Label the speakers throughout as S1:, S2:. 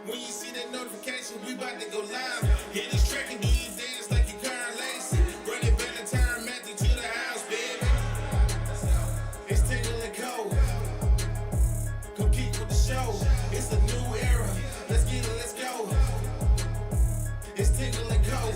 S1: When you see that notification, we about to go live. Hit this track and do your dance like you Karen Lacey. Run it back to turn Matthew to the house, baby. It's Tingle and Co. Come keep with the show. It's a new era. Let's get it, let's go. It's Tingle and Co.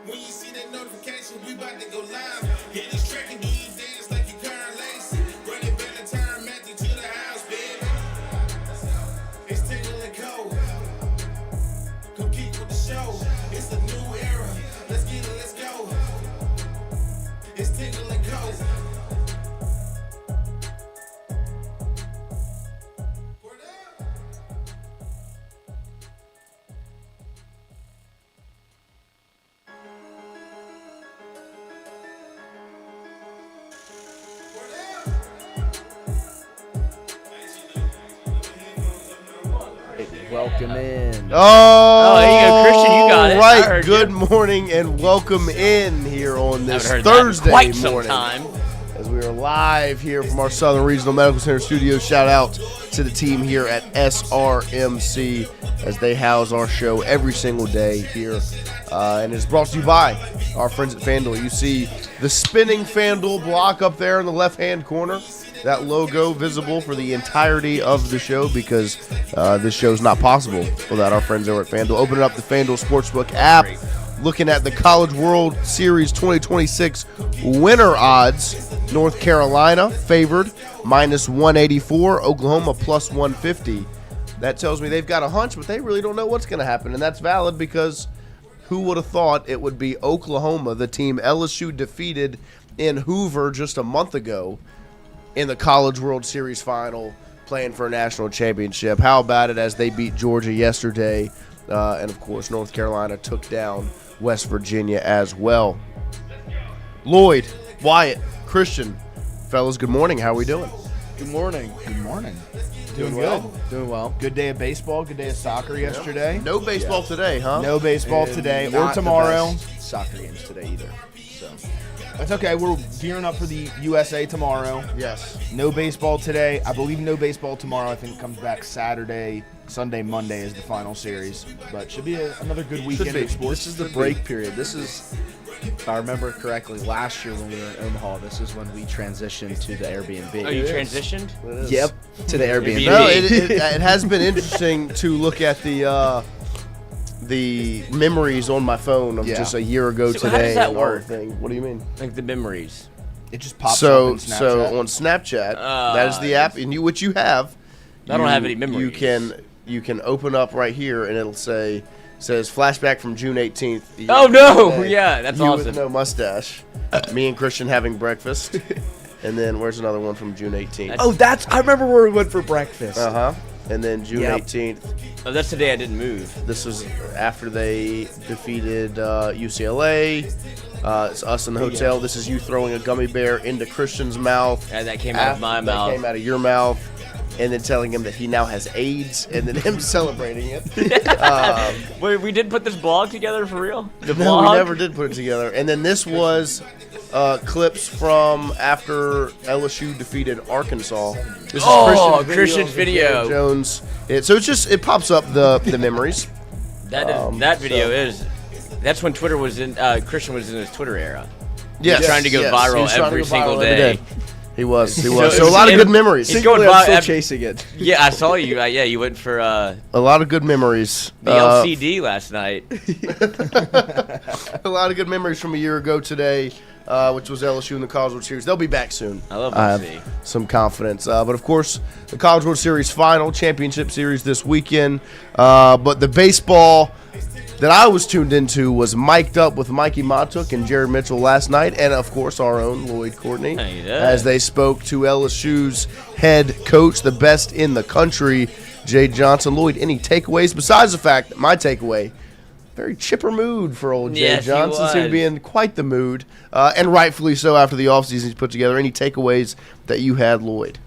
S1: When you see that notification, we about to go live. Hit this track and do your dance like you Karen Lacey. Run it back to turn Matthew to the house, baby. It's Tingle and Co. Come keep with the show. It's a new era. Let's get it, let's go. It's Tingle and Co.
S2: Welcome in.
S3: Oh,
S2: there you go, Christian. You got it.
S3: Right. Good morning and welcome in here on this Thursday
S2: quite
S3: morning.
S2: Some time.
S3: As we are live here from our Southern Regional Medical Center studio. Shout out to the team here at SRMC as they house our show every single day here. And it's brought to you by our friends at FANDUEL. You see the spinning FANDUEL block up there in the left-hand corner. That logo visible for the entirety of the show because this show is not possible without our friends over at FanDuel. Opening up the FanDuel Sportsbook app, looking at the College World Series 2026 winner odds. North Carolina favored minus 184, Oklahoma plus 150. That tells me they've got a hunch, but they really don't know what's going to happen, and that's valid because who would have thought it would be Oklahoma, the team LSU defeated in Hoover just a month ago, in the College World Series final, playing for a national championship. How about it as they beat Georgia yesterday, and, of course, North Carolina took down West Virginia as well. Lloyd, Wyatt, Christian, fellas, good morning. How are we doing?
S4: Good morning. Good morning.
S3: Doing well?
S2: Doing well.
S4: Good day of baseball, good day of soccer yesterday.
S3: No baseball today, huh?
S4: No baseball
S2: And
S4: today or
S2: not the
S4: tomorrow.
S2: best soccer games today either. So
S4: That's okay. We're gearing up for the USA tomorrow.
S3: Yes.
S4: No baseball today. I believe no baseball tomorrow. I think it comes back Saturday, Sunday, Monday is the final series. But should be another good weekend of sports.
S2: This is the break period. This is, if I remember correctly, last year when we were in Omaha, this is when we transitioned to the Airbnb.
S5: Oh, you transitioned?
S2: Yep, to the Airbnb.
S3: No, it has been interesting to look at the memories on my phone of just a year ago
S5: So
S3: today.
S5: how does that
S3: and all
S5: work?
S3: the thing. What do you mean?
S5: Like the memories.
S4: It just pops up
S3: So
S4: in Snapchat.
S3: so on Snapchat, that is the app, and which you have.
S5: I don't have any memories.
S3: You can open up right here, and it'll says flashback from June 18th.
S5: Oh, no! Yeah, that's
S3: you
S5: awesome.
S3: with no mustache. Me and Christian having breakfast. And then where's another one from June 18th?
S2: Oh, I remember where we went for breakfast.
S3: Uh-huh. And then June
S2: Yep.
S3: 18th.
S5: Oh, that's the day I didn't move.
S3: This was after they defeated UCLA. It's us in the hotel. This is you throwing a gummy bear into Christian's mouth.
S5: And that came out of my
S3: That
S5: mouth.
S3: came out of your mouth. And then telling him that he now has AIDS, and then him celebrating it.
S5: Wait, we did put this blog together for real? The
S3: No,
S5: blog?
S3: we never did put it together. And then this was clips from after LSU defeated Arkansas. This is
S5: Christian's
S3: of
S5: video.
S3: Jones. It pops up the memories.
S5: That video is. That's when Twitter was in. Christian was in his Twitter era.
S3: Yes,
S5: trying to go
S3: yes.
S5: viral
S3: He was trying to
S5: every
S3: go
S5: single
S3: viral every
S5: day.
S3: He was.
S5: So
S3: So a lot of good memories.
S5: It's going
S2: I'm still
S5: by.
S2: chasing it.
S5: Yeah, I saw you. Yeah, you went for
S3: A lot of good memories.
S5: the LCD last night.
S3: A lot of good memories from a year ago today. which was LSU in the College World Series. They'll be back soon.
S5: I love
S3: have
S5: LSU.
S3: some confidence. But, of course, the College World Series final, championship series this weekend. But the baseball that I was tuned into was mic'd up with Mikey Matuk and Jared Mitchell last night, and, of course, our own Lloyd Courtney, as they spoke to LSU's head coach, the best in the country, Jay Johnson. Lloyd, any takeaways? Besides the fact that my takeaway, very chipper mood for old Jay
S5: Yes,
S3: Johnson.
S5: he
S3: Seemed to be in quite the mood, and rightfully so after the offseason he's put together. Any takeaways that you had, Lloyd?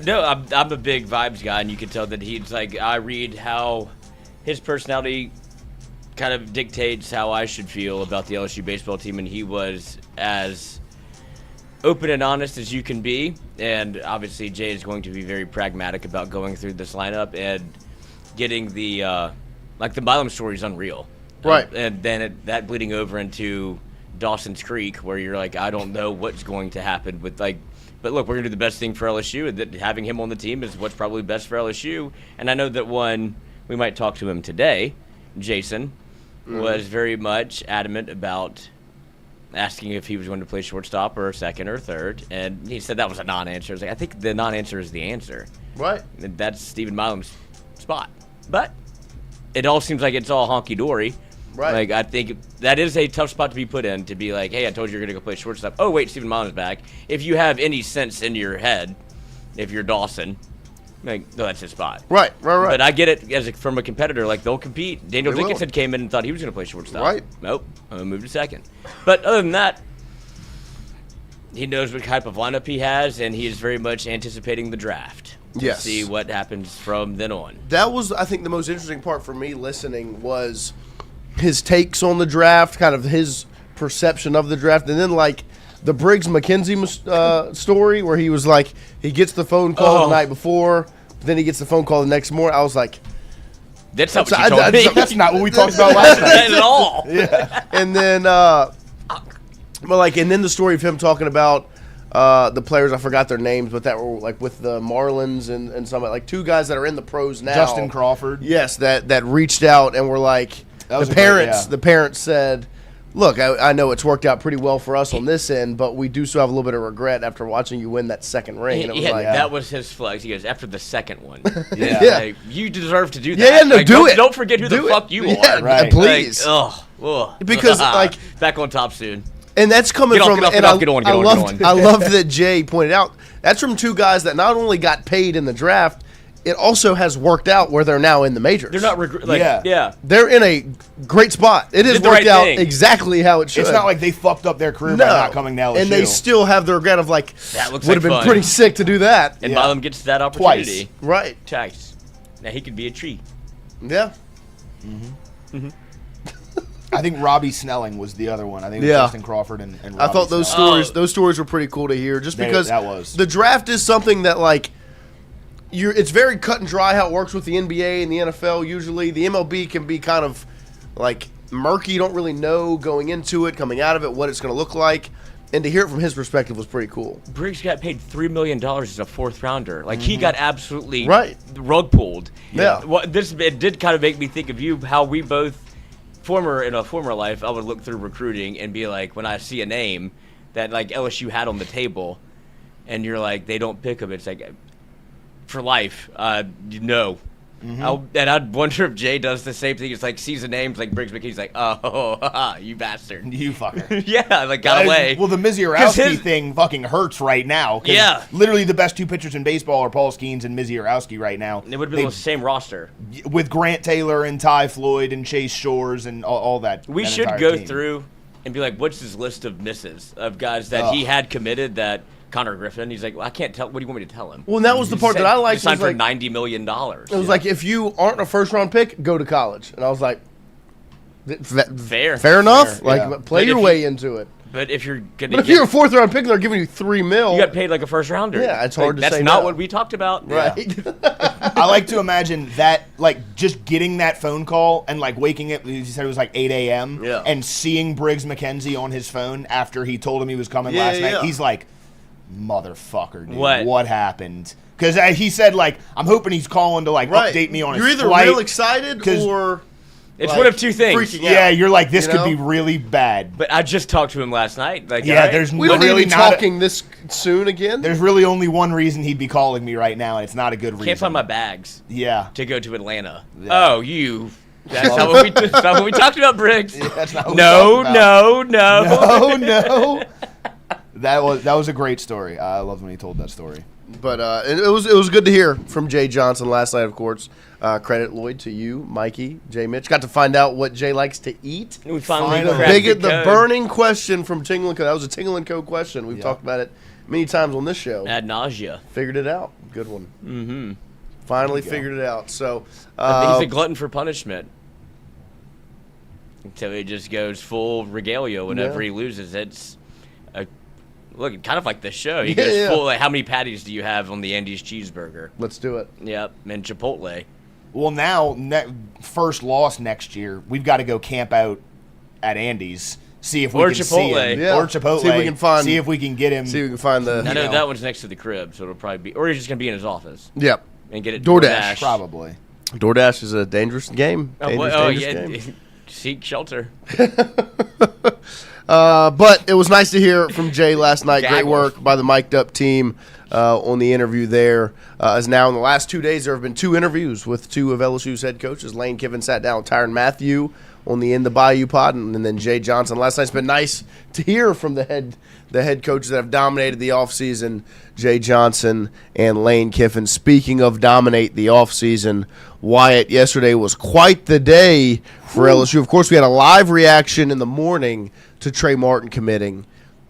S5: No, I'm a big vibes guy, and you can tell that he's like, I read how his personality kind of dictates how I should feel about the LSU baseball team, and he was as open and honest as you can be. And obviously Jay is going to be very pragmatic about going through this lineup and getting the the Milam story is unreal,
S3: Right?
S5: And then that bleeding over into Dawson's Creek, where you're like, I don't know what's going to happen with but look, we're gonna do the best thing for LSU, and that having him on the team is what's probably best for LSU. And I know that we might talk to him today, Jason was very much adamant about asking if he was going to play shortstop or second or third, and he said that was a non-answer. I was like, I think the non-answer is the answer.
S3: Right.
S5: And that's Stephen Milam's spot. But it all seems like it's all honky-dory.
S3: Right.
S5: Like, I think that is a tough spot to be put in, to be like, hey, I told you you're going to go play shortstop. Oh, wait, Stephen Milam's back. If you have any sense in your head, if you're Dawson, no, that's his spot.
S3: Right.
S5: But I get it from a competitor. Like, they'll compete. Daniel
S3: They will.
S5: Dickinson came in and thought he was going to play shortstop.
S3: Right.
S5: Nope. I'm going to move to second. But other than that, he knows what type of lineup he has, and he is very much anticipating the draft. To see what happens from then on. That
S3: was, I think, the most interesting part for me listening was his takes on the draft, kind of his perception of the draft, and then, like, the Briggs McKenzie story where he was like, he gets the phone call the night before, then he gets the phone call the next morning. I was like,
S5: that's not what you told me.
S4: That's not what we talked about last night
S5: at all.
S3: Yeah. And then, and then the story of him talking about the players, I forgot their names, but that were like with the Marlins and some, like two guys that are in the pros now.
S4: Justin Crawford.
S3: Yes, that reached out and were like, the parents said, look, I know it's worked out pretty well for us on this end, but we do still have a little bit of regret after watching you win that second ring. And it was
S5: that was his flex. He goes, after the second one.
S3: Yeah.
S5: Like, you deserve to do that.
S3: Yeah, do it.
S5: Don't forget who the fuck you are.
S3: Right. Please.
S5: Because, back on top soon.
S3: And that's coming from,
S5: get on.
S3: I love that Jay pointed out, that's from two guys that not only got paid in the draft, it also has worked out where they're now in the majors.
S5: They're not
S3: They're in a great spot. It has worked out exactly how it should.
S4: It's not like they fucked up their career by not coming to LSU.
S3: And they still have the regret of like,
S5: that looks
S3: would have been pretty sick to do that.
S5: And Milam gets that opportunity.
S3: Twice. Right.
S5: Twice. Now he could be a tree.
S3: Yeah.
S4: Mm-hmm. I think Robbie Snelling was the other one. I think it was Justin Crawford and Robbie
S3: I thought those
S4: Snelling.
S3: those stories were pretty cool to hear, just because
S4: that was.
S3: The draft is something that, like, it's very cut and dry how it works with the NBA and the NFL usually. The MLB can be kind of, like, murky. You don't really know going into it, coming out of it, what it's going to look like. And to hear it from his perspective was pretty cool.
S5: Briggs got paid $3 million as a fourth rounder. Like, he got absolutely rug pulled.
S3: Yeah.
S5: It did kind of make me think of you, how we both, in a former life, I would look through recruiting and be like, when I see a name that, like, LSU had on the table, and you're like, they don't pick him, it's like, for life, no. And I'd wonder if Jay does the same thing. It's like, sees a name, like Briggs McKee's like, oh, you bastard.
S4: You fucker.
S5: Yeah, like, got away.
S4: Well, the Mizziarowski thing fucking hurts right now.
S5: Yeah.
S4: Literally the best two pitchers in baseball are Paul Skeens and Mizziarowski right now.
S5: It would have been the same roster.
S4: With Grant Taylor and Ty Floyd and Chase Shores and all that.
S5: We should go through and be like, what's his list of misses of guys that he had committed that Connor Griffin, he's like, well, I can't tell. What do you want me to tell him?
S3: Well, and that was the part that I liked.
S5: He signed for $90 million.
S3: It was like, if you aren't a first-round pick, go to college. And I was like, fair enough. Play your way into it.
S5: But if you're going
S3: to, if you're a fourth-round pick, and they're giving you $3 million.
S5: You got paid like a first-rounder.
S3: Yeah, it's hard to say.
S5: That's not what we talked about.
S3: Right.
S4: I like to imagine that, like, just getting that phone call and, like, waking up, you said it was like 8 a.m.
S5: Yeah.
S4: And seeing Briggs McKenzie on his phone after he told him he was coming last night. He's like, motherfucker, dude. What happened? Because he said, like, I'm hoping he's calling to, like, update me on his flight.
S3: You're either real excited or
S5: It's one of two things.
S3: freaking
S4: Yeah,
S3: out,
S4: you're like, this
S3: you
S4: could
S3: know?
S4: be really bad.
S5: But I just talked to him last night. Like,
S4: Yeah,
S5: all right,
S4: there's
S3: We don't
S4: really
S3: need to be
S4: not
S3: talking this soon again.
S4: there's really only one reason he'd be calling me right now, and it's not a good reason.
S5: can't find my bags
S4: Yeah.
S5: to go to Atlanta.
S4: Yeah.
S5: Oh, you. That's not what we talked about, Briggs.
S4: That's not what we
S5: No,
S4: talked about.
S5: no.
S4: No. That was a great story. I loved when he told that story.
S3: But it was good to hear from Jay Johnson last night, of course. Credit, Lloyd, to you, Mikey, Jay Mitch. Got to find out what Jay likes to eat.
S5: We finally
S4: Finally.
S5: cracked
S3: The
S5: code.
S3: burning question from Tingle & Co. That was a Tingle & Co. question. We've
S4: Yeah.
S3: talked about it many times on this show.
S5: Ad nausea.
S3: Figured it out. Good one.
S5: Mm-hmm.
S3: Finally figured it out. So
S5: He's a glutton for punishment. Until he just goes full regalia whenever
S3: Yeah.
S5: he loses. Look, kind of like the show. He
S3: Yeah,
S5: goes
S3: yeah.
S5: full. Like, how many patties do you have on the Andy's cheeseburger?
S3: let's do it.
S5: Yep, and Chipotle.
S4: Well, now, first loss next year, we've got to go camp out at Andy's. See if we
S5: Or
S4: can see
S5: Chipotle.
S4: him.
S3: Yeah.
S4: Or Chipotle.
S3: See if we can find-
S4: See if we can get him.
S3: See if we can find the.
S5: I know
S4: know.
S5: that one's next to the crib, so it'll probably be. Or he's just gonna be in his office
S3: Yep.
S5: and get it
S3: DoorDash.
S4: Probably.
S3: DoorDash is a dangerous game. Dangerous game.
S5: Seek shelter.
S3: But it was nice to hear from Jay last night. Great
S5: Gaggle.
S3: work by the mic'd up team on the interview there. As now in the last 2 days, there have been 2 interviews with 2 of LSU's head coaches. Lane Kiffin sat down with Tyrann Mathieu on the In the Bayou pod, and then Jay Johnson last night. It's been nice to hear from the head coaches that have dominated the offseason, Jay Johnson and Lane Kiffin. Speaking of dominate the offseason, Wyatt, yesterday was quite the day for LSU. Of course, we had a live reaction in the morning to Trey Martin committing,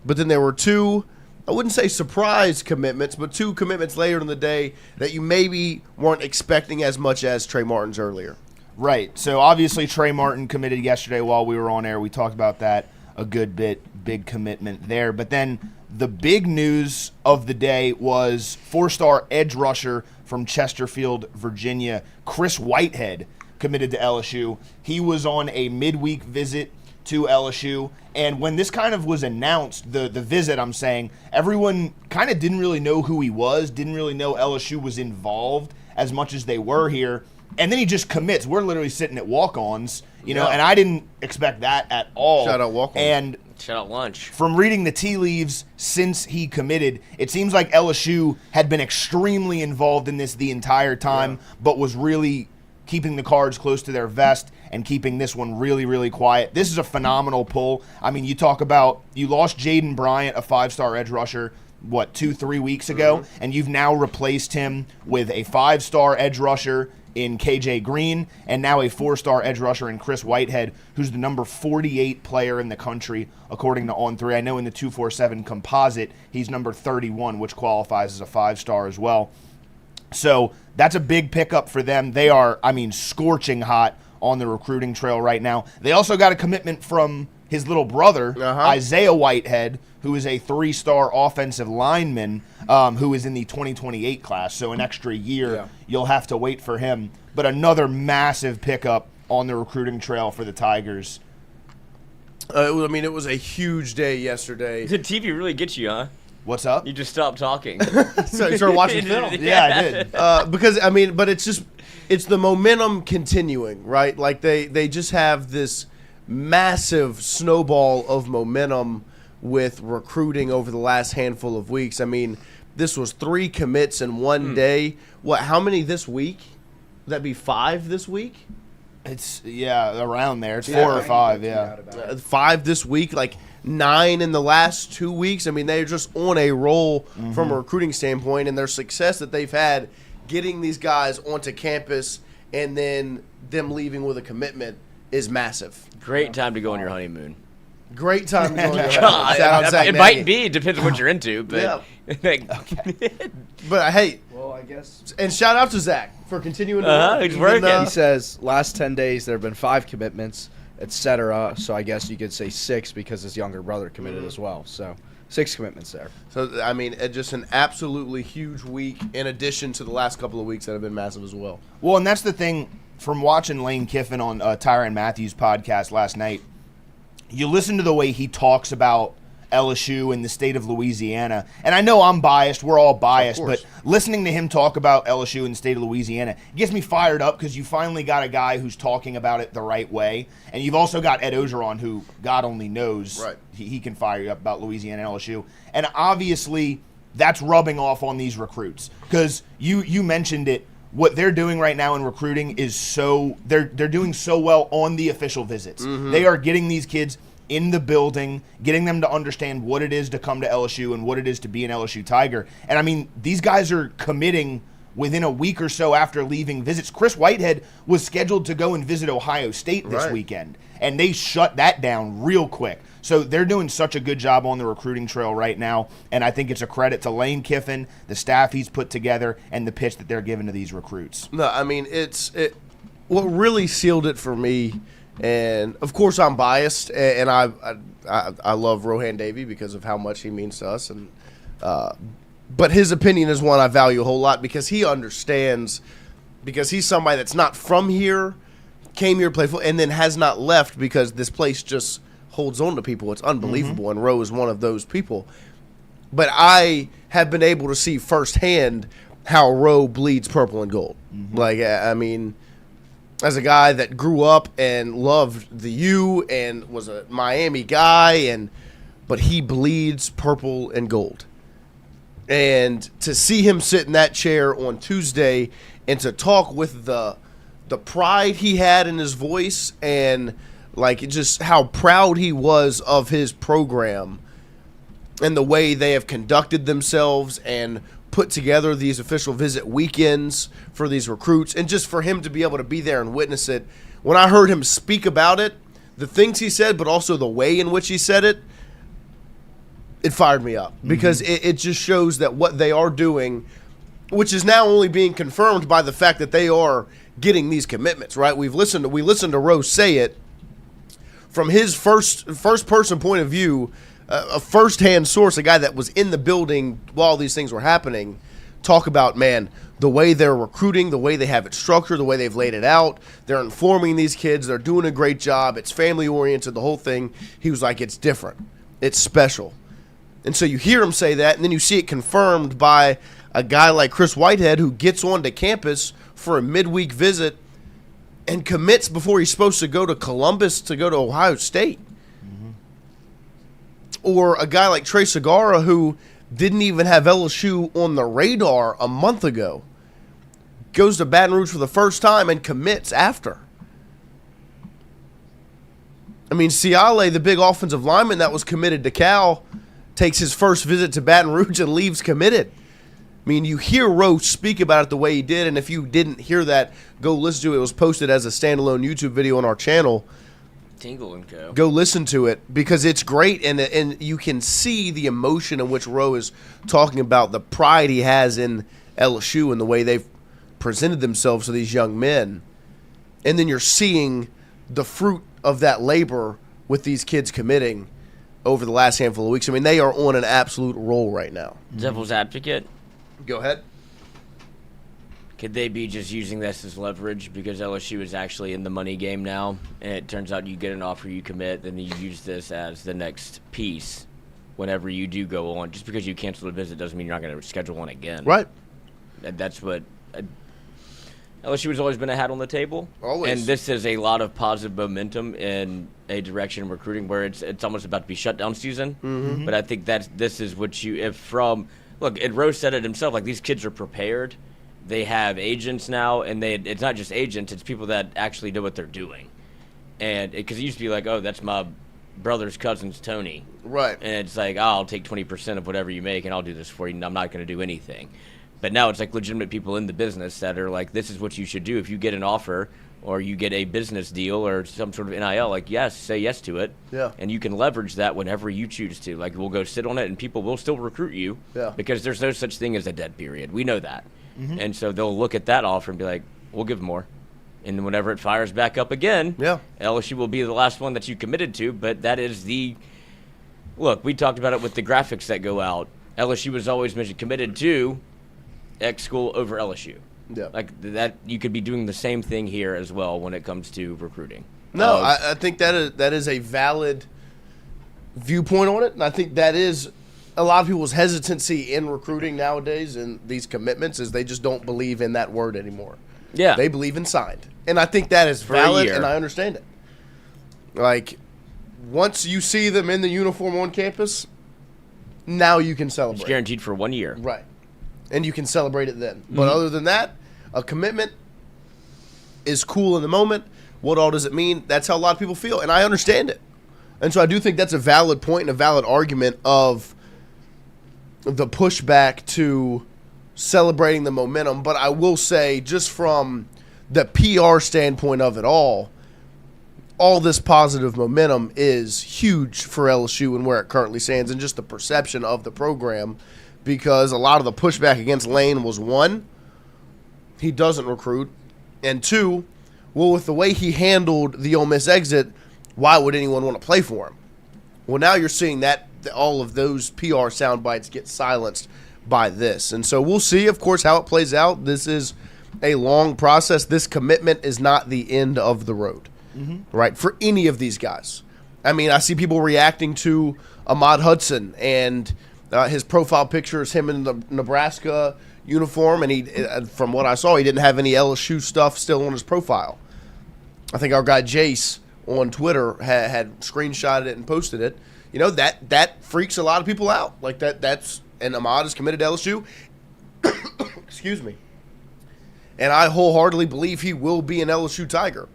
S3: but then there were 2, I wouldn't say surprise commitments, but 2 commitments later in the day that you maybe weren't expecting as much as Trey Martin's earlier.
S4: Right. So, obviously, Trey Martin committed yesterday while we were on air. We talked about that a good bit. Big commitment there. But then the big news of the day was 4-star edge rusher from Chesterfield, Virginia, Chris Whitehead, committed to LSU. He was on a midweek visit to LSU, and when this kind of was announced, the visit, I'm saying, everyone kind of didn't really know who he was, didn't really know LSU was involved as much as they were here, and then he just commits. We're literally sitting at walk-ons, you know,
S3: Yeah.
S4: and I didn't expect that at all.
S3: Shout out walk-ons.
S4: And
S5: Shout out lunch.
S4: from reading the tea leaves since he committed, it seems like LSU had been extremely involved in this the entire time, but was really keeping the cards close to their vest and keeping this one really, really quiet. This is a phenomenal pull. I mean, you talk about, you lost Jaden Bryant, a 5-star edge rusher, 2-3 weeks ago, and you've now replaced him with a 5-star edge rusher in KJ Green, and now a 4-star edge rusher in Chris Whitehead, who's the number 48 player in the country, according to On3. I know in the 247 composite, he's number 31, which qualifies as a 5-star as well. So that's a big pickup for them. They are, I mean, scorching hot on the recruiting trail right now. They also got a commitment from his little brother, Isaiah Whitehead, who is a 3-star offensive lineman who is in the 2028 class. So an extra year, you'll have to wait for him. But another massive pickup on the recruiting trail for the Tigers.
S3: I mean, it was a huge day yesterday.
S5: The TV really gets you, huh?
S4: What's up?
S5: You just stopped talking.
S3: So you started watching film.
S4: Yeah, I did.
S3: Because, I mean, but it's the momentum continuing, right? Like they just have this massive snowball of momentum with recruiting over the last handful of weeks. I mean, this was 3 commits in one day. What? How many this week? Would that be 5 this week?
S4: It's, around there. It's 4 or 5, yeah.
S3: 5 this week, like 9 in the last 2 weeks. I mean, they're just on a roll from a recruiting standpoint, and their success that they've had getting these guys onto campus and then them leaving with a commitment is massive.
S5: Great time to go on your honeymoon.
S3: Great time to go on your
S5: God,
S3: Shout out Zach
S5: it
S3: Nagy.
S5: might be. It depends on what you're into, but
S3: But hey,
S2: Well, I guess
S3: and shout out to Zach for continuing to work.
S5: he's
S3: Even,
S5: working.
S2: he says last 10 days there have been 5 commitments, etc. So I guess you could say 6 because his younger brother committed as well. So 6 commitments there.
S3: So, I mean, just an absolutely huge week in addition to the last couple of weeks that have been massive as well.
S4: Well, and that's the thing from watching Lane Kiffin on Tyrann Mathieu's podcast last night. You listen to the way he talks about LSU and the state of Louisiana. And I know I'm biased. We're all biased. But listening to him talk about LSU and the state of Louisiana gets me fired up because you finally got a guy who's talking about it the right way. And you've also got Ed Ogeron, who God only knows he can fire you up about Louisiana and LSU. And obviously that's rubbing off on these recruits because you mentioned it. What they're doing right now in recruiting is they're doing so well on the official visits. They are getting these kids in the building, getting them to understand what it is to come to LSU and what it is to be an LSU Tiger. And I mean, these guys are committing within a week or so after leaving visits. Chris Whitehead was scheduled to go and visit Ohio State this weekend, and they shut that down real quick. So they're doing such a good job on the recruiting trail right now, and I think it's a credit to Lane Kiffin, the staff he's put together, and the pitch that they're giving to these recruits.
S3: No, I mean, what really sealed it for me, and of course I'm biased, and I love Rohan Davey because of how much he means to us, and but his opinion is one I value a whole lot because he understands, because he's somebody that's not from here, came here to play football, and then has not left because this place just holds on to people. It's unbelievable, and Roe is one of those people. But I have been able to see firsthand how Roe bleeds purple and gold. Like, I mean, as a guy that grew up and loved the U and was a Miami guy, but he bleeds purple and gold. And to see him sit in that chair on Tuesday and to talk with the pride he had in his voice and like just how proud he was of his program and the way they have conducted themselves and put together these official visit weekends for these recruits, and just for him to be able to be there and witness it. When I heard him speak about it, the things he said, but also the way in which he said it, it fired me up because it just shows that what they are doing, which is now only being confirmed by the fact that they are getting these commitments, right? We listened to Rose say it from his first person point of view, a first-hand source, a guy that was in the building while these things were happening, talk about, man, the way they're recruiting, the way they have it structured, the way they've laid it out. They're informing these kids. They're doing a great job. It's family-oriented, the whole thing. He was like, it's different. It's special. And so you hear him say that, and then you see it confirmed by a guy like Chris Whitehead who gets onto campus for a midweek visit and commits before he's supposed to go to Columbus to go to Ohio State. Or a guy like Trey Segarra who didn't even have LSU on the radar a month ago, goes to Baton Rouge for the first time and commits after. I mean, Ciale, the big offensive lineman that was committed to Cal, takes his first visit to Baton Rouge and leaves committed. I mean, you hear Rowe speak about it the way he did, and if you didn't hear that, go listen to it. It was posted as a standalone YouTube video on our channel.
S5: Tingle and Co.
S3: Go listen to it because it's great, and you can see the emotion in which Rowe is talking about the pride he has in LSU and the way they've presented themselves to these young men. And then you're seeing the fruit of that labor with these kids committing over the last handful of weeks. I mean, they are on an absolute roll right now.
S5: Devil's advocate.
S3: Go ahead.
S5: Could they be just using this as leverage because LSU is actually in the money game now, and it turns out you get an offer, you commit, then you use this as the next piece whenever you do go on. Just because you cancel a visit doesn't mean you're not going to schedule one again.
S3: Right.
S5: That's what LSU has always been a hat on the table.
S3: Always.
S5: And this is a lot of positive momentum in a direction in recruiting where it's almost about to be shutdown season. Mm-hmm. But I think this is what look, and Rose said it himself, like these kids are prepared. They have agents now, and it's not just agents, it's people that actually know what they're doing. And because it used to be like, oh, that's my brother's cousin's Tony.
S3: Right.
S5: And it's like, oh, I'll take 20% of whatever you make, and I'll do this for you, and I'm not going to do anything. But now it's like legitimate people in the business that are like, this is what you should do. If you get an offer or you get a business deal or some sort of NIL, like, yes, say yes to it.
S3: Yeah.
S5: And you can leverage that whenever you choose to. Like, we'll go sit on it, and people will still recruit you.
S3: Yeah. Because
S5: there's no such thing as a dead period. We know that.
S3: Mm-hmm.
S5: And so they'll look at that offer and be like, we'll give more. And whenever it fires back up again, LSU will be the last one that you committed to. But that is look, we talked about it with the graphics that go out. LSU was always committed to X school over LSU.
S3: Yeah.
S5: Like that, you could be doing the same thing here as well when it comes to recruiting.
S3: No, I think that is a valid viewpoint on it, and I think that is a lot of people's hesitancy in recruiting nowadays and these commitments is they just don't believe in that word anymore.
S5: Yeah.
S3: They believe in signed. And I think that is
S5: a
S3: valid,
S5: year.
S3: and I understand it. Like, once you see them in the uniform on campus, now you can celebrate.
S5: It's guaranteed for 1 year.
S3: Right. And you can celebrate it then. But other than that, a commitment is cool in the moment. What all does it mean? That's how a lot of people feel, and I understand it. And so I do think that's a valid point and a valid argument of the pushback to celebrating the momentum. But I will say, just from the PR standpoint of it all this positive momentum is huge for LSU and where it currently stands and just the perception of the program, because a lot of the pushback against Lane was, one, he doesn't recruit, and two, well, with the way he handled the Ole Miss exit, why would anyone want to play for him? Well, now you're seeing that all of those PR sound bites get silenced by this. And so we'll see, of course, how it plays out. This is a long process. This commitment is not the end of the road, right, for any of these guys. I mean, I see people reacting to Ahmad Hudson, and his profile picture is him in the Nebraska uniform, and he, from what I saw, he didn't have any LSU stuff still on his profile. I think our guy Jace on Twitter had screenshotted it and posted it. You know, that freaks a lot of people out. Like that's and Ahmad is committed to LSU. Excuse me. And I wholeheartedly believe he will be an LSU Tiger.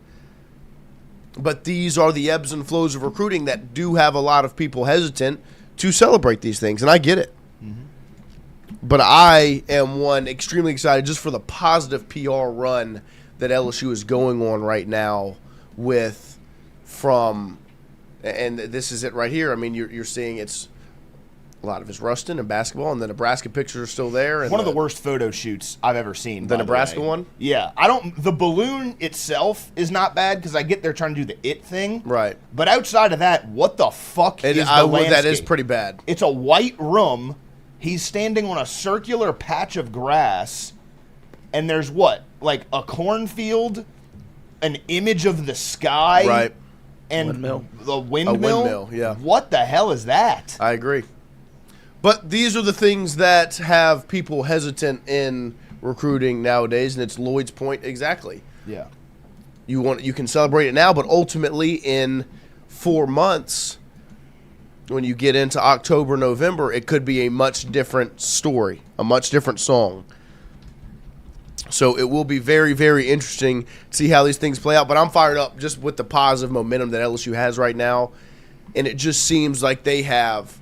S3: But these are the ebbs and flows of recruiting that do have a lot of people hesitant to celebrate these things, and I get it. But I am one extremely excited just for the positive PR run that LSU is going on right now with from, and this is it right here. I mean, you're seeing it's a lot of his Ruston and basketball, and the Nebraska pictures are still there. And
S4: One of the worst photo shoots I've ever seen.
S3: The
S4: by
S3: Nebraska
S4: way.
S3: one?
S4: Yeah. The balloon itself is not bad because I get they're trying to do the it thing.
S3: Right.
S4: But outside of that, what the fuck is the landscape?
S3: That is pretty bad.
S4: It's a white room. He's standing on a circular patch of grass, and there's what? Like a cornfield, an image of the sky.
S3: Right.
S4: And
S2: Windmill.
S4: the windmill.
S3: A windmill, yeah.
S4: What the hell is that?
S3: I agree. But these are the things that have people hesitant in recruiting nowadays, and it's Lloyd's point exactly.
S4: Yeah.
S3: You can celebrate it now, but ultimately in 4 months, when you get into October, November, it could be a much different story, a much different song. So it will be very, very interesting to see how these things play out. But I'm fired up just with the positive momentum that LSU has right now. And it just seems like they have,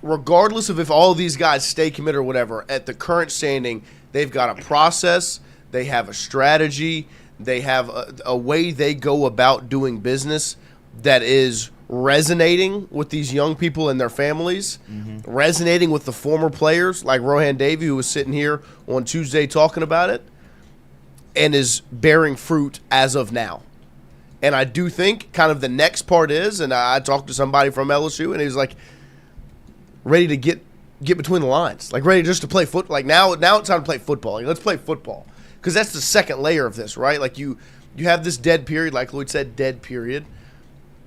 S3: regardless of if all of these guys stay committed or whatever, at the current standing, they've got a process, they have a strategy, they have a way they go about doing business that is resonating with these young people and their families, resonating with the former players like Rohan Davey, who was sitting here on Tuesday talking about it, and is bearing fruit as of now. And I do think kind of the next part is, and I talked to somebody from LSU, and he was like, ready to get between the lines, like ready just to play foot. Like now it's time to play football. Like, let's play football, because that's the second layer of this, right? Like you have this dead period, like Lloyd said, dead period.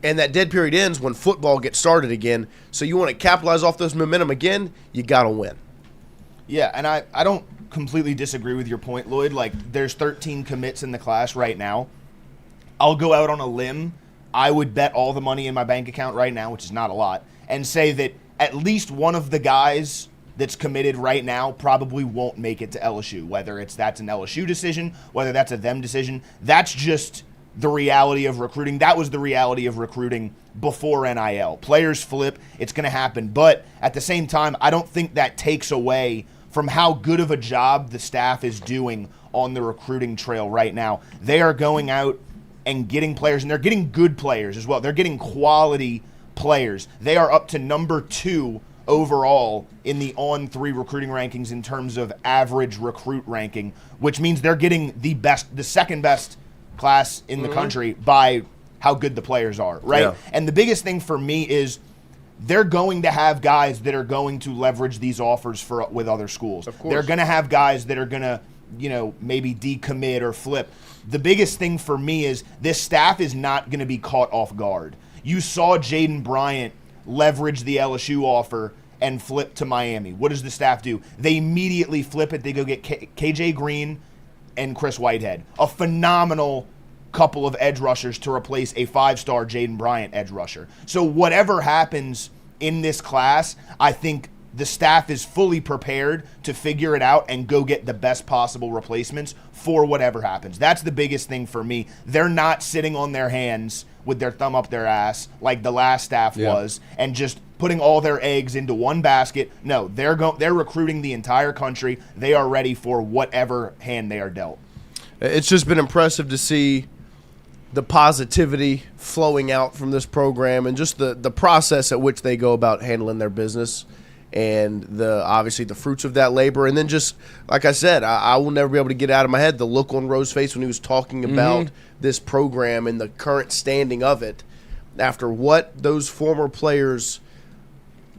S3: And that dead period ends when football gets started again. So you want to capitalize off this momentum again, you got to win.
S4: Yeah, and I don't completely disagree with your point, Lloyd. Like, there's 13 commits in the class right now. I'll go out on a limb. I would bet all the money in my bank account right now, which is not a lot, and say that at least one of the guys that's committed right now probably won't make it to LSU, whether that's an LSU decision, whether that's a them decision. That's just the reality of recruiting. That was the reality of recruiting before NIL. Players flip, it's going to happen. But at the same time, I don't think that takes away from how good of a job the staff is doing on the recruiting trail right now. They are going out and getting players, and they're getting good players as well. They're getting quality players. They are up to number 2 overall in the On3 recruiting rankings in terms of average recruit ranking, which means they're getting the second best class in the country by how good the players are, right?
S3: Yeah.
S4: And the biggest thing for me is they're going to have guys that are going to leverage these offers with other schools.
S3: Of course.
S4: They're going to have guys that are going to, maybe decommit or flip. The biggest thing for me is this staff is not going to be caught off guard. You saw Jaden Bryant leverage the LSU offer and flip to Miami. What does the staff do? They immediately flip it. They go get KJ Green and Chris Whitehead, a phenomenal couple of edge rushers to replace a 5-star Jaden Bryant edge rusher. So whatever happens in this class, I think the staff is fully prepared to figure it out and go get the best possible replacements for whatever happens. That's the biggest thing for me. They're not sitting on their hands with their thumb up their ass like the last staff was and just putting all their eggs into one basket. No, they're recruiting the entire country. They are ready for whatever hand they are dealt.
S3: It's just been impressive to see the positivity flowing out from this program and just the process at which they go about handling their business and obviously the fruits of that labor. And then just, like I said, I will never be able to get out of my head the look on Rose's face when he was talking about this program and the current standing of it after what those former players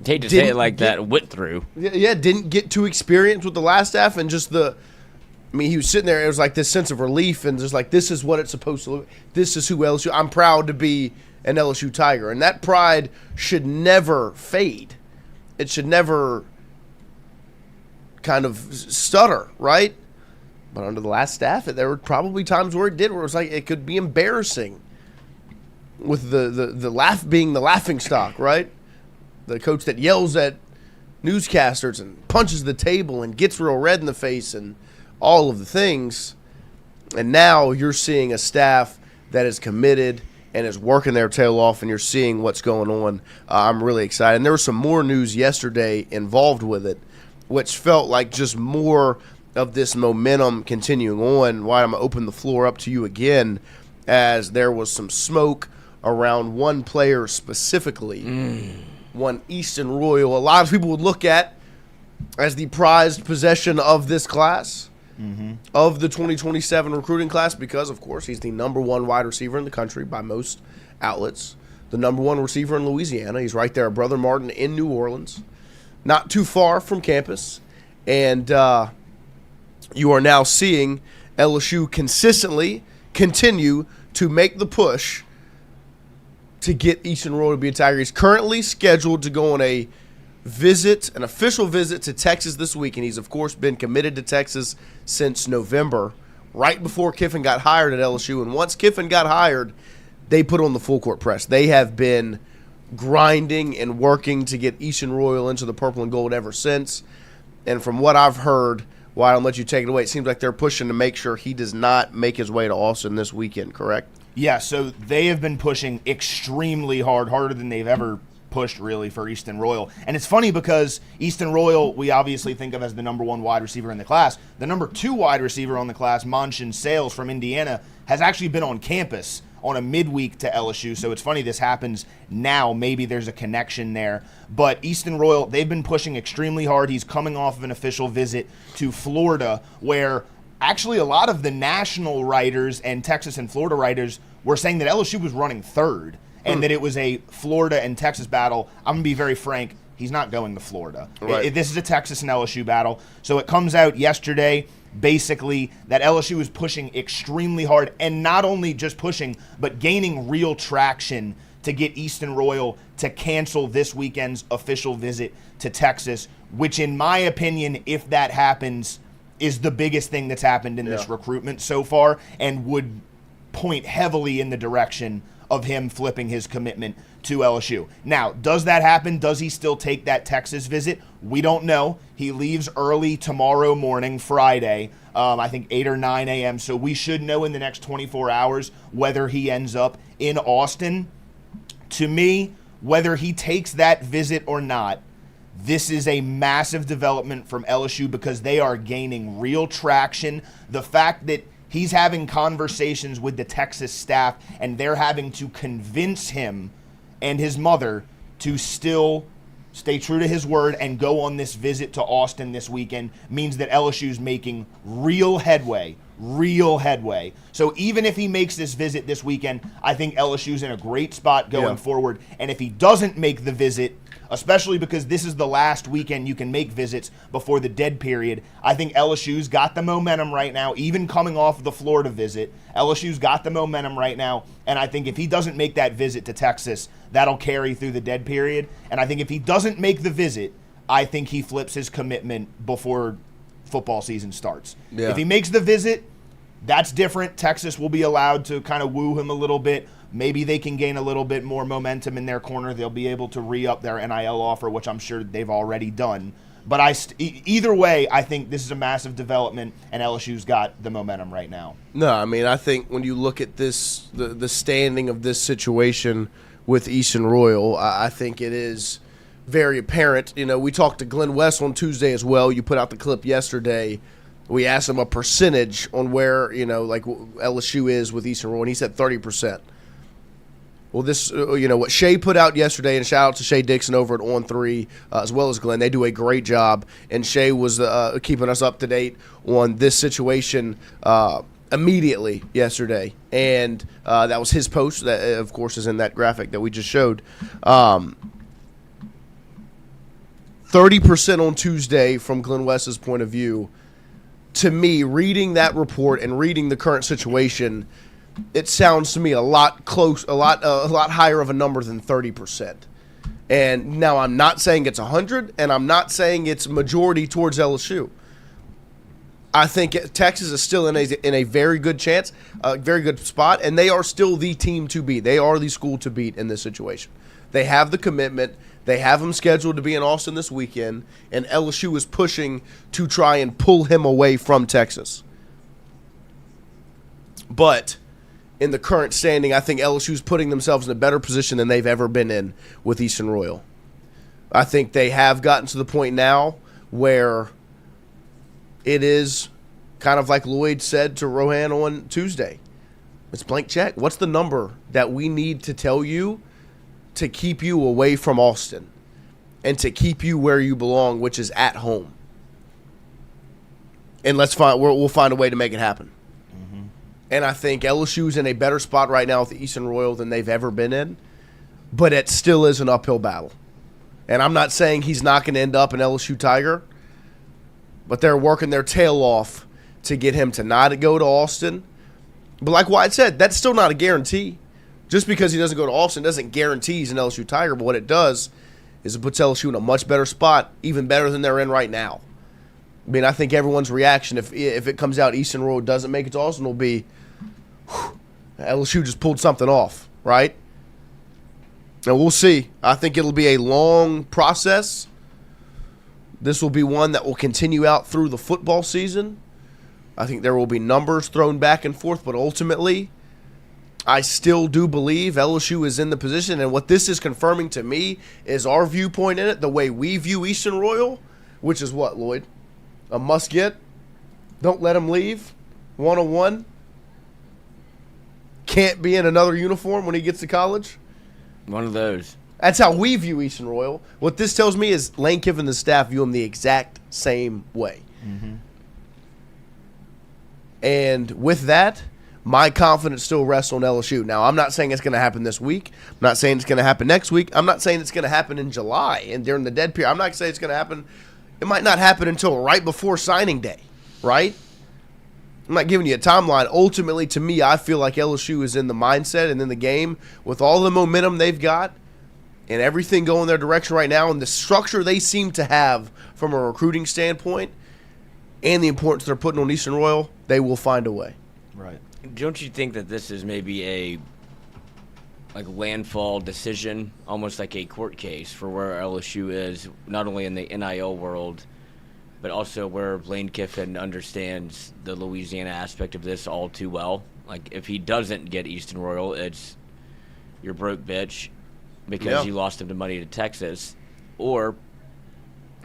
S5: hate to say it like that, went through.
S3: Yeah, didn't get to experience with the last staff and just he was sitting there, it was like this sense of relief and just like, this is what it's supposed to look. This is who LSU, I'm proud to be an LSU Tiger. And that pride should never fade. It should never kind of stutter, right? But under the last staff, there were probably times where it was like it could be embarrassing with the laugh being the laughing stock, right? The coach that yells at newscasters and punches the table and gets real red in the face and all of the things. And now you're seeing a staff that is committed and is working their tail off, and you're seeing what's going on. I'm really excited. And there was some more news yesterday involved with it, which felt like just more of this momentum continuing on. Why I'm going to open the floor up to you again, as there was some smoke around one player specifically, one Easton Royal. A lot of people would look at as the prized possession of this class. Of the 2027 recruiting class, because, of course, he's the number one wide receiver in the country by most outlets, the number one receiver in Louisiana. He's right there at Brother Martin in New Orleans, not too far from campus. And you are now seeing LSU consistently continue to make the push to get Easton Royal to be a Tiger. He's currently scheduled to go on an official visit to Texas this week, and he's, of course, been committed to Texas since November, right before Kiffin got hired at LSU. And once Kiffin got hired, they put on the full court press. They have been grinding and working to get Easton Royal into the purple and gold ever since. And from what I've heard, why don't let you take it away, it seems like they're pushing to make sure he does not make his way to Austin this weekend, correct?
S4: Yeah, so they have been pushing extremely hard, harder than they've ever pushed, really, for Easton Royal. And it's funny because Easton Royal, we obviously think of as the number one wide receiver in the class. The number two wide receiver on the class, Monshin Sales from Indiana, has actually been on campus on a midweek to LSU. So it's funny this happens now. Maybe there's a connection there. But Easton Royal, they've been pushing extremely hard. He's coming off of an official visit to Florida, where actually a lot of the national writers and Texas and Florida writers were saying that LSU was running third and that it was a Florida and Texas battle. I'm going to be very frank. He's not going to Florida.
S3: Right.
S4: This is a Texas and LSU battle. So it comes out yesterday, basically, that LSU is pushing extremely hard, and not only just pushing, but gaining real traction to get Easton Royal to cancel this weekend's official visit to Texas, which in my opinion, if that happens, is the biggest thing that's happened in this recruitment so far, and would point heavily in the direction of him flipping his commitment to LSU. Now, does that happen? Does he still take that Texas visit? We don't know. He leaves early tomorrow morning, Friday, I think 8 or 9 a.m., so we should know in the next 24 hours whether he ends up in Austin. To me, whether he takes that visit or not, this is a massive development from LSU because they are gaining real traction. The fact that he's having conversations with the Texas staff and they're having to convince him and his mother to still stay true to his word and go on this visit to Austin this weekend means that LSU's making real headway. So even if he makes this visit this weekend, I think LSU's in a great spot going forward. And if he doesn't make the visit especially because this is the last weekend you can make visits before the dead period. I think LSU's got the momentum right now, even coming off the Florida visit. LSU's got the momentum right now, and I think if he doesn't make that visit to Texas, that'll carry through the dead period. And I think if he doesn't make the visit, I think he flips his commitment before football season starts.
S3: Yeah.
S4: If he makes the visit, that's different. Texas will be allowed to kind of woo him a little bit. Maybe they can gain a little bit more momentum in their corner. They'll be able to re-up their NIL offer, which I'm sure they've already done. But either way, I think this is a massive development, and LSU's got the momentum right now.
S3: No, I mean, I think when you look at this, the standing of this situation with Easton Royal, I think it is very apparent. You know, we talked to Glenn West on Tuesday as well. You put out the clip yesterday. We asked him a percentage on where, you know, like LSU is with Easton Royal, and he said 30%. Well, this, you know, what Shay put out yesterday, and shout out to Shay Dixon over at On3, as well as Glenn. They do a great job, and Shay was keeping us up to date on this situation immediately yesterday, and that was his post that, of course, is in that graphic that we just showed. 30% on Tuesday from Glenn West's point of view. To me, reading that report and reading the current situation, it sounds to me a lot higher of a number than 30%. And now I'm not saying it's 100, and I'm not saying it's majority towards LSU. I think Texas is still in a very good chance, a very good spot, and they are still the team to beat. They are the school to beat in this situation. They have the commitment. They have him scheduled to be in Austin this weekend, and LSU is pushing to try and pull him away from Texas. But in the current standing, I think LSU is putting themselves in a better position than they've ever been in with Easton Royal. I think they have gotten to the point now where it is kind of like Lloyd said to Rohan on Tuesday. It's blank check. What's the number that we need to tell you to keep you away from Austin and to keep you where you belong, which is at home? And we'll find a way to make it happen. Mm-hmm. And I think LSU's in a better spot right now with the Easton Royal than they've ever been in, but it still is an uphill battle. And I'm not saying he's not going to end up an LSU Tiger, but they're working their tail off to get him to not go to Austin. But like White said, that's still not a guarantee. Just because he doesn't go to Austin doesn't guarantee he's an LSU Tiger, but what it does is it puts LSU in a much better spot, even better than they're in right now. I mean, I think everyone's reaction, if it comes out Easton Royal doesn't make it to Austin, will be, LSU just pulled something off, right? And we'll see. I think it'll be a long process. This will be one that will continue out through the football season. I think there will be numbers thrown back and forth, but ultimately, I still do believe LSU is in the position, and what this is confirming to me is our viewpoint in it, the way we view Easton Royal, which is what, Lloyd? A must-get? Don't let him leave? 101? Can't be in another uniform when he gets to college?
S5: One of those.
S3: That's how we view Easton Royal. What this tells me is Lane Kiffin and the staff view him the exact same way. Mm-hmm. And with that, my confidence still rests on LSU. Now, I'm not saying it's going to happen this week. I'm not saying it's going to happen next week. I'm not saying it's going to happen in July and during the dead period. I'm not saying it's going to happen. It might not happen until right before signing day, right? I'm not giving you a timeline. Ultimately, to me, I feel like LSU is in the mindset and in the game with all the momentum they've got and everything going their direction right now and the structure they seem to have from a recruiting standpoint and the importance they're putting on Easton Royal, they will find a way.
S4: Right.
S5: Don't you think that this is maybe a landfall decision, almost like a court case for where LSU is, not only in the NIL world, but also where Lane Kiffin understands the Louisiana aspect of this all too well? Like, if he doesn't get Easton Royal, it's you're broke, bitch, because you lost him to money to Texas. Or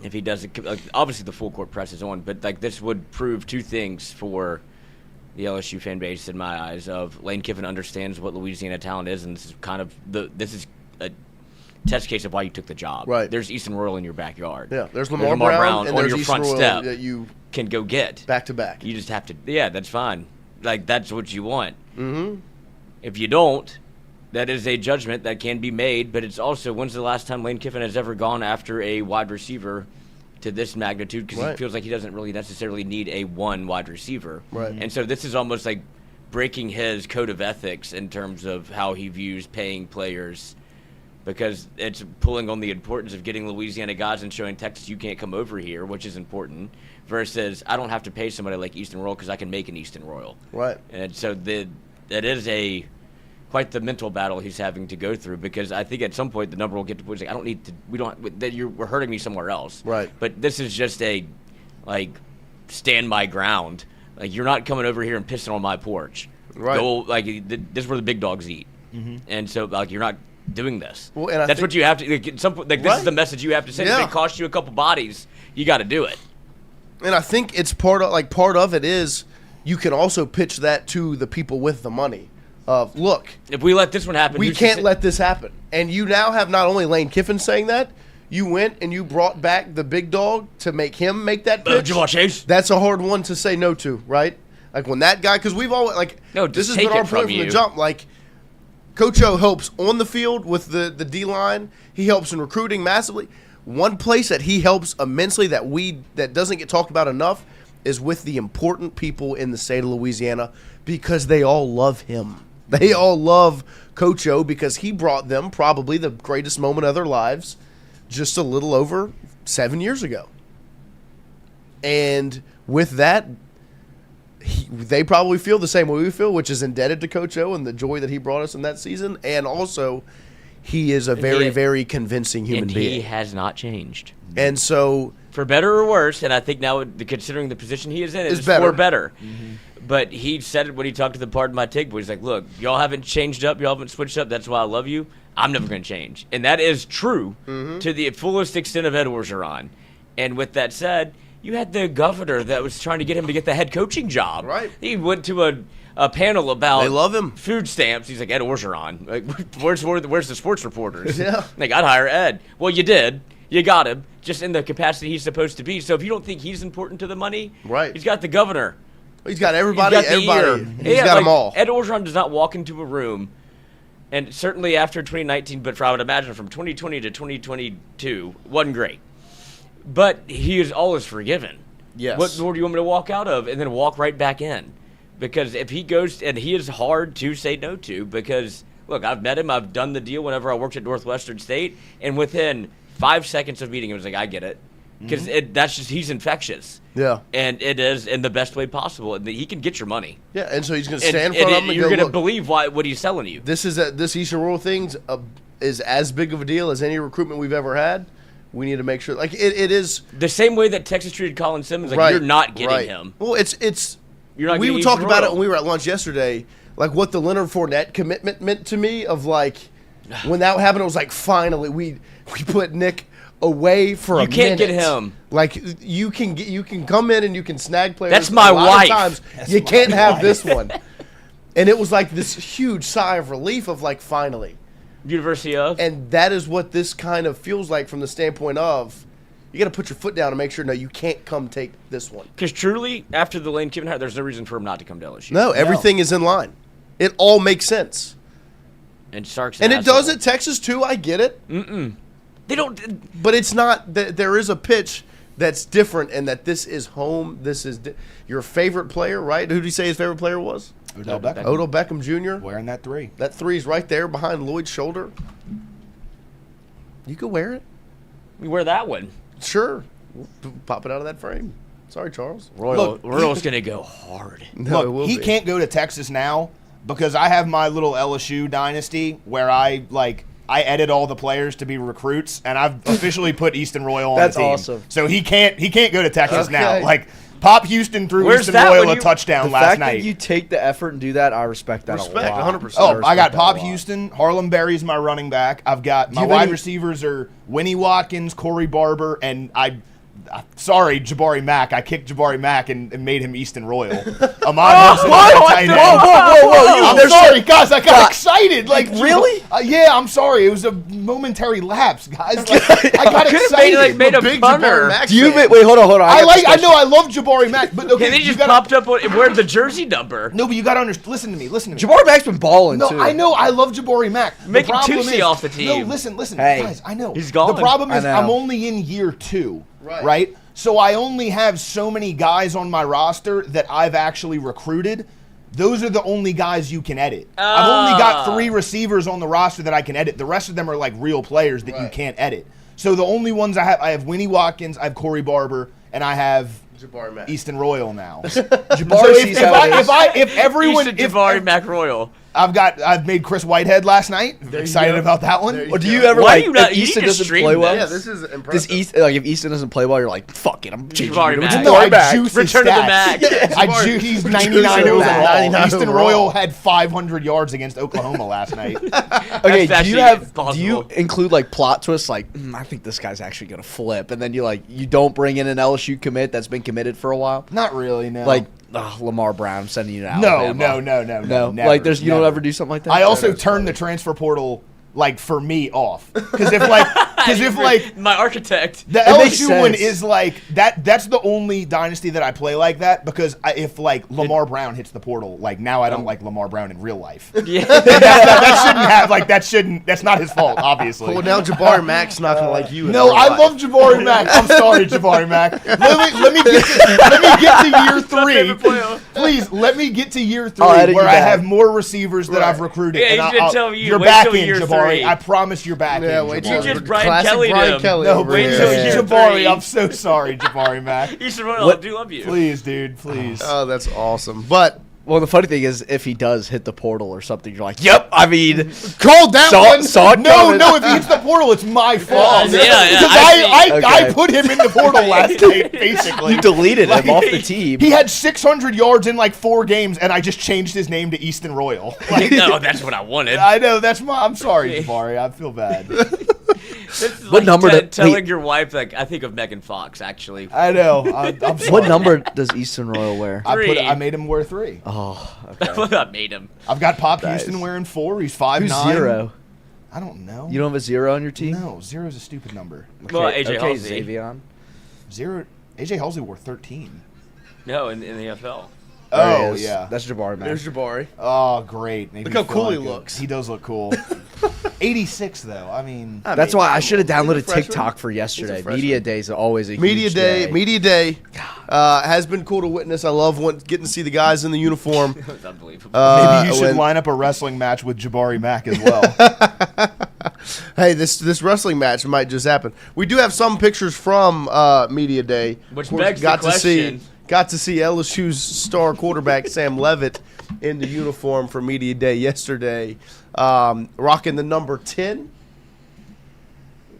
S5: if he doesn't, obviously the full court press is on, but this would prove two things for the LSU fan base in my eyes. Of Lane Kiffin understands what Louisiana talent is, and this is kind of this is a test case of why you took the job.
S3: Right.
S5: There's Easton Royal in your backyard.
S3: Yeah. There's Lamar Brown and
S5: on
S3: there's
S5: your
S3: Easton
S5: front
S3: Royal
S5: step
S3: that you
S5: can go get
S3: back to back.
S5: You just have to. Yeah, that's fine. That's what you want.
S3: Mm-hmm.
S5: If you don't, that is a judgment that can be made, but it's also, when's the last time Lane Kiffin has ever gone after a wide receiver to this magnitude? Because he feels like he doesn't really necessarily need a one wide receiver.
S3: Right.
S5: And so this is almost like breaking his code of ethics in terms of how he views paying players, because it's pulling on the importance of getting Louisiana guys and showing Texas you can't come over here, which is important, versus I don't have to pay somebody like Easton Royal because I can make an Easton Royal.
S3: Right.
S5: And so that is quite the mental battle he's having to go through, because I think at some point the number will get to point like, I don't need to. We're hurting me somewhere else.
S3: Right.
S5: But this is just stand my ground. Like, you're not coming over here and pissing on my porch.
S3: Right.
S5: Go, this is where the big dogs eat. Mm-hmm. And so you're not doing this.
S3: Well, and
S5: that's what you have to. This is the message you have to send.
S3: Yeah.
S5: If it costs you a couple bodies, you got to do it.
S3: And I think it's part of it is you can also pitch that to the people with the money. Of, look,
S5: if we let this one happen,
S3: we can't let this happen. And you now have not only Lane Kiffin saying that, you went and you brought back the big dog to make him make that pitch.
S5: Jamal Chase.
S3: That's a hard one to say no to, right? Like when that guy, because we've always this has been our point from the jump. Like Coach O helps on the field with the D line. He helps in recruiting massively. One place that he helps immensely that doesn't get talked about enough is with the important people in the state of Louisiana, because they all love him. They all love Coach O because he brought them probably the greatest moment of their lives just a little over 7 years ago. And with that, they probably feel the same way we feel, which is indebted to Coach O and the joy that he brought us in that season. And also, he is a very, very convincing human being.
S5: He has not changed.
S3: And so,
S5: for better or worse, and I think now considering the position he is in, it's
S3: better.
S5: For better. Mm-hmm. But he said it when he talked to the Pardon My Take boys. He's like, look, y'all haven't changed up. Y'all haven't switched up. That's why I love you. I'm never going to change. And that is true to the fullest extent of Ed Orgeron. And with that said, you had the governor that was trying to get him to get the head coaching job.
S3: Right.
S5: He went to a panel about
S3: they love him.
S5: Food stamps. He's like, Ed Orgeron. Like, where's the sports reporters?
S3: Yeah.
S5: Like, I'd hire Ed. Well, you did. You got him just in the capacity he's supposed to be. So if you don't think he's important to the money,
S3: right.
S5: He's got the governor.
S3: He's got everybody.
S5: He's got
S3: He's got them all.
S5: Ed Orgeron does not walk into a room, and certainly after 2019, but I would imagine from 2020 to 2022, wasn't great. But he is always forgiven.
S3: Yes.
S5: What door do you want me to walk out of and then walk right back in? Because if he goes, and he is hard to say no to, because, look, I've met him. I've done the deal whenever I worked at Northwestern State, and within 5 seconds of meeting him, I was like, I get it. Because he's infectious.
S3: Yeah.
S5: And it is in the best way possible. And he can get your money.
S3: Yeah, and so he's going to stand in front of him and
S5: you're going to
S3: look,
S5: believe what he's selling you.
S3: This Eastern Royal thing is as big of a deal as any recruitment we've ever had. We need to make sure, like, it is.
S5: The same way that Texas treated Colin Simmons, like, you're not getting him.
S3: Well, it's.
S5: You're not.
S3: We talked about it when we were at lunch yesterday, like what the Leonard Fournette commitment meant to me. Of like, when that happened, it was like finally we put Nick away for a minute.
S5: You can't get him.
S3: Like you can come in and you can snag players.
S5: That's my wife.
S3: Times. You can't have this one. And it was like this huge sigh of relief of like finally.
S5: University of.
S3: And that is what this kind of feels like from the standpoint of you got to put your foot down and make sure no, you can't come take this one.
S5: Because truly, after the Lane Kiffin hire, there's no reason for him not to come to LSU.
S3: No, everything is in line. It all makes sense.
S5: And Sark's
S3: and it does at Texas too. I get it.
S5: They don't.
S3: But it's not. There is a pitch that's different, and that this is home. This is your favorite player, right? Who did he say his favorite player was?
S4: Odell Beckham.
S3: Odell Beckham Jr.
S4: Wearing that 3.
S3: That 3's right there behind Lloyd's shoulder. You could wear it.
S5: You wear that one.
S3: Sure. Pop it out of that frame. Sorry, Charles.
S5: Royal's going to go hard.
S3: No,
S4: Look, he can't go to Texas now because I have my little LSU dynasty where I edit all the players to be recruits, and I've officially put Easton Royal on the team.
S3: That's awesome.
S4: So he can't go to Texas now. Like, Pop Houston threw Easton Royal a touchdown last night.
S2: The fact that you take the effort and do that, I respect that a lot.
S3: 100%.
S4: Oh, I got Pop Houston. Harlem Berry's my running back. I've got my wide receivers are Winnie Watkins, Corey Barber, and Sorry, Jabari Mack. I kicked Jabari Mack and made him Easton Royal. Whoa! I'm sorry, guys. I got excited. Like,
S2: really?
S4: Yeah, I'm sorry. It was a momentary lapse, guys. Like, I got excited.
S5: made a
S3: Big
S5: punter.
S3: Jabari Mack
S2: Do you
S3: fan.
S2: wait? Hold on.
S4: I love Jabari Mack, but okay,
S5: And they
S4: you
S5: just
S4: gotta-
S5: popped up. Where's the jersey number?
S4: No, but you gotta understand. Listen to me.
S2: Jabari Mack's been balling
S4: No,
S2: too.
S4: I know. I love Jabari Mack. The
S5: Making
S4: problem
S5: Tootsie
S4: is-
S5: off the team.
S4: No, listen,
S2: Hey.
S4: guys. I know.
S5: He's gone.
S4: The problem is
S2: I know.
S4: I'm only in year 2, right? So I only have so many guys on my roster that I've actually recruited. Those are the only guys you can edit. I've only got 3 receivers on the roster that I can edit. The rest of them are like real players that you can't edit. So the only ones I have Winnie Watkins, I have Corey Barber, and I have
S3: Jabari Mack.
S4: Easton Royal now.
S2: Jabari sees how it is.
S4: If everyone,
S5: Easton Jabari Mack Royal.
S4: I've made Chris Whitehead last night. Excited about that one.
S3: There
S2: Or do you ever
S5: Why
S2: like
S5: do you not-
S2: if
S5: you
S2: Easton
S5: need to
S2: doesn't
S5: stream
S2: play well?
S5: this.
S3: Yeah, this is impressive.
S2: If Easton doesn't play well, you're like, fuck it, I'm changing
S5: Jabari
S2: you to
S5: Mack.
S4: No,
S2: Jabari
S4: I
S2: Mack.
S4: juice his
S5: Return to the
S4: stats.
S5: Mac.
S4: He's
S3: Return
S4: 99
S3: to the
S4: overall.
S3: Mac. 99
S4: Easton
S3: overall.
S4: Royal had 500 yards against Oklahoma last night.
S2: Okay,
S5: That's
S2: do you
S5: actually
S2: do you
S5: possible.
S2: include like plot twists like I think this guy's actually gonna flip, and then you don't bring in an LSU commit that's been committed for a while,
S4: Not really, no.
S2: like Lamar Brown, I'm sending you to
S4: no,
S2: Alabama.
S4: no. Never,
S2: like you don't
S4: never.
S2: ever do something like that.
S4: I also turned the transfer portal like for me off because if
S5: My architect.
S4: the
S2: makes
S4: LSU one
S2: sense.
S4: is like that's the only dynasty that I play like that because if like Lamar Brown hits the portal, like now I don't like Lamar Brown in real life.
S5: Yeah.
S4: That's not his fault, obviously.
S3: Well, now Jabari Mack's not gonna like you. in
S4: No,
S3: real
S4: I
S3: life.
S4: love Jabari Mack. I'm sorry, Jabari Mack. Let me get to year 3. Please, let me get to year 3
S2: I'll edit
S4: where
S2: you
S4: I
S2: back.
S4: have more receivers that I've recruited.
S5: Yeah,
S4: and
S5: he's gonna tell you,
S4: you're
S5: wait
S4: back
S5: till
S4: in,
S5: year
S4: Jabari.
S5: 3.
S4: I promise you're back
S3: Yeah,
S4: in.
S3: wait
S4: Jabari.
S5: You just Brian
S3: Classic
S5: Kelly'd
S3: Brian
S5: him.
S3: Kelly
S4: No,
S3: over
S5: wait
S3: here.
S5: till year
S4: Jabari,
S5: 3.
S4: I'm so sorry, Jabari Mack.
S5: Easton Royal,
S2: What-
S5: I do love you.
S4: Please, dude, please.
S3: Oh, that's awesome. But
S2: Well, the funny thing is, if he does hit the portal or something, you're like, yep. I mean,
S3: called that one.
S2: saw it
S4: No,
S2: coming.
S4: no, if he hits the portal, it's my fault.
S5: Yeah, yeah,
S4: Because
S5: I
S4: I
S2: Okay.
S4: put him in the portal last night, basically.
S2: You deleted him
S4: Like,
S2: off the team.
S4: He had 600 yards in like 4 games, and I just changed his name to Easton Royal. Like,
S5: No, that's what I wanted.
S4: I know, I'm sorry, Jabari. I feel bad.
S5: This is
S2: What
S5: like
S2: number did-
S5: telling
S2: wait.
S5: your wife, like, I think of Megan Fox, actually.
S4: I know. I'm sorry.
S2: What number does Easton Royal wear?
S4: I made him wear 3.
S2: Oh,
S5: That's what I made him.
S4: I've got Pop
S2: Nice.
S4: Houston wearing 4. He's 5'9".
S2: who's 0?
S4: I don't know.
S2: You don't have a 0 on your team?
S4: No, 0 is a stupid number.
S5: Well, AJ
S2: okay,
S5: Halsey.
S2: Xavion.
S4: 0. AJ Halsey wore 13.
S5: No, in the NFL.
S2: There
S4: Oh,
S2: he is.
S4: yeah.
S2: That's Jabari, man.
S3: There's Jabari.
S4: Oh, great. Maybe
S3: Look how
S4: feel
S3: cool he
S4: like it.
S3: looks.
S4: He does look cool. 86, though. I mean,
S2: That's why I should have downloaded
S3: He's a freshman.
S2: TikTok for yesterday.
S3: freshman.
S2: Media Days are always a
S3: Media
S2: huge
S3: day. Media day has been cool to witness. I love getting to see the guys in the uniform.
S5: It's unbelievable.
S4: maybe you should
S3: when-
S4: line up a wrestling match with Jabari Mack as well.
S3: Hey, this wrestling match might just happen. We do have some pictures from Media Day.
S5: Which
S3: Of course,
S5: begs the
S3: got
S5: question.
S3: to see LSU's star quarterback Sam Levitt in the uniform for Media Day yesterday, rocking the number 10.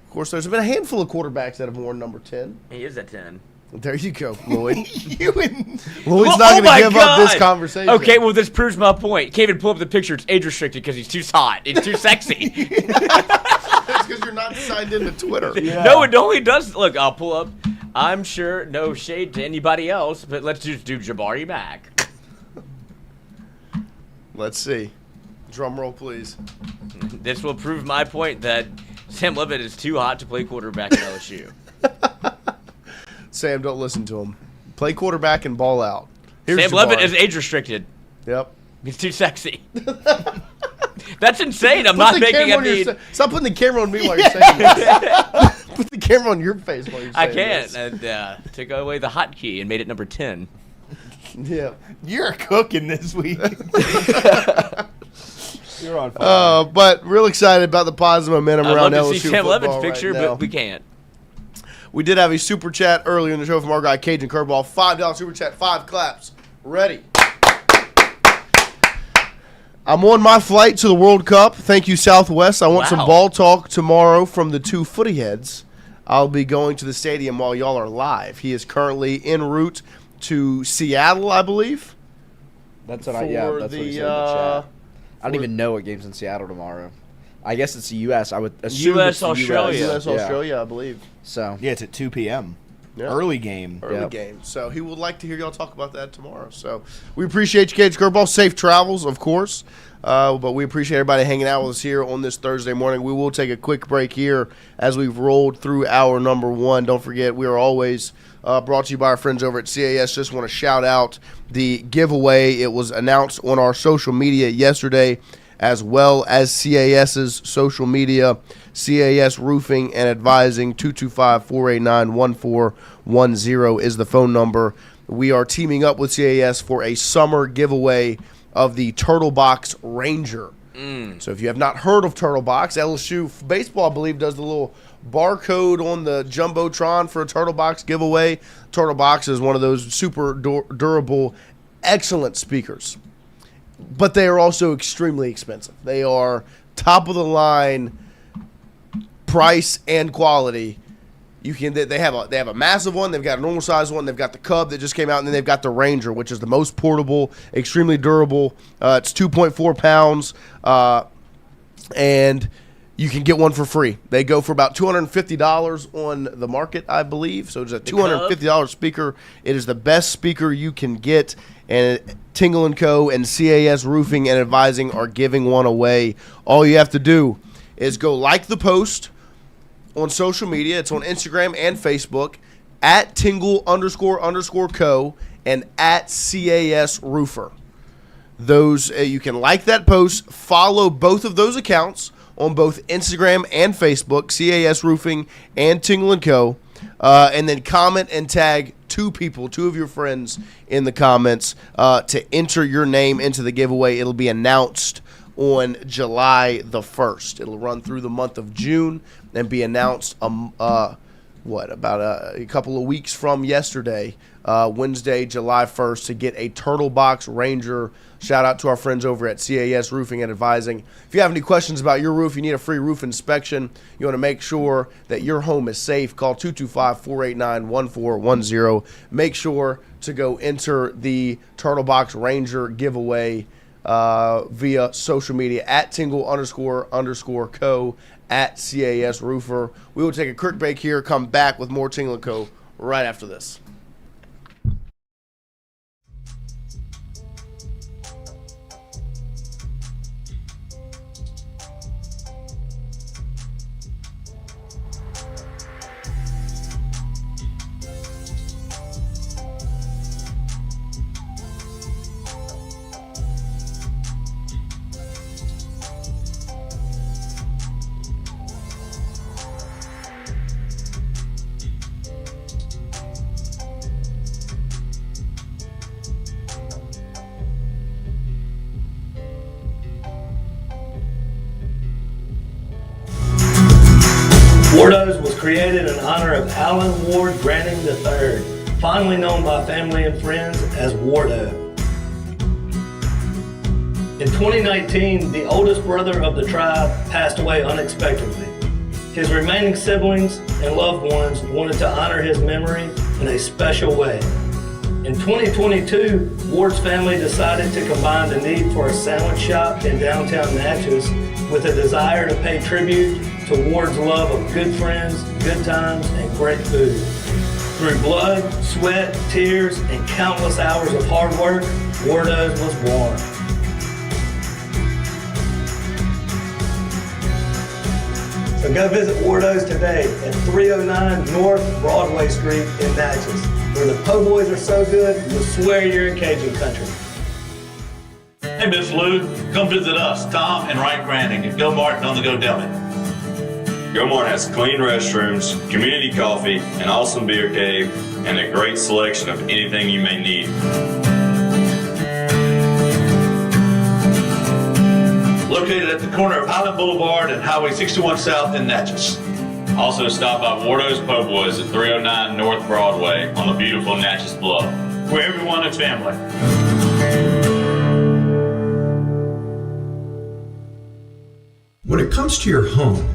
S3: Of course, there's been a handful of quarterbacks that have worn number 10.
S5: He is a 10.
S3: There you go, Lloyd.
S4: you and
S3: Lloyd's
S5: Well,
S3: not
S5: oh
S3: going
S5: my
S3: to give up this
S5: God.
S3: conversation.
S5: Okay, well, this proves my point. Can't even pull up the picture. It's age restricted because he's too hot. It's too sexy.
S3: It's because you're not signed into Twitter.
S5: No, it only does. Look, I'll pull up. I'm sure no shade to anybody else, but let's just do Jabari Mack.
S3: Let's see. Drum roll, please.
S5: This will prove my point that Sam Levitt is too hot to play quarterback at LSU.
S3: Sam, don't listen to him. Play quarterback and ball out. Here's
S5: Sam
S3: Jabari.
S5: Levitt is age restricted.
S3: Yep.
S5: He's too sexy. That's insane. I'm
S3: Put
S5: not
S3: the
S5: making
S3: camera
S5: a
S3: on your
S5: need.
S3: Stop putting the camera on me while you're saying this. Put the camera on your face while you're
S5: I
S3: saying
S5: can't. And took away the hotkey and made it number 10.
S3: this. Yeah.
S4: you're cooking this week. You're on fire.
S3: But real excited about the positive momentum
S5: I'd
S3: around
S5: love to
S3: LSU
S5: see Sam
S3: football
S5: Levitt's picture,
S3: right now.
S5: but we can't.
S3: We did have a super chat earlier in the show from our guy Cajun Curveball. $5 super chat, 5 claps. Ready. I'm on my flight to the World Cup. Thank you, Southwest. I want some
S5: Wow.
S3: ball talk tomorrow from the 2 footy heads. I'll be going to the stadium while y'all are live. He is currently en route to Seattle, I believe.
S2: That's what I. Yeah,
S3: for
S2: that's what he
S3: the,
S2: said in the chat. I don't even know what game's in Seattle tomorrow. I guess it's the U.S. I would assume
S5: US,
S2: it's the
S5: Australia.
S3: U.S.
S2: Yeah.
S3: Australia, I believe.
S2: So
S4: Yeah, it's at 2 p.m. Early game.
S3: Early game. So he would like to hear y'all talk about that tomorrow. So we appreciate you, Cage Curveball. Safe travels, of course. But we appreciate everybody hanging out with us here on this Thursday morning. We will take a quick break here as we've rolled through hour number 1. Don't forget, we are always brought to you by our friends over at CAS. Just want to shout out the giveaway. It was announced on our social media yesterday, as well as CAS's social media. CAS Roofing and Advising, 225-489-1410 is the phone number. We are teaming up with CAS for a summer giveaway of the Turtle Box Ranger. So if you have not heard of Turtle Box, LSU Baseball, I believe, does the little barcode on the Jumbotron for a Turtle Box giveaway. Turtle Box is one of those super durable, excellent speakers. But they are also extremely expensive. They are top of the line price and quality. They have a massive one, they've got a normal size one, they've got the Cub that just came out, and then they've got the Ranger, which is the most portable, extremely durable. It's 2.4 pounds, and you can get one for free. They go for about $250 on the market, I believe. So it's a $250 speaker. It is the best speaker you can get, and Tingle & Co. and CAS Roofing and Advising are giving one away. All you have to do is go like the post on social media. It's on Instagram and Facebook at Tingle__Co and at CAS Roofer. Those you can like that post, follow both of those accounts on both Instagram and Facebook, CAS Roofing and Tingle & Co., and then comment and tag two of your friends in the comments to enter your name into the giveaway. It'll be announced on July the 1st. It'll run through the month of June and be announced about a couple of weeks from yesterday, Wednesday, July 1st, to get a Turtle Box Ranger. Shout out to our friends over at CAS Roofing and Advising. If you have any questions about your roof, you need a free roof inspection, you want to make sure that your home is safe, call 225-489-1410. Make sure to go enter the Turtle Box Ranger giveaway via social media at Tingle__Co at CAS Roofer. We will take a quick break here, come back with more Tingle & Co. right after this.
S6: Wardo's was created in honor of Alan Ward Granning III, fondly known by family and friends as Wardo. In 2019, the oldest brother of the tribe passed away unexpectedly. His remaining siblings and loved ones wanted to honor his memory in a special way. In 2022, Ward's family decided to combine the need for a sandwich shop in downtown Natchez with a desire to pay tribute to Ward's love of good friends, good times, and great food. Through blood, sweat, tears, and countless hours of hard work, Wardo's was born. So go visit Wardo's today at 309 North Broadway Street in Natchez, where the po' boys are so good, you'll swear you're in Cajun country.
S7: Hey, Miss Lou, come visit us, Tom and Wright Granning at GOMART On-the-Go Deli.
S8: GOMART has clean restrooms, community coffee, an awesome beer cave, and a great selection of anything you may need.
S7: Located at the corner of Highland Boulevard and Highway 61 South in Natchez.
S8: Also stop by Wardo's Po' Boys at 309 North Broadway on the beautiful Natchez Bluff,
S7: where everyone is family.
S9: When it comes to your home,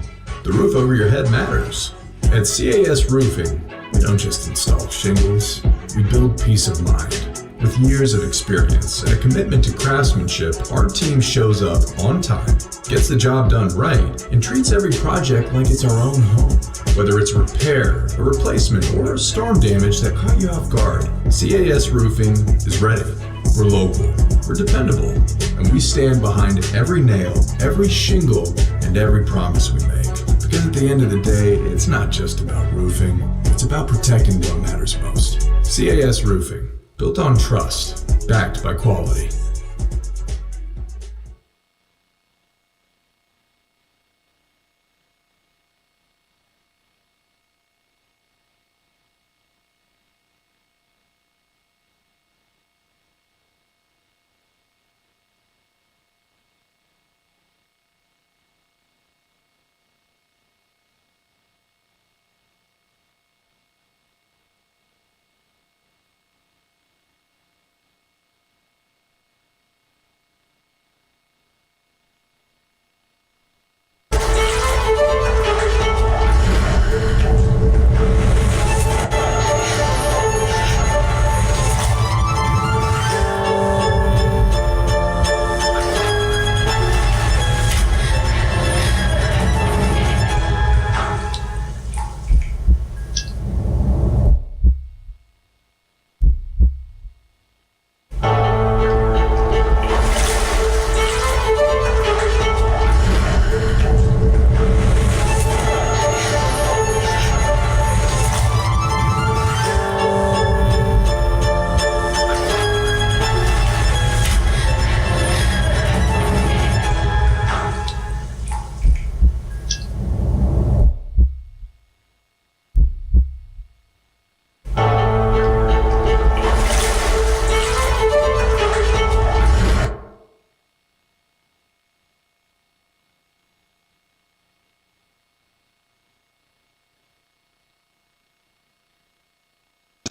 S9: the roof over your head matters. At CAS Roofing, we don't just install shingles, we build peace of mind. With years of experience and a commitment to craftsmanship, our team shows up on time, gets the job done right, and treats every project like it's our own home. Whether it's repair, a replacement, or storm damage that caught you off guard, CAS Roofing is ready. We're local, we're dependable, and we stand behind every nail, every shingle, and every promise we make. Because at the end of the day, it's not just about roofing, it's about protecting what matters most. CAS Roofing, built on trust, backed by quality.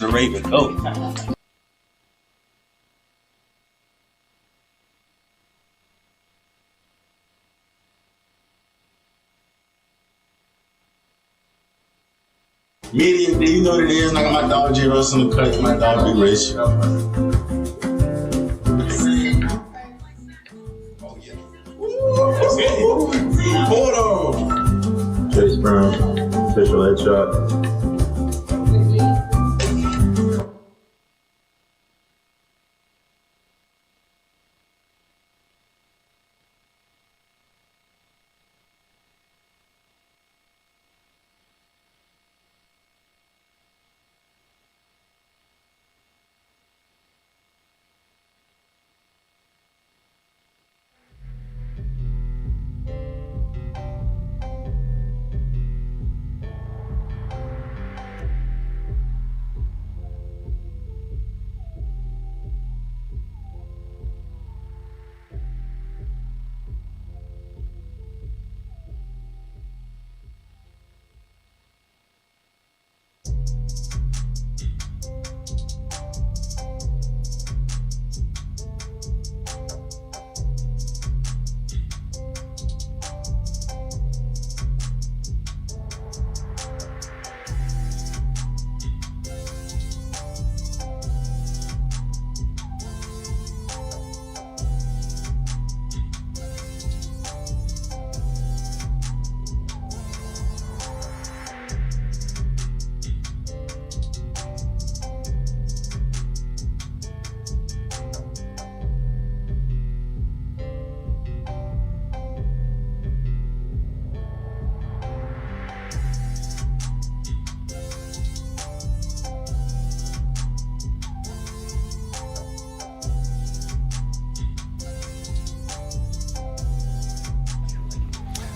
S10: The Raven. Oh. Media, do you know what it is? I got my dog J. Russ on the cut, my dog Big Rich. Oh, yeah. Photo. Chase Brown, official headshot.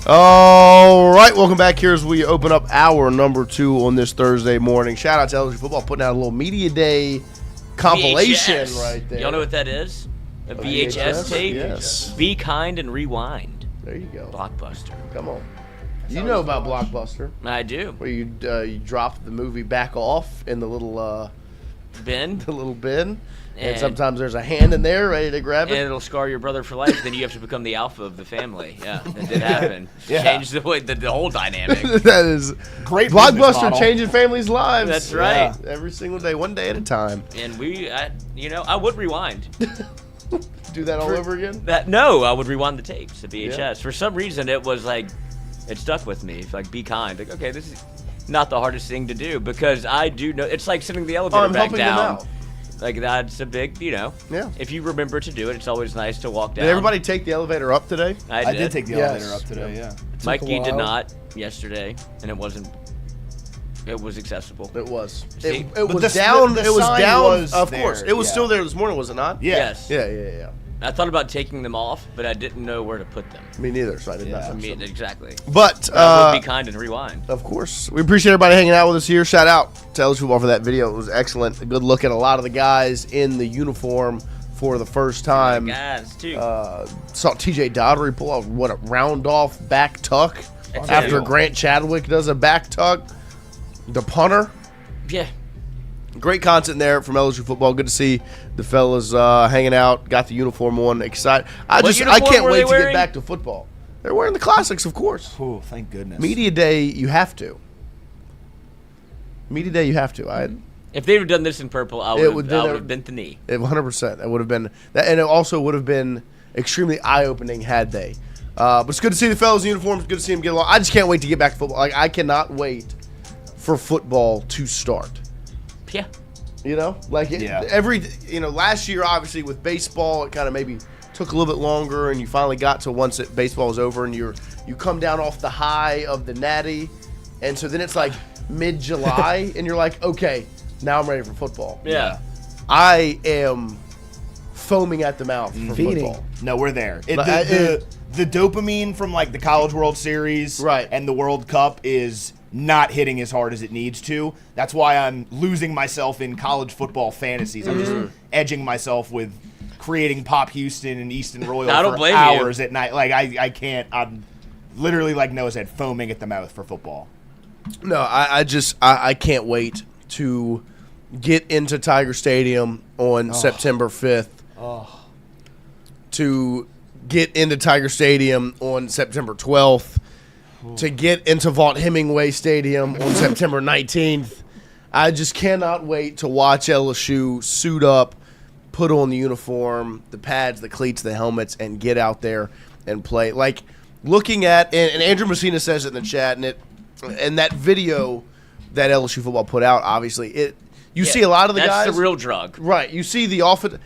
S3: All right, welcome back here as we open up hour number 2 on this Thursday morning. Shout out to LSU Football putting out a little Media Day compilation
S5: VHS.
S3: right there.
S5: Y'all know what that is? A VHS tape?
S3: Yes.
S5: Be kind and rewind.
S3: There you go.
S5: Blockbuster.
S3: Come on. You know about Blockbuster.
S5: I do.
S3: Where you drop the movie back off in the little
S5: bin.
S3: The little bin. And
S5: And-
S3: sometimes there's a hand in there ready to grab
S5: And
S3: it.
S5: it'll scar your brother for life. Then you have to become the alpha of the family. Yeah, that did happen.
S4: Yeah.
S5: Change the way the whole dynamic.
S3: That is
S4: Great business
S3: Blockbuster
S4: model.
S3: changing families' lives.
S5: That's right.
S3: Yeah. Every single day, one day at a time.
S5: And I would rewind.
S3: Do that all over again?
S5: I would rewind the tapes, the VHS.
S3: Yeah.
S5: For some reason, it was like, it stuck with me. It's like, be kind. Like, okay, this is not the hardest thing to do because I do know. It's like sending the elevator
S3: I'm
S5: back
S3: helping them
S5: down.
S3: out.
S5: Like, that's a big,
S3: Yeah.
S5: If you remember to do it, it's always nice to walk down.
S3: Did everybody take the elevator up today?
S4: I did take the
S2: Yes.
S4: elevator up today, yeah.
S5: Mikey
S2: a
S5: did
S2: while.
S5: not yesterday, and it was accessible.
S3: It was.
S5: See?
S3: It
S4: But
S3: was
S4: the
S3: down.
S4: the
S3: It was
S4: sign
S3: down.
S4: was
S3: Of
S4: there,
S3: course. It was
S4: yeah.
S3: still there this morning, was it not?
S4: Yeah.
S5: Yes.
S3: Yeah.
S5: I thought about taking them off, but I didn't know where to put them.
S3: Me neither, so I did
S4: Yeah.
S3: not.
S5: I mean, exactly.
S3: But
S5: I would be kind and rewind.
S3: of course, we appreciate everybody hanging out with us here. Shout out to LSU Football for that video. It was excellent. A good look at a lot of the guys in the uniform for the first time.
S5: Guys, too.
S3: Saw TJ Dottery pull out a round off back tuck
S5: That's
S3: after
S5: it.
S3: Grant Chadwick does a back tuck. The punter.
S5: Yeah.
S3: Great content there from LSU Football. Good to see the fellas hanging out. Got the uniform on. Excited. I
S5: uniform
S3: can't
S5: were
S3: wait
S5: they
S3: to get
S5: wearing?
S3: back to football. They're wearing the classics, of course.
S4: Oh, thank goodness.
S3: Media day, you have to. Media day, you have to.
S5: If they would have done this in purple, I
S3: It
S5: would
S3: would been
S5: have bent the knee.
S3: 100%. That would have been that, and it also would have been extremely eye-opening had they. But it's good to see the fellas in uniforms. Good to see them get along. I just can't wait to get back to football. Like, I cannot wait for football to start.
S5: Yeah.
S3: Last year, obviously, with baseball, it kind of maybe took a little bit longer, and you finally got to once baseball was over, and you come down off the high of the Natty, and so then it's like mid-July, and you're like, okay, now I'm ready for football.
S5: Yeah.
S3: I am foaming at the mouth for
S2: Feeding.
S3: football.
S4: No, we're there. The dopamine from like the College World Series
S3: Right.
S4: and the World Cup is not hitting as hard as it needs to. That's why I'm losing myself in college football fantasies. I'm just edging myself with creating Pop Houston and Easton Royal
S5: I don't
S4: for
S5: blame you.
S4: hours at night. Like I can't. I'm literally, like Noah said, foaming at the mouth for football.
S3: No, I can't wait to get into Tiger Stadium on September 5th. To get into Tiger Stadium on September 12th. To get into Vaught Hemingway Stadium on September 19th. I just cannot wait to watch LSU suit up, put on the uniform, the pads, the cleats, the helmets, and get out there and play. Like, looking at, and Andrew Messina says it in the chat, and that video that LSU Football put out, obviously, you see a lot of the guys.
S5: That's the real drug.
S3: Right. You see the offense.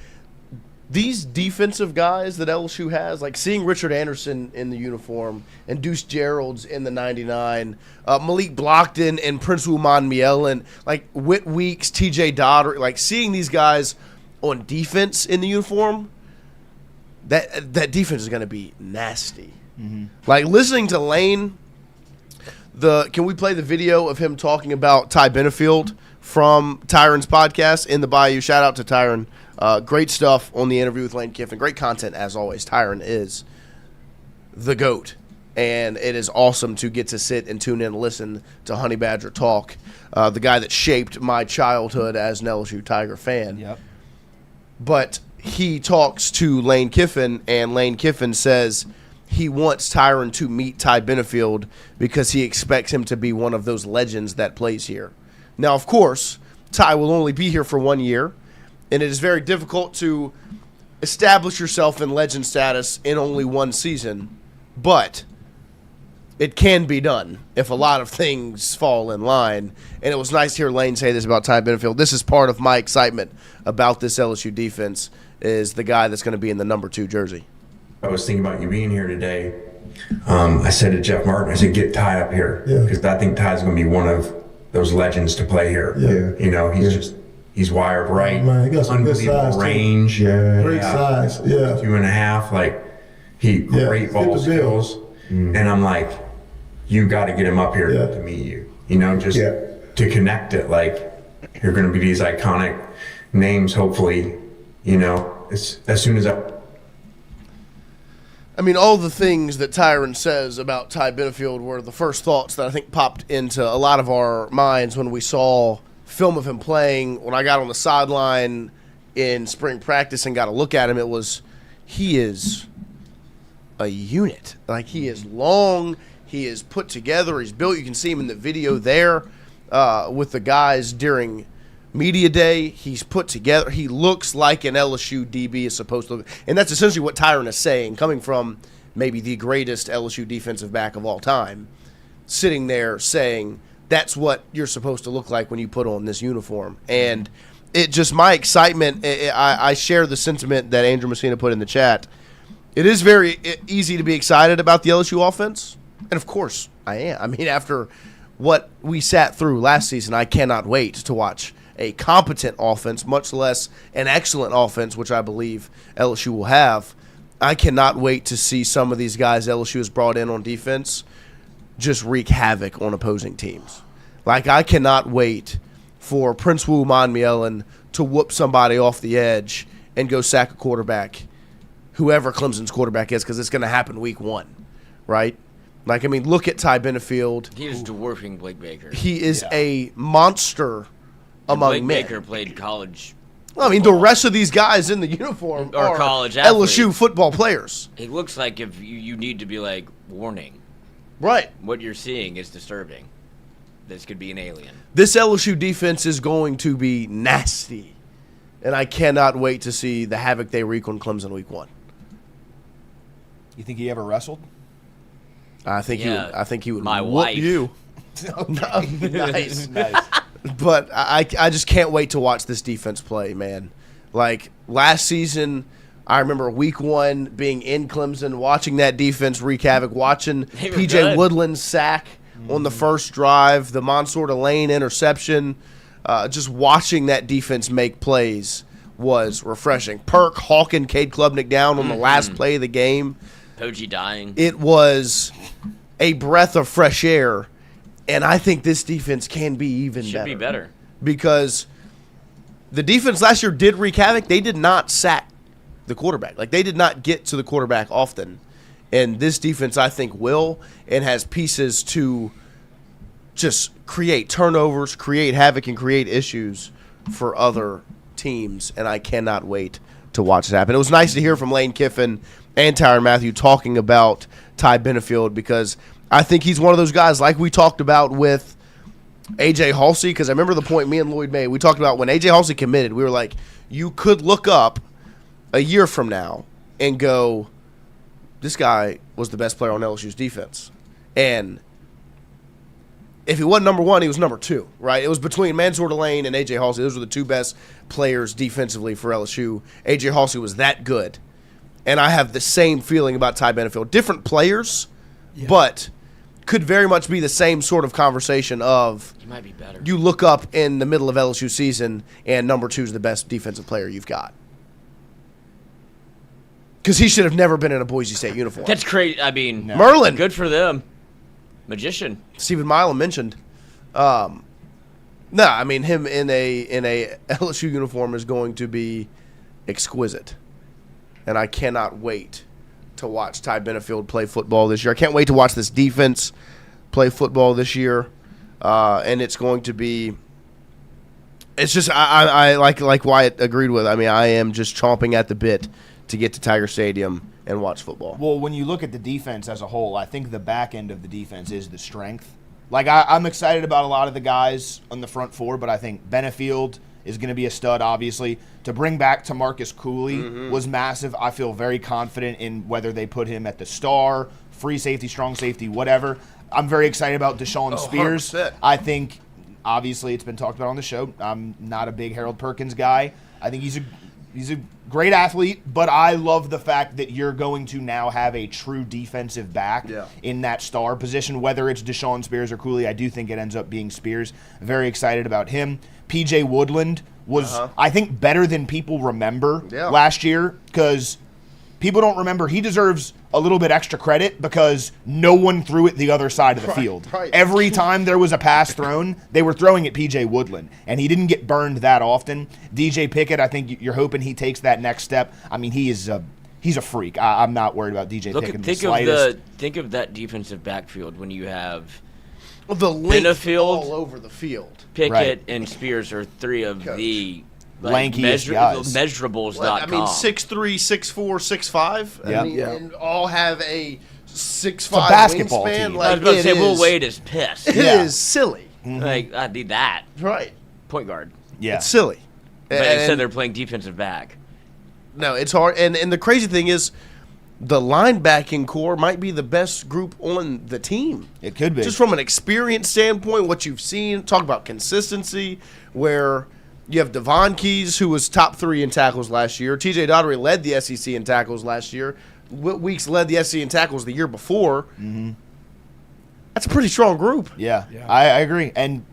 S3: These defensive guys that LSU has, like seeing Richard Anderson in the uniform and Deuce Gerald's in the 99, Malik Blockton and Prince Uman Mielen, like Whit Weeks, TJ Dodder, like seeing these guys on defense in the uniform, that defense is going to be nasty. Mm-hmm. Like listening to Lane, can we play the video of him talking about Ty Benefield from Tyron's podcast in the Bayou? Shout out to Tyron. Great stuff on the interview with Lane Kiffin. Great content, as always. Tyron is the GOAT, and it is awesome to get to sit and tune in and listen to Honey Badger talk, the guy that shaped my childhood as an LSU Tiger fan.
S4: Yep.
S3: But he talks to Lane Kiffin, and Lane Kiffin says he wants Tyron to meet Ty Benefield because he expects him to be one of those legends that plays here. Now, of course, Ty will only be here for 1 year, and it is very difficult to establish yourself in legend status in only one season, but it can be done if a lot of things fall in line. And it was nice to hear Lane say this about Ty Benefield. This is part of my excitement about this LSU defense, is the guy that's going to be in the number 2 jersey.
S11: I was thinking about you being here today. I said to Jeff Martin, I said, get Ty up here, because I think Ty's going to be one of those legends to play here.
S10: Yeah.
S11: You know, he's wired right.
S10: Man, he got some good
S11: unbelievable
S10: size,
S11: range.
S10: too. Yeah. Great size. Yeah.
S11: 2.5. Like, great ball
S10: fit the bill.
S11: skills. And I'm like, you got to get him up here to meet you. You know, just to connect it. Like, you're going to be these iconic names, hopefully, you know, as soon as
S3: I mean, all the things that Tyron says about Ty Benefield were the first thoughts that I think popped into a lot of our minds when we saw film of him playing, when I got on the sideline in spring practice and got a look at him, he is a unit. Like, he is long, he is put together, he's built. You can see him in the video there with the guys during media day. He's put together. He looks like an LSU DB is supposed to look. And that's essentially what Tyron is saying, coming from maybe the greatest LSU defensive back of all time, sitting there saying that's what you're supposed to look like when you put on this uniform. And it just, my excitement, I share the sentiment that Andrew Messina put in the chat. It is very easy to be excited about the LSU offense. And, of course, I am. I mean, after what we sat through last season, I cannot wait to watch a competent offense, much less an excellent offense, which I believe LSU will have. I cannot wait to see some of these guys LSU has brought in on defense just wreak havoc on opposing teams. Like, I cannot wait for Prince Wu Monmielen to whoop somebody off the edge and go sack a quarterback, whoever Clemson's quarterback is, because it's going to happen week 1, right? Like, I mean, look at Ty Benefield.
S5: He is dwarfing Blake Baker.
S3: He is a monster among
S5: Blake
S3: men.
S5: Baker played college.
S3: Well, I mean, the rest of these guys in the uniform are
S5: college
S3: LSU
S5: athletes.
S3: Football players.
S5: It looks like if you need to be like, warning.
S3: Right.
S5: What you're seeing is disturbing. This could be an alien.
S3: This LSU defense is going to be nasty, and I cannot wait to see the havoc they wreak on Clemson week 1.
S4: You think he ever wrestled?
S3: I think he would
S5: My
S3: whoop
S5: wife.
S3: you.
S4: Okay.
S3: Nice.
S4: Nice.
S3: But I just can't wait to watch this defense play, man. Like, last season, I remember week 1 being in Clemson, watching that defense wreak havoc, watching P.J. Woodland's sack on the first drive, the Mansour to Lane interception. Just watching that defense make plays was refreshing. Perk hawking Cade Klubnik down on the last play of the game.
S5: Poggi dying.
S3: It was a breath of fresh air, and I think this defense can be even better.
S5: Should be better.
S3: Because the defense last year did wreak havoc. They did not sack the quarterback. Like, they did not get to the quarterback often. And this defense, I think, will, and has pieces to just create turnovers, create havoc, and create issues for other teams. And I cannot wait to watch it happen. It was nice to hear from Lane Kiffin and Tyrann Mathieu talking about Ty Benefield, because I think he's one of those guys, like we talked about with A.J. Halsey, because I remember the point me and Lloyd made. We talked about when A.J. Halsey committed, we were like, you could look up a year from now and go, this guy was the best player on LSU's defense. And if he wasn't number 1, he was number 2, right? It was between Mansour Delane and A.J. Halsey. Those were the 2 best players defensively for LSU. A.J. Halsey was that good. And I have the same feeling about Ty Benefield. Different players, but could very much be the same sort of conversation of
S5: He might be better.
S3: you look up in the middle of LSU season and number 2 is the best defensive player you've got. Because he should have never been in a Boise State uniform.
S5: That's crazy. I mean,
S3: Merlin.
S5: Good for them. Magician.
S3: Stephen Milam mentioned. No, I mean, him in a LSU uniform is going to be exquisite. And I cannot wait to watch Ty Benefield play football this year. I can't wait to watch this defense play football this year. And it's going to be – it's just I like Wyatt agreed with. I mean, I am just chomping at the bit to get to Tiger Stadium and watch football.
S4: Well, when you look at the defense as a whole, I think the back end of the defense is the strength. Like, I'm excited about a lot of the guys on the front 4, but I think Benefield is going to be a stud, obviously. To bring back to Marcus Cooley was massive. I feel very confident in whether they put him at the star, free safety, strong safety, whatever. I'm very excited about Deshaun Spears.
S3: 100%.
S4: I think, obviously, it's been talked about on the show. I'm not a big Harold Perkins guy. I think he's a great athlete, but I love the fact that you're going to now have a true defensive back in that star position, whether it's Deshaun Spears or Cooley. I do think it ends up being Spears. Very excited about him. P.J. Woodland was, I think, better than people remember last year, because people don't remember. He deserves a little bit extra credit because no one threw it the other side of the field.
S3: Right.
S4: Every time there was a pass thrown, they were throwing at P.J. Woodland, and he didn't get burned that often. DJ Pickett, I think you're hoping he takes that next step. I mean, he's a freak. I'm not worried about DJ Pickett the slightest.
S5: Think of that defensive backfield when you have
S3: The length
S5: Benefield,
S3: all over the field.
S5: Pickett,
S4: Right.
S5: and Spears are three of the
S4: Lankiest guys.
S5: measurables.com.
S3: I mean, 6'3", 6'4", 6'5".
S4: Yeah.
S3: I mean, and all have a 6'5"
S4: a basketball
S3: wingspan.
S4: team.
S5: I was about to say, Will Wade is pissed.
S3: It
S4: Yeah.
S3: is silly.
S5: Like, I need that.
S3: Right.
S5: Point guard.
S4: Yeah.
S3: It's silly.
S5: But
S3: And-
S5: instead they're playing defensive back.
S3: No, it's hard. And the crazy thing is, the linebacking core might be the best group on the team.
S4: It could be.
S3: Just from an experience standpoint, what you've seen, talk about consistency, where you have Devon Keys, who was top 3 in tackles last year. TJ Daugherty led the SEC in tackles last year. Whit Weeks led the SEC in tackles the year before. Mm-hmm. That's a pretty strong group.
S4: Yeah. I agree. And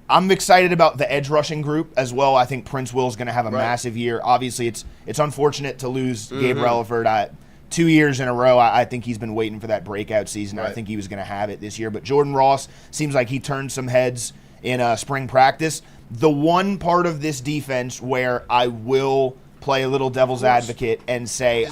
S4: I'm excited about the edge rushing group as well. I think Prince Will's going to have a massive year. Obviously, it's unfortunate to lose Gabe Relaford. 2 years in a row, I think he's been waiting for that breakout season. I think he was going to have it this year. But Jordan Ross seems like he turned some heads in spring practice. The one part of this defense where I will play a little devil's advocate and say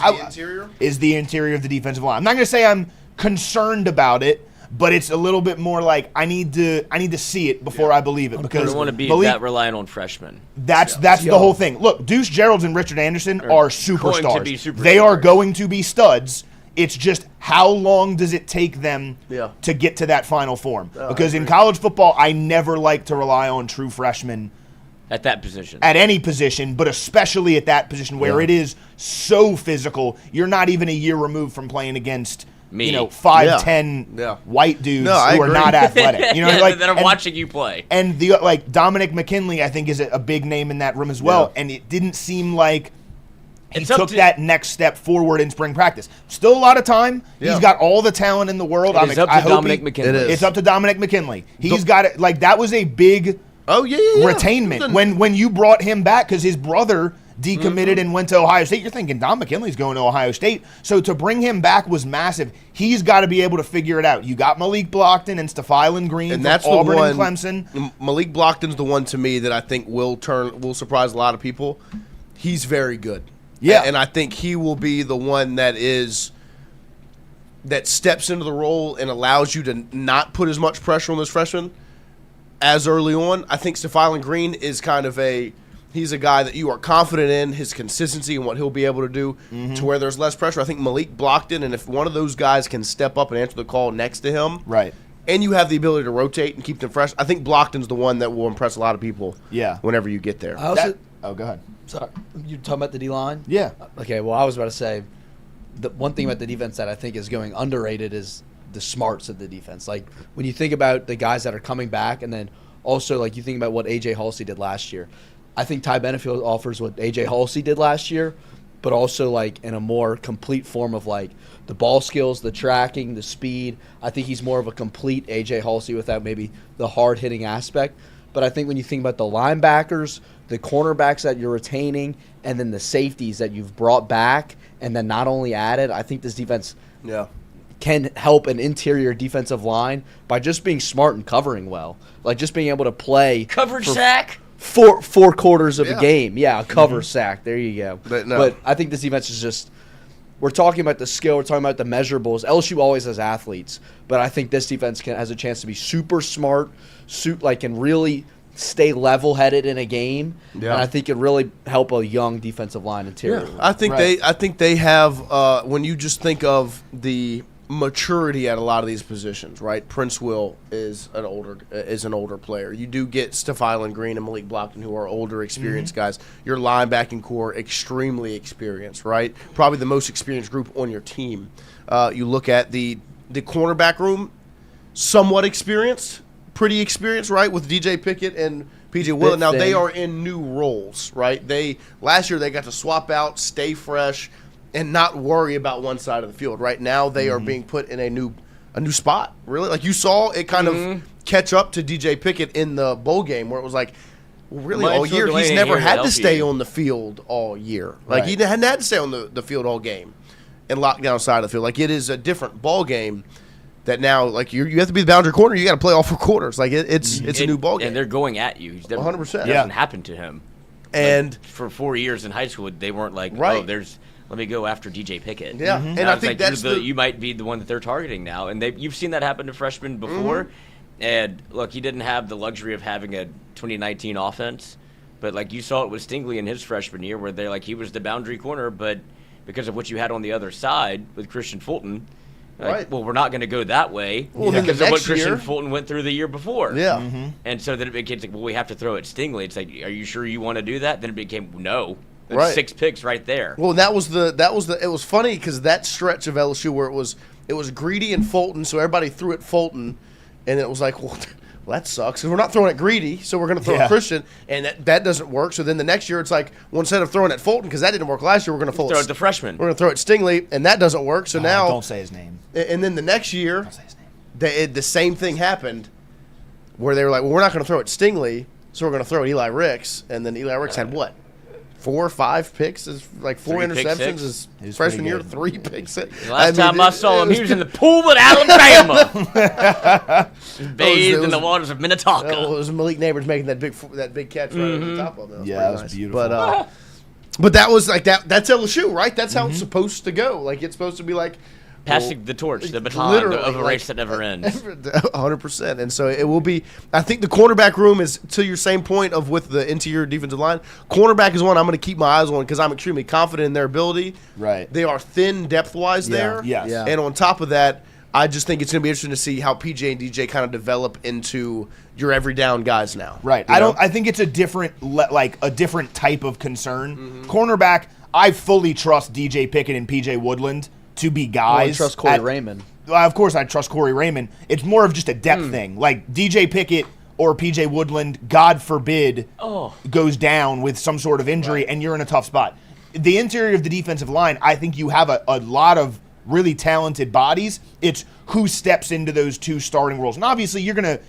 S4: is the interior of the defensive line. I'm not going to say I'm concerned about it, but it's a little bit more like I need to see it before I believe it,
S5: I
S4: because
S5: don't want to be that reliant on freshmen.
S4: That's the whole thing. Look, Deuce Gerald's and Richard Anderson are superstars.
S5: Going to be superstars.
S4: They are going to be studs. It's just how long does it take them to get to that final form? Because in college football, I never like to rely on true freshmen
S5: at that position.
S4: At any position, but especially at that position where it is so physical. You're not even a year removed from playing against 5'10" white dudes who are not athletic. You know,
S5: that are watching you play.
S4: And the Dominic McKinley, I think, is a big name in that room as well. And it didn't seem like he took that next step forward in spring practice. Still a lot of time. He's got all the talent in the world.
S5: It's up to Dominic McKinley.
S4: It's up to Dominic McKinley. He's got it. Like, that was a big retainment when you brought him back, because his brother decommitted and went to Ohio State. You're thinking Dom McKinley's going to Ohio State. So to bring him back was massive. He's got to be able to figure it out. You got Malik Blockton and Stephylan Green
S3: and
S4: from
S3: that's
S4: Auburn
S3: the one,
S4: and Clemson.
S3: Malik Blockton's the one to me that I think will surprise a lot of people. He's very good.
S4: Yeah.
S3: And I think he will be the one that steps into the role and allows you to not put as much pressure on those freshmen as early on. I think Stephylan Green is kind of he's a guy that you are confident in his consistency and what he'll be able to do to where there's less pressure. I think Malik Blockton, and if one of those guys can step up and answer the call next to him, and you have the ability to rotate and keep them fresh, I think Blockton's the one that will impress a lot of people whenever you get there.
S2: I also,
S4: go ahead.
S2: Sorry, you talking about the D-line?
S4: Yeah.
S2: Okay, well, I was about to say, the one thing about the defense that I think is going underrated is the smarts of the defense. Like, when you think about the guys that are coming back, and then also, like, you think about what A.J. Halsey did last year. I think Ty Benefield offers what A.J. Halsey did last year, but also, like, in a more complete form of, like, the ball skills, the tracking, the speed. I think he's more of a complete A.J. Halsey without maybe the hard-hitting aspect. But I think when you think about the linebackers, the cornerbacks that you're retaining, and then the safeties that you've brought back and then not only added, I think this defense can help an interior defensive line by just being smart and covering well. Like, just being able to play.
S5: Coverage sack?
S2: Four quarters of a game. Yeah, a cover sack. There you go. But I think this defense is just – we're talking about the skill. We're talking about the measurables. LSU always has athletes. But I think this defense has a chance to be super smart, and really stay level-headed in a game. Yeah. And I think it really help a young defensive line interior.
S3: Yeah. I think they have when you just think of the maturity at a lot of these positions, right? Prince Will is an older player. You do get Stephylan Green and Malik Blockton, who are older, experienced guys. Your linebacking core, extremely experienced, right? Probably the most experienced group on your team. You look at the cornerback room, somewhat experienced, pretty experienced, right? With DJ Pickett and PJ Willett. Now they are in new roles, right? Last year they got to swap out, stay fresh, and not worry about one side of the field. Right now they are being put in a new spot, really. Like, you saw it kind of catch up to DJ Pickett in the bowl game, where it was like, really all year he's never had to stay on the field all year. Like, he hadn't had to stay on the field all game and lock down side of the field. Like, it is a different ball game that now, like, you have to be the boundary corner. You got to play all 4 quarters. Like, it's a new ball game.
S5: And they're going at you.
S3: 100%.
S5: It doesn't happen to him.
S3: And
S5: for 4 years in high school, they weren't like, let me go after DJ Pickett.
S3: Yeah, and I think
S5: you might be the one that they're targeting now. And you've seen that happen to freshmen before. And look, he didn't have the luxury of having a 2019 offense, but like you saw it with Stingley in his freshman year, where they're like he was the boundary corner, but because of what you had on the other side with Christian Fulton, like, well, we're not going to go that way because of what Christian Fulton went through the year before.
S3: Yeah.
S5: And so then it became like, well, we have to throw at Stingley. It's like, are you sure you want to do that? Then it became no. That's
S3: Right.
S5: 6 picks right there.
S3: Well, that was the. It was funny because that stretch of LSU where it was Greedy and Fulton, so everybody threw at Fulton, and it was like, well, that sucks. Because we're not throwing at Greedy, so we're going to throw at Christian, and that doesn't work. So then the next year, it's like, well, instead of throwing at Fulton, because that didn't work last year, we're going to
S5: throw at the freshman.
S3: We're going to throw at Stingley, and that doesn't work. So now,
S4: don't say his name.
S3: And then the next year, the same thing happened, where they were like, well, we're not going to throw at Stingley, so we're going to throw at Eli Ricks, and then Eli Ricks had what? 4 or 5 picks, like 4 interceptions his freshman year, 3 picks.
S5: Last time I saw him, he was in the pool at Alabama, bathed in the waters of Minnetonka.
S3: It was Malik Neighbors making that big catch right over the top of it.
S4: That was beautiful.
S3: But that was like that. That's LSU, right? That's how it's supposed to go. Like it's supposed to be like
S5: passing the torch, the baton of a race that never ends.
S3: 100%. And so it will be. I think the cornerback room is, to your same point of with the interior defensive line. Cornerback is one I'm going to keep my eyes on because I'm extremely confident in their ability.
S4: Right.
S3: They are thin depth wise there.
S4: Yes. Yeah.
S3: And on top of that, I just think it's going to be interesting to see how PJ and DJ kind of develop into your every down guys now.
S4: Right. I think it's a different type of concern. Cornerback, I fully trust DJ Pickett and PJ Woodland to be guys.
S2: I trust Corey Raymond.
S4: Of course, I trust Corey Raymond. It's more of just a depth thing. Like DJ Pickett or PJ Woodland, God forbid, goes down with some sort of injury, and you're in a tough spot. The interior of the defensive line, I think you have a lot of really talented bodies. It's who steps into those 2 starting roles, and obviously you're gonna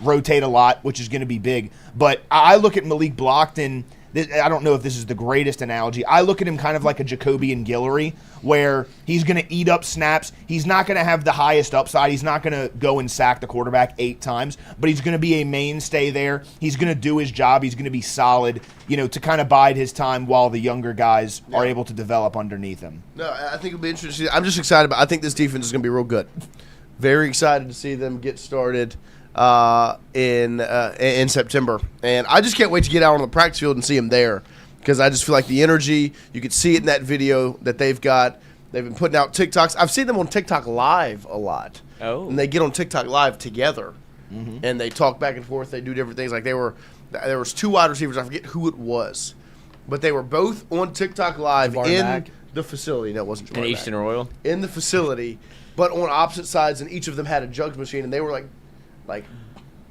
S4: rotate a lot, which is gonna be big. But I look at Malik Blockton. I don't know if this is the greatest analogy. I look at him kind of like a Jacoby and Guillory, where he's going to eat up snaps. He's not going to have the highest upside. He's not going to go and sack the quarterback 8 times, but he's going to be a mainstay there. He's going to do his job. He's going to be solid, to kind of bide his time while the younger guys are able to develop underneath him.
S3: No, I think it'll be interesting. I'm just excited I think this defense is going to be real good. Very excited to see them get started in September, and I just can't wait to get out on the practice field and see them there because I just feel like the energy, you could see it in that video that they've got. They've been putting out TikToks. I've seen them on TikTok Live a lot. And they get on TikTok Live together, and they talk back and forth. They do different things. Like there was 2 wide receivers. I forget who it was, but they were both on TikTok Live in the facility. No, it wasn't
S5: in Easton Royal
S3: in the facility, but on opposite sides, and each of them had a jugs machine, and they were like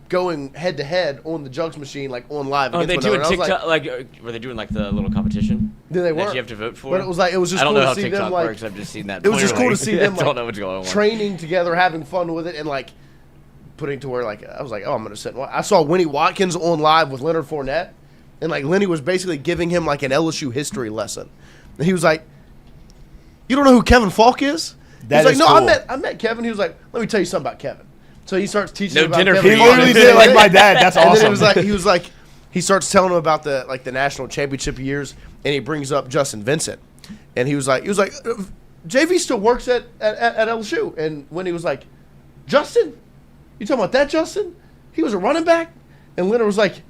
S3: going head to head on the jugs machine, like on live.
S5: Oh, they doing TikTok? Were they doing like the little competition?
S3: Yeah, they were.
S5: That you have to vote for.
S3: But it was just.
S5: I don't
S3: cool
S5: know how
S3: to see
S5: TikTok
S3: them,
S5: works. I've just seen that.
S3: It was just cool to see them.
S5: I don't know what's going on.
S3: Training together, having fun with it, and putting to where I was like, oh, I'm gonna sit. I saw Winnie Watkins on live with Leonard Fournette, and Lenny was basically giving him an LSU history lesson. And he was like, "You don't know who Kevin Falk is?"
S4: That
S3: He's
S4: is
S3: like, "No,
S4: cool.
S3: I met Kevin." He was like, "Let me tell you something about Kevin." So he starts teaching
S5: No
S3: him about
S5: dinner
S3: Kevin.
S5: for
S4: He literally did it like my dad. That's awesome.
S3: And then he was like, he starts telling him about the national championship years, and he brings up Justin Vincent, and he was like, JV still works at LSU, and when he was like, Justin, you talking about that Justin? He was a running back, and Leonard was like,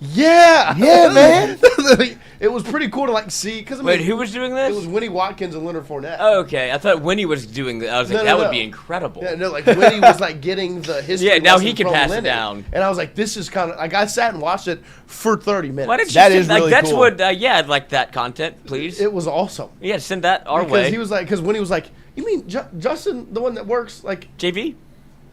S3: yeah, man. It was pretty cool to see because
S5: Wait, who was doing this?
S3: It was Winnie Watkins and Leonard Fournette.
S5: Oh, okay. I thought Winnie was doing that. I was like, that would be incredible.
S3: Yeah, no, Winnie was getting the history.
S5: Yeah, now he
S3: lesson
S5: can
S3: from
S5: pass
S3: Lenny.
S5: it down.
S3: And I was like, this is kind of I sat and watched it for 30 minutes.
S5: Why didn't you
S4: That
S5: send,
S4: is really
S5: that's
S4: cool.
S5: what I'd like that content, please.
S3: It was awesome.
S5: Yeah, send that our
S3: Because
S5: way.
S3: he was like, because Winnie was like, you mean Justin, the one that works
S5: JV?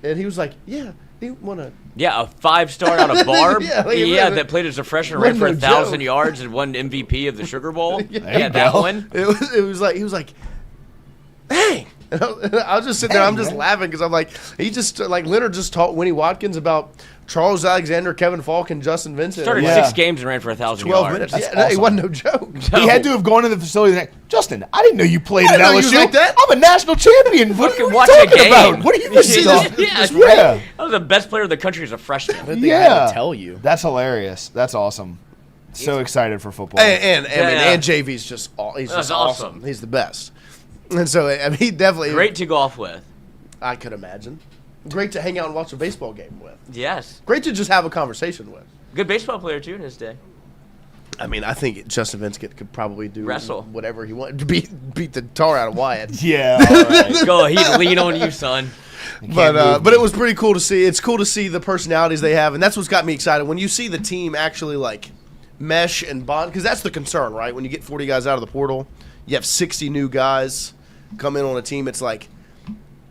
S3: And he was like, yeah, he won a.
S5: Yeah, a 5-star out of Barb.
S3: that
S5: played as a freshman, ran for 1,000 yards and won MVP of the Sugar Bowl. That one.
S3: It was like he was like, dang. I'll just sit there. I'm just laughing because I'm like, he just Leonard just taught Winnie Watkins about Charles Alexander, Kevin Falk, and Justin Vincent.
S5: Started 6 games and ran for 1,000 yards.
S3: 12 minutes.
S4: That's
S3: It
S4: awesome.
S3: wasn't no joke.
S4: He had to have gone to the facility and like, Justin, I didn't know you played at
S3: know you
S4: LSU.
S3: was like that.
S4: I'm a national champion. What are you
S5: Watch a
S4: talking
S5: game.
S4: about? What are you
S3: see
S4: talking
S3: this?
S4: Yeah.
S5: I was the best player in the country as a freshman.
S4: Yeah.
S2: Tell you.
S4: That's hilarious. That's awesome. So excited for football.
S3: And JV's just he's
S5: That's
S3: just awesome.
S5: awesome.
S3: He's the best. And so he definitely
S5: Great to golf with.
S3: I could imagine. Great to hang out and watch a baseball game with.
S5: Yes.
S3: Great to just have a conversation with.
S5: Good baseball player, too, in his day.
S3: I mean, I think Justin Vinsky could probably do
S5: Wrestle.
S3: whatever he wanted to beat the tar out of Wyatt.
S4: Yeah. All right.
S5: Go, he'd lean on you, son.
S3: But it was pretty cool to see. It's cool to see the personalities they have, and that's what's got me excited. When you see the team actually like mesh and bond, because that's the concern, right? When you get 40 guys out of the portal, you have 60 new guys come in on a team. It's like,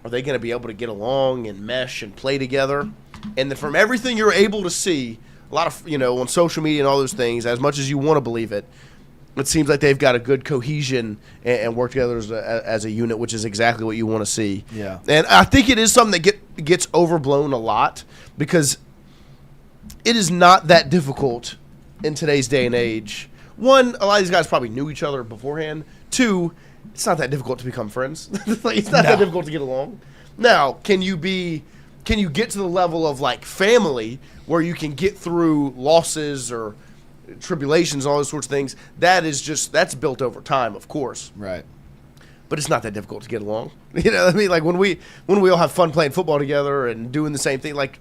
S3: are they going to be able to get along and mesh and play together? And then from everything you're able to see, a lot of, on social media and all those things, as much as you want to believe it, it seems like they've got a good cohesion and work together as a unit, which is exactly what you want to see.
S4: Yeah.
S3: And I think it is something that gets overblown a lot because it is not that difficult in today's day and age. One, a lot of these guys probably knew each other beforehand. Two, it's not that difficult to become friends. It's not that difficult to get along. Now, can you get to the level of like family where you can get through losses or tribulations, all those sorts of things? That's built over time, of course.
S4: Right.
S3: But it's not that difficult to get along. You know what I mean? Like when we all have fun playing football together and doing the same thing, like,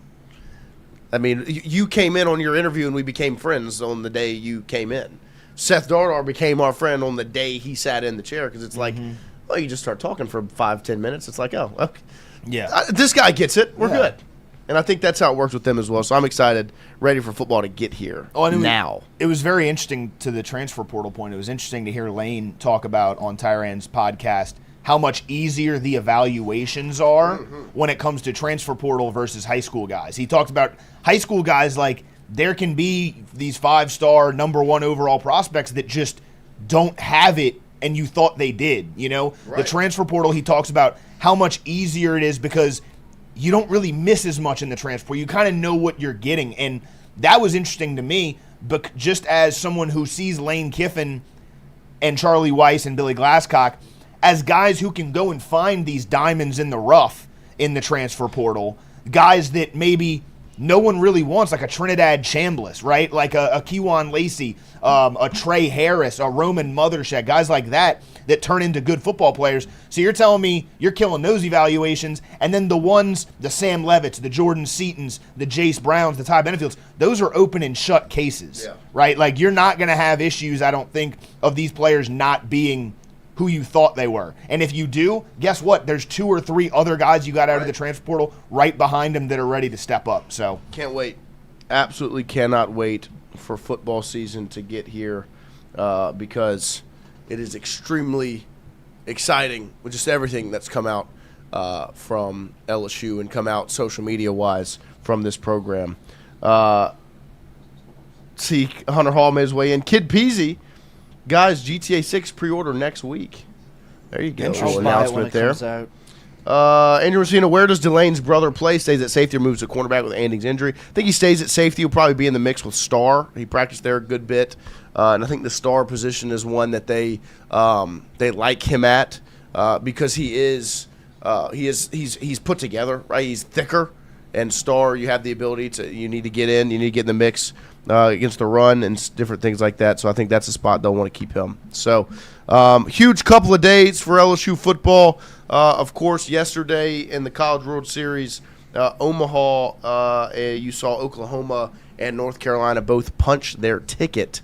S3: I mean, you came in on your interview and we became friends on the day you came in. Seth Dardar became our friend on the day he sat in the chair because it's like, well, you just start talking for 5-10 minutes. It's like, oh, okay.
S4: Yeah.
S3: This guy gets it. We're good. And I think that's how it works with them as well. So I'm excited, ready for football to get here now.
S4: It was very interesting to the transfer portal point. It was interesting to hear Lane talk about on Terrance's podcast how much easier the evaluations are when it comes to transfer portal versus high school guys. He talked about high school guys like there can be these 5-star number 1 overall prospects that just don't have it and you thought they did, Right. The transfer portal, he talks about how much easier it is because you don't really miss as much in the transfer. You kind of know what you're getting. And that was interesting to me, but just as someone who sees Lane Kiffin and Charlie Weiss and Billy Glasscock as guys who can go and find these diamonds in the rough in the transfer portal, guys that maybe no one really wants, like a Trinidad Chambliss, right? Like a Kewan Lacey, a Trey Harris, a Roman Mothershed, guys like that turn into good football players. So you're telling me you're killing those evaluations, and then the Sam Levitts, the Jordan Seatons, the Jace Browns, the Ty Benefields, those are open and shut cases, right? Like you're not going to have issues, I don't think, of these players not being who you thought they were. And if you do, guess what? There's 2 or 3 other guys you got out of the transfer portal right behind them that are ready to step up. So
S3: can't wait. Absolutely cannot wait for football season to get here because it is extremely exciting with just everything that's come out from LSU and come out social media-wise from this program. See, Hunter Hall made his way in. Kid Peasy, guys, GTA 6 pre-order next week. There you go. Little announcement there. Andrew Messina, where does Delane's brother play? Stays at safety or moves to cornerback with Andy's injury? I think he stays at safety. He'll probably be in the mix with Starr. He practiced there a good bit. And I think the Starr position is one that they like him at because he's put together, right? He's thicker. And Starr, you have the ability you need to get in the mix against the run and different things like that. So I think that's a spot they'll want to keep him. So huge couple of days for LSU football. Of course, yesterday in the College World Series, Omaha, you saw Oklahoma and North Carolina both punch their ticket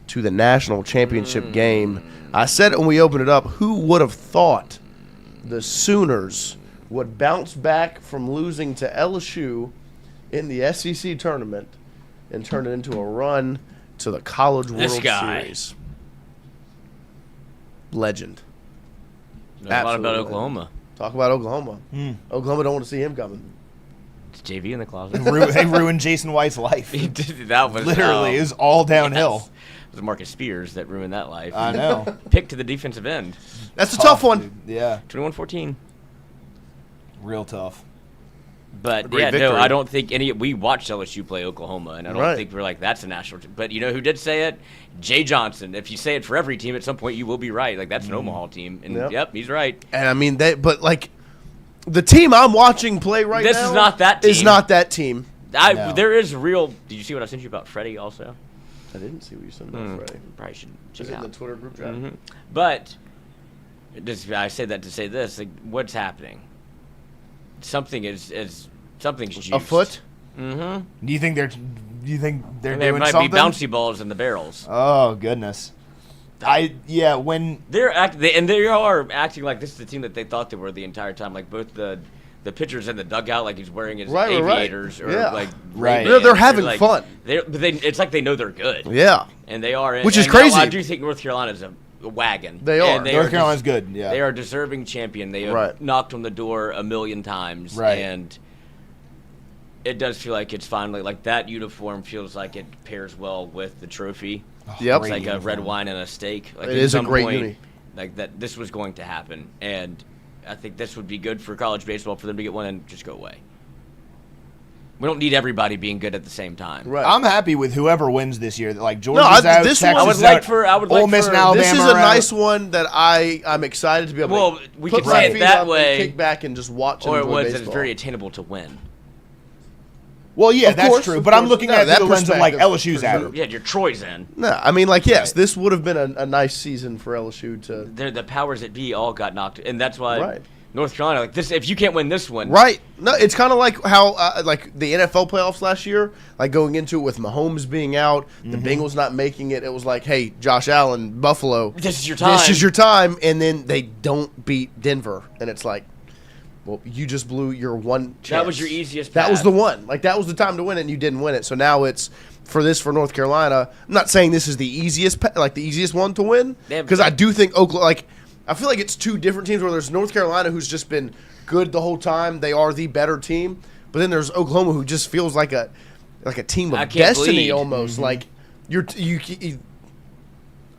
S3: to the national championship game. I said it when we opened it up. Who would have thought the Sooners would bounce back from losing to LSU in the SEC tournament and turn it into a run to the College World Series? Legend.
S5: A lot about Oklahoma.
S3: Talk about Oklahoma. Oklahoma don't want to see him coming.
S5: It's JV in the closet.
S4: They ruined Jason White's life.
S5: That was
S4: literally, it was all downhill.
S5: Yes. It was Marcus Spears that ruined that life.
S4: I know.
S5: Picked to the defensive end.
S3: That's a tough one.
S4: Dude. Yeah.
S5: 21-14.
S4: Real tough.
S5: But
S3: Great
S5: yeah,
S3: victory.
S5: no, I don't think we watched LSU play Oklahoma, and I don't think we're like, that's a national team. But you know who did say it? Jay Johnson. If you say it for every team, at some point you will be right. Like, that's an Omaha team. And yep, he's right.
S3: And I mean, but like, the team I'm watching play now.
S5: This is not that team.
S3: Is not that team.
S5: No. There is real. Did you see what I sent you about Freddie also?
S3: I didn't see what you sent about Freddie.
S5: Probably should check
S3: it
S5: it out.
S3: In the Twitter group chat.
S5: But I said that to say this. Like, what's happening? something's juiced.
S3: afoot.
S4: Do you think they're
S5: There
S4: doing
S5: might
S4: something?
S5: be bouncy balls in the barrels.
S4: Oh goodness. When
S5: They are acting like this is the team that they thought they were the entire time. Like both the pitcher's in the dugout, like he's wearing his
S3: Right.
S5: aviators or
S3: Yeah.
S5: like
S4: Right.
S5: Ray-Bans.
S3: They're having
S5: like,
S3: fun.
S5: It's like they know they're good.
S3: Yeah.
S5: And they are.
S3: Which is
S5: and now
S3: crazy.
S5: I do think North Carolina's a wagon.
S3: They are.
S5: And
S4: North Carolina's good. Yeah.
S5: They are a deserving champion. They have
S3: Right.
S5: knocked on the door a million times.
S4: Right.
S5: And it does feel like it's finally, like that uniform feels like it pairs well with the trophy.
S3: Yep.
S5: It's like a red wine and a steak. Like
S3: It
S5: at
S3: is a
S5: some
S3: great
S5: point,
S3: uni.
S5: Like that, this was going to happen. And I think this would be good for college baseball for them to get one and just go away. We don't need everybody being good at the same time.
S3: Right.
S4: I'm happy with whoever wins this year. Like Georgia's
S3: I-
S4: out,
S3: this
S4: Texas
S3: one-
S5: I would
S4: is
S5: like
S4: out,
S5: for
S4: Ole Miss and Alabama.
S3: This is a
S4: are out.
S3: nice one that I'm excited to be able
S5: Well,
S3: to
S5: we
S3: put
S5: can
S3: my
S5: say it
S3: feet
S5: that
S3: up
S5: way.
S3: and kick back and just watch
S5: Or
S3: and
S5: it
S3: enjoy
S5: was that it's
S3: baseball.
S5: very attainable to win.
S4: Well, yeah,
S3: Of
S4: that's
S3: course,
S4: true.
S3: of
S4: But I'm
S3: course.
S4: looking
S3: No,
S4: at it
S3: that
S4: through the lens of like
S3: perspective,
S4: LSU's
S3: for
S4: out.
S3: sure.
S5: Yeah, your Troy's in.
S3: No, I mean, like, yes, this would have been a nice season for LSU to.
S5: The powers that be all got knocked, and that's why
S3: Right.
S5: North Carolina, like this, if you can't win this one,
S3: Right. No, it's kind of like how, like, the NFL playoffs last year, like, going into it with Mahomes being out, the Bengals not making it, it was like, hey, Josh Allen, Buffalo.
S5: This is your time.
S3: This is your time. And then they don't beat Denver. And it's like, well, you just blew your one chance.
S5: That was your easiest
S3: That was
S5: path.
S3: the one. Like, that was the time to win it, and you didn't win it. So now it's for North Carolina. I'm not saying this is the easiest, the easiest one to win, because I do think Oklahoma, like, I feel like it's two different teams where there's North Carolina, who's just been good the whole time. They are the better team. But then there's Oklahoma, who just feels like a team
S5: I
S3: of
S5: can't
S3: destiny
S5: bleed.
S3: almost. Like,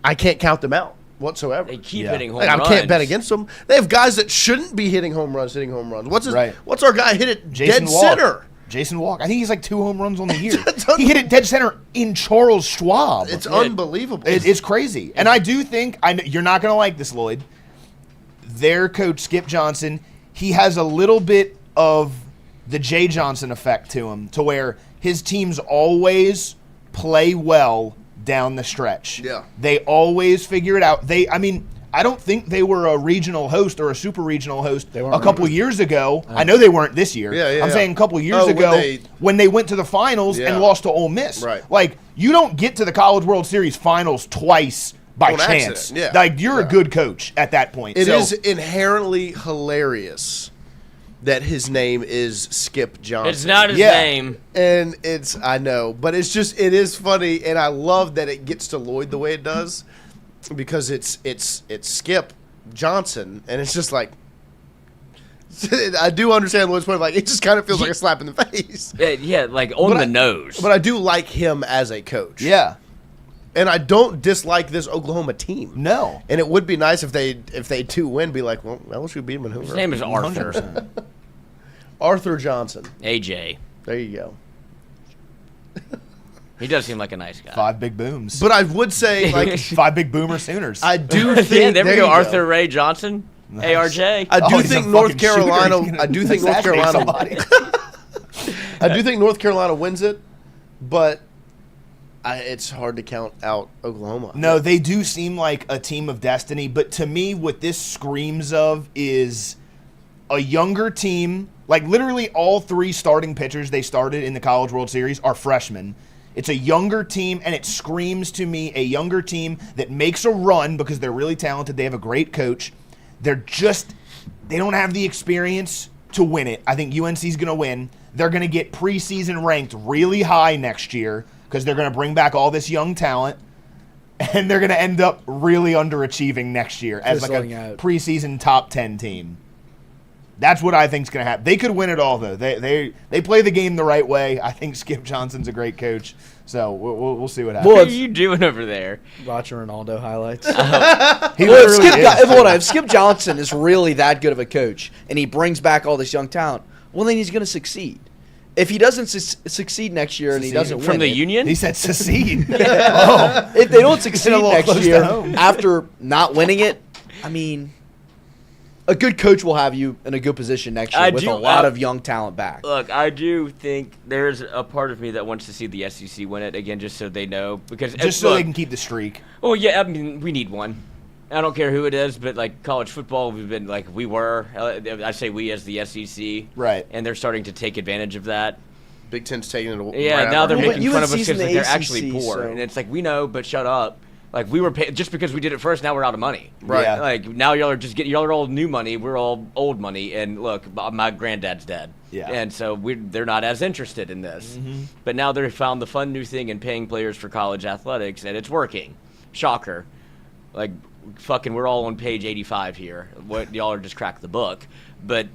S3: I can't count them out whatsoever.
S5: They keep hitting home
S3: Like,
S5: runs.
S3: I can't bet against them. They have guys that shouldn't be hitting home runs. What's our guy hit it
S4: Jason
S3: dead
S4: Walk.
S3: center?
S4: Jason Walk. I think he's like 2 home runs on the year. He hit it dead center in Charles Schwab.
S3: It's unbelievable.
S4: It's crazy. And I do think, you're not going to like this, Lloyd. Their coach, Skip Johnson, he has a little bit of the Jay Johnson effect to him, to where his teams always play well down the stretch.
S3: Yeah.
S4: They always figure it out. I don't think they were a regional host or a super regional host a couple years ago. I know they weren't this year. I'm saying a couple years ago when they went to the finals and lost to Ole Miss.
S3: Right.
S4: Like, you don't get to the College World Series finals twice by
S3: On
S4: chance.
S3: accident, yeah.
S4: Like, you're a good coach at that point.
S3: It is inherently hilarious that his name is Skip Johnson.
S5: It's not his name.
S3: And I know, but it is funny, and I love that it gets to Lloyd the way it does, because it's Skip Johnson, and it's just like, I do understand Lloyd's point. Like, it just kind of feels like a slap in the face.
S5: Yeah, like on the nose.
S3: But I do like him as a coach.
S4: Yeah.
S3: And I don't dislike this Oklahoma team.
S4: No.
S3: And it would be nice if they do win, be like, well, LSU beat them in Hoover.
S5: His name is Arthur.
S3: Arthur Johnson.
S5: AJ.
S3: There you go.
S5: He does seem like a nice guy.
S4: 5 big booms.
S3: But I would say, like,
S4: 5 big boomer Sooners.
S3: I do think
S5: Yeah, there we
S3: you
S5: go. Arthur Ray Johnson.
S4: Nice.
S5: ARJ.
S3: I do
S4: he's
S3: think
S4: a
S3: North
S4: fucking shooter.
S3: Carolina.
S4: He's gonna
S3: I do think North
S4: assassinate
S3: Carolina.
S4: somebody.
S3: I do think North Carolina wins it, but it's hard to count out Oklahoma.
S4: No, they do seem like a team of destiny, but to me, what this screams of is a younger team. Like, literally all 3 starting pitchers they started in the College World Series are freshmen. It's a younger team, and it screams to me a younger team that makes a run because they're really talented. They have a great coach. They don't have the experience to win it. I think UNC's going to win. They're going to get preseason ranked really high next year because they're going to bring back all this young talent, and they're going to end up really underachieving next year as like a preseason top 10 team. That's what I think is going to happen. They could win it all, though. They play the game the right way. I think Skip Johnson's a great coach, so we'll see what happens.
S5: What are you doing over there?
S2: Watching Ronaldo highlights.
S3: Oh,
S2: If Skip Johnson is really that good of a coach and he brings back all this young talent, well, then he's going to succeed. If he doesn't succeed next year and he doesn't win
S5: From the
S2: it,
S5: Union?
S4: He said secede.
S2: if they don't succeed
S4: little
S2: next
S4: close to
S2: year
S4: home.
S2: after not winning it, I mean, a good coach will have you in a good position next year with a lot of young talent back.
S5: Look, I do think there's a part of me that wants to see the SEC win it again, just so they know. Because
S4: Just so they can keep the streak.
S5: Oh yeah, I mean we need one. I don't care who it is, but like college football, we've been like I say we as the SEC,
S4: right?
S5: And they're starting to take advantage of that.
S3: Big Ten's taking it away.
S5: Yeah, now they're making fun of us
S2: UNC's
S5: because
S2: in the
S5: they're
S2: ACC,
S5: actually poor,
S2: so-
S5: and it's like we know, but shut up. Like we were just because we did it first, now we're out of money.
S3: Right.
S4: Yeah.
S5: Like now y'all are all new money. We're all old money, and look, my granddad's dead.
S4: Yeah.
S5: And so they're not as interested in this. But now they found the fun new thing in paying players for college athletics, and it's working. Shocker. Like fucking, we're all on page 85 here. What y'all are just crack the book, but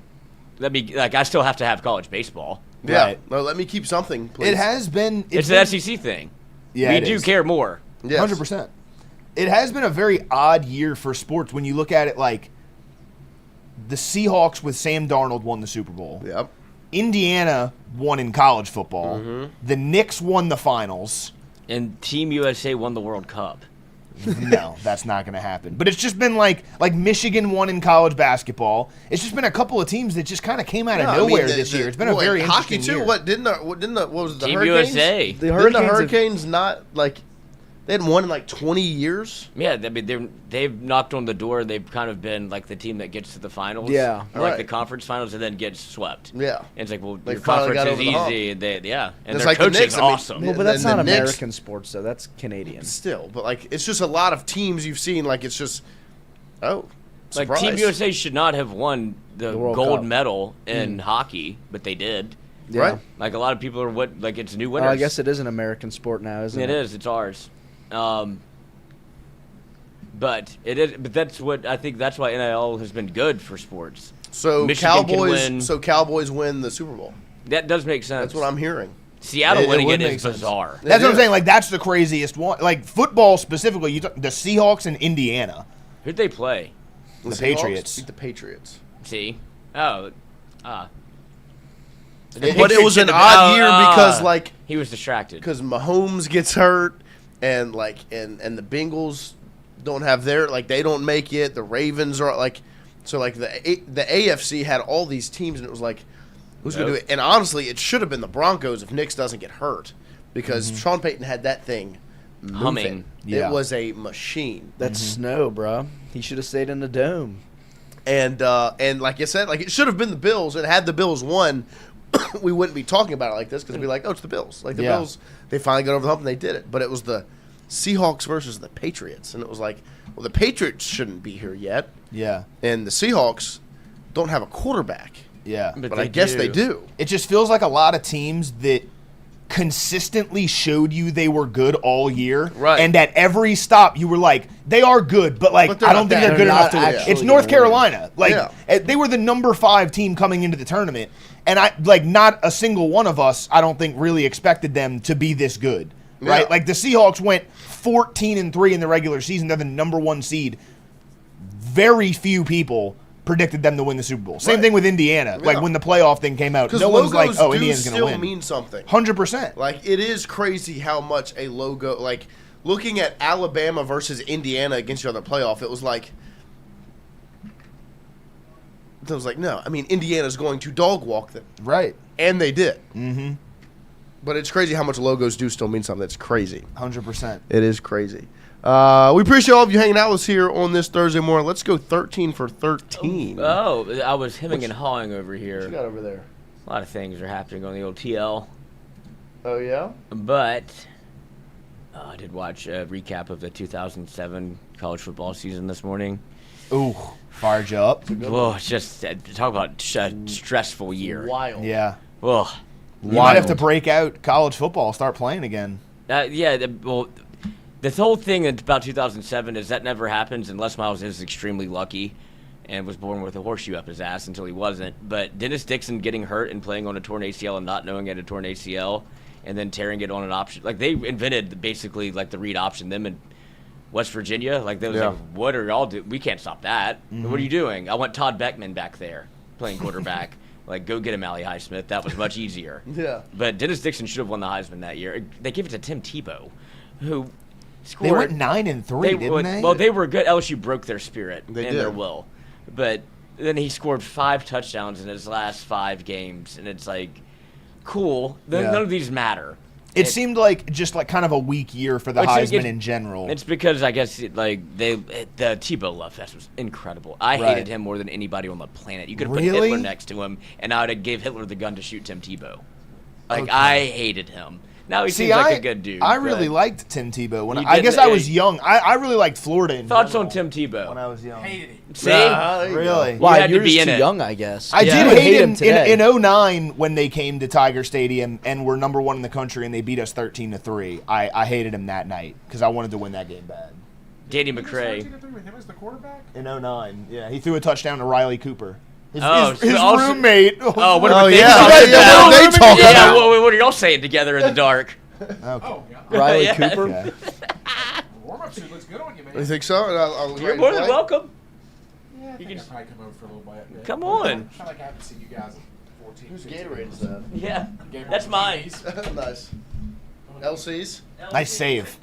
S5: I still have to have college baseball.
S3: Yeah.
S4: Right.
S3: No, let me keep something, please.
S4: It has been.
S5: It's an SEC thing.
S4: Yeah,
S5: we
S4: it
S5: do
S4: is.
S5: care more.
S3: Yes.
S4: 100%. It has been a very odd year for sports when you look at it. Like the Seahawks with Sam Darnold won the Super Bowl.
S3: Yep.
S4: Indiana won in college football. The Knicks won the finals.
S5: And Team USA won the World Cup.
S4: No, that's not going to happen. But it's just been like Michigan won in college basketball. It's just been a couple of teams that just kind of came out of nowhere this year. It's been a very
S3: hockey
S4: interesting
S3: too.
S4: year.
S3: What was it, the
S5: Team
S3: Hurricanes?
S5: USA.
S2: The
S3: Didn't the
S2: Hurricanes
S3: Hurricanes not like they hadn't won in like 20 years?
S5: Yeah, I mean they've knocked on the door. They've kind of been like the team that gets to the finals.
S2: Yeah.
S5: Or like the
S3: Right.
S5: conference finals and then gets swept.
S3: Yeah.
S5: And it's like, well,
S3: They
S5: your
S3: finally
S5: conference
S3: got
S5: is
S3: over the hump.
S5: easy. And and
S3: It's
S5: their
S3: like the
S5: coaching's
S3: Knicks, I mean,
S5: awesome.
S2: Well, but that's
S3: And
S2: not
S3: the Knicks-
S2: American sports, though. That's Canadian.
S3: Still, but like it's just a lot of teams you've seen. Like it's just
S5: like
S3: surprise.
S5: Team USA should not have won the
S2: World
S5: gold
S2: Cup.
S5: medal in hockey, but they did.
S2: Yeah.
S3: Right.
S5: Like a lot of people are it's new
S2: Well,
S5: winners.
S2: I guess it is an American sport now, isn't it?
S5: It is. It's ours. But it is. But that's what I think. That's why NIL has been good for sports.
S3: So
S5: Michigan can win.
S3: Cowboys win the Super Bowl.
S5: That does make sense.
S3: That's what I'm hearing.
S5: Seattle winning
S4: would
S5: it
S4: make
S5: is
S4: sense.
S5: bizarre.
S4: That's
S3: It
S4: what I'm
S3: is.
S4: saying. Like that's the craziest one. Like football specifically, the Seahawks and Indiana.
S5: Who'd they play?
S4: The
S3: Seahawks
S4: Patriots.
S3: beat the Patriots.
S5: See? Oh.
S3: But it was an
S5: Patriots-
S3: odd year because like
S5: he was distracted.
S3: because Mahomes gets hurt and like and the Bengals don't have they don't make it. The Ravens are like so like the AFC had all these teams and it was like who's gonna do it? And honestly, it should have been the Broncos if Nick doesn't get hurt because Sean Payton had that thing
S5: Humming.
S3: moving.
S4: Yeah.
S3: It was a machine.
S2: That's snow, bro. He should have stayed in the dome.
S3: And like I said, like it should have been the Bills. And had the Bills won, we wouldn't be talking about it like this because we'd be like, oh, it's the Bills. Like the
S4: Yeah.
S3: Bills, they finally got over the hump and they did it. But it was the Seahawks versus the Patriots, and it was like, well, the Patriots shouldn't be here yet,
S4: Yeah.
S3: and the Seahawks don't have a quarterback.
S4: Yeah.
S3: But I guess they do.
S4: It just feels like a lot of teams that consistently showed you they were good all year.
S3: Right.
S4: And at every stop, you were like, they are good, but like,
S3: But they're
S4: I don't
S3: not
S4: think
S3: that
S4: they're good
S2: good.
S4: enough
S2: They're
S4: to
S2: not
S4: win.
S2: actually
S4: It's North
S2: gonna win.
S4: Carolina. Like,
S3: Yeah.
S4: they were the number 5 team coming into the tournament. And not a single one of us, I don't think, really expected them to be this good. Right?
S3: Yeah.
S4: Like, the Seahawks went 14-3 in the regular season. They're the number 1 seed. Very few people predicted them to win the Super Bowl. Same
S3: Right.
S4: thing with Indiana.
S3: Yeah.
S4: Like when the playoff thing came out,
S3: Because
S4: no one's
S3: logos
S4: like, "Oh,
S3: do
S4: Indiana's going to
S3: still
S4: win."
S3: mean something.
S4: 100%.
S3: Like it is crazy how much a logo, like looking at Alabama versus Indiana against each other playoff, it was like. I was like, no. I mean, Indiana's going to dog walk them.
S4: Right.
S3: And they did. Mm-hmm. But it's crazy how much logos do still mean something. It's crazy.
S4: 100%.
S3: It is crazy. We appreciate all of you hanging out with us here on this Thursday morning. Let's go 13 for 13.
S5: Oh, I was hemming and hawing over
S3: What you
S5: here.
S3: got over there?
S5: A lot of things are happening on the old TL.
S3: Oh, yeah?
S5: But I did watch a recap of the 2007 college football season this morning.
S4: Ooh, fired you up.
S5: Whoa, it's just talk about a stressful year.
S3: Wild.
S4: Yeah.
S5: Whoa.
S4: You might have to break out college football, start playing again.
S5: Well, the whole thing about 2007 is that never happens unless Miles is extremely lucky and was born with a horseshoe up his ass until he wasn't. But Dennis Dixon getting hurt and playing on a torn ACL and not knowing he had a torn ACL and then tearing it on an option. Like, they invented basically, like, the read option. Them in West Virginia, like, they was like, what are y'all doing? We can't stop that. What are you doing? I want Todd Beckman back there playing quarterback. Like, go get him, Allie Highsmith. That was much easier.
S3: Yeah.
S5: But Dennis Dixon should have won the Heisman that year. They gave it to Tim Tebow, who scored.
S4: They went 9-3, didn't they?
S5: Well, they were good. LSU broke their spirit
S3: They
S5: and their
S3: did.
S5: will. But then he scored 5 touchdowns in his last 5 games, and it's like, cool.
S4: Yeah.
S5: None of these matter.
S4: It seemed like just like kind of a weak year for the Heisman in general.
S5: It's because I guess the Tebow love fest was incredible. I hated him more than anybody on the planet. You could have put Hitler next to him, and I would have gave Hitler the gun to shoot Tim Tebow. I hated him. Now he seems like a good dude.
S4: I really liked Tim Tebow. I guess I was young. I really liked Florida.
S5: Thoughts on Tim Tebow?
S4: When I was young.
S5: Hated him.
S4: See? Really?
S2: Why, you're just too young, I guess.
S4: I did hate him in 2009 when they came to Tiger Stadium and were number 1 in the country and they beat us 13-3. I hated him that night because I wanted to win that game bad.
S5: Danny McRae.
S12: With him as the quarterback?
S4: In 2009, yeah. He threw a touchdown to Riley Cooper. His
S5: also,
S4: roommate.
S5: What are
S3: what are
S5: they
S3: talking about?
S5: What are y'all saying together in the dark?
S2: Riley Cooper?
S12: The warm-up suit looks good on you, man.
S3: You think so? I'll
S5: You're more than welcome.
S12: Yeah, I think I'll probably come over for a little bit.
S5: Come on.
S12: I feel like I haven't seen you guys in 14.
S3: Whose Gatorade is that?
S5: Yeah, that's mine.
S3: Nice. LC's?
S4: Nice save.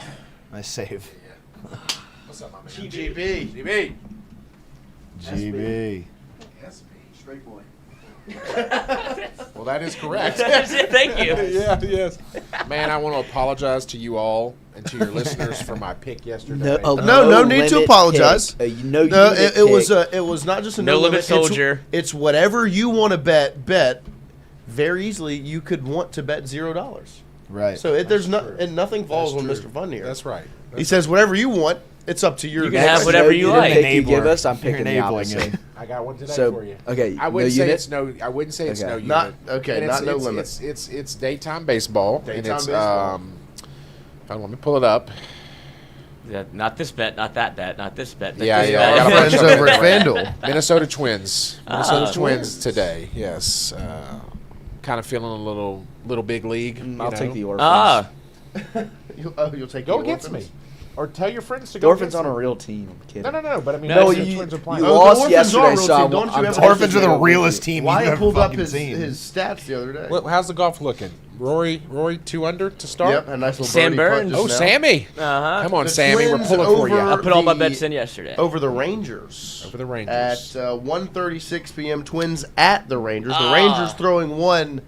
S4: Nice save.
S12: What's up, my man?
S3: GB.
S4: GB.
S3: Straight boy.
S12: Well, that is correct.
S5: Thank you.
S12: Yeah, yes. Man, I want to apologize to you all and to your listeners for my pick yesterday.
S3: No need to apologize. It was not just a
S5: no limit soldier.
S3: It's whatever you want to bet. Very easily, you could want to bet $0.
S4: Right.
S3: So nothing falls on Mr. Fun here.
S12: That's right.
S3: He says whatever you want. It's up to your.
S5: You can have whatever you like.
S2: You give us, I'm picking the opposite.
S12: I got one today for you.
S2: Okay,
S12: I wouldn't say it's no. I wouldn't say it's no unit.
S3: Not no limit.
S12: It's daytime baseball.
S3: Daytime baseball.
S12: Let me pull it up.
S5: Yeah, not this bet, not that bet, not this bet.
S12: Yeah.
S5: This
S12: I got
S3: friends over at FanDuel.
S12: Minnesota Twins. Twins today. Yes. Kind of feeling a little big league.
S2: I'll take the Orphans.
S3: You'll take
S12: go
S3: the
S12: against
S3: Orphans?
S12: me. Or tell your friends to
S2: The
S12: go.
S2: Orphans on a real team. I'm kidding.
S12: No. But I mean,
S2: No,
S12: the
S2: you
S12: Twins are playing.
S2: lost yesterday, so
S4: The Orphans are the realest team you've
S3: Wyatt
S4: ever
S3: pulled up
S4: fucking
S3: his
S4: seen.
S3: stats the other day.
S12: Well, how's the golf looking? Rory 2 under to start.
S3: Yep, a nice little
S5: Sam
S3: birdie putt
S5: Burns.
S3: just
S12: Oh,
S3: now.
S12: Sammy. Come on,
S3: The
S12: Sammy. We're
S3: Twins
S12: pulling for you.
S3: over
S5: I put all my
S3: the-
S5: bets in yesterday.
S3: Over the Rangers.
S12: Over the Rangers.
S3: At 1:36 p.m. Twins at the Rangers. The Rangers throwing one.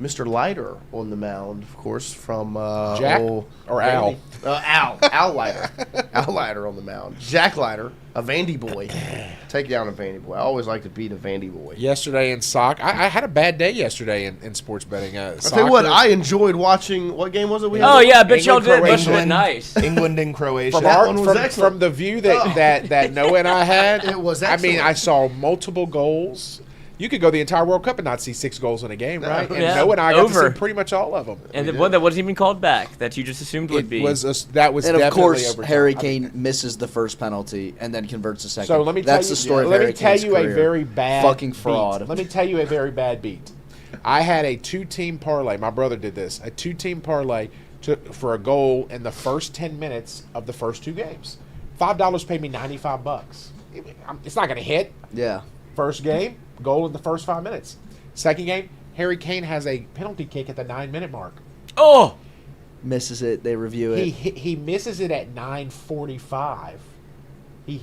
S3: Mr. Leiter on the mound, of course, from
S12: Jack or Al?
S3: Al Leiter. Al Leiter on the mound. Jack Leiter, a Vandy boy. Take down a Vandy boy. I always like to beat a Vandy boy.
S12: Yesterday in soccer, I had a bad day yesterday in sports betting.
S3: I tell you what, I enjoyed watching. What game was it?
S5: I bet y'all did. Must have been
S4: England,
S5: nice.
S4: England and Croatia.
S12: From the view that Noah and I had,
S3: It was
S12: I mean,
S3: excellent.
S12: I saw multiple goals. You could go the entire World Cup and not see 6 goals in a game, right? And
S5: Yeah.
S12: Noah and I got
S5: Over.
S12: to see pretty much all of them.
S5: And the one that wasn't even called back, that you just assumed would be.
S12: That was
S2: And
S12: definitely
S2: of course,
S12: overtime.
S2: Harry Kane misses the first penalty and then converts the second.
S12: So let me
S2: That's
S12: tell
S2: the
S12: you,
S2: story of
S12: let
S2: Harry
S12: me tell
S2: Kane's
S12: you a
S2: career.
S12: very bad
S2: fucking fraud.
S12: beat. Let me tell you a very bad beat. I had a 2-team parlay. My brother did this. A 2-team parlay for a goal in the first 10 minutes of the first 2 games. $5 paid me $95. It's not going to hit.
S2: Yeah.
S12: First game, goal in the first 5 minutes. Second game, Harry Kane has a penalty kick at the 9-minute mark.
S5: Oh!
S2: Misses it. They review it.
S12: He misses it at 9:45. He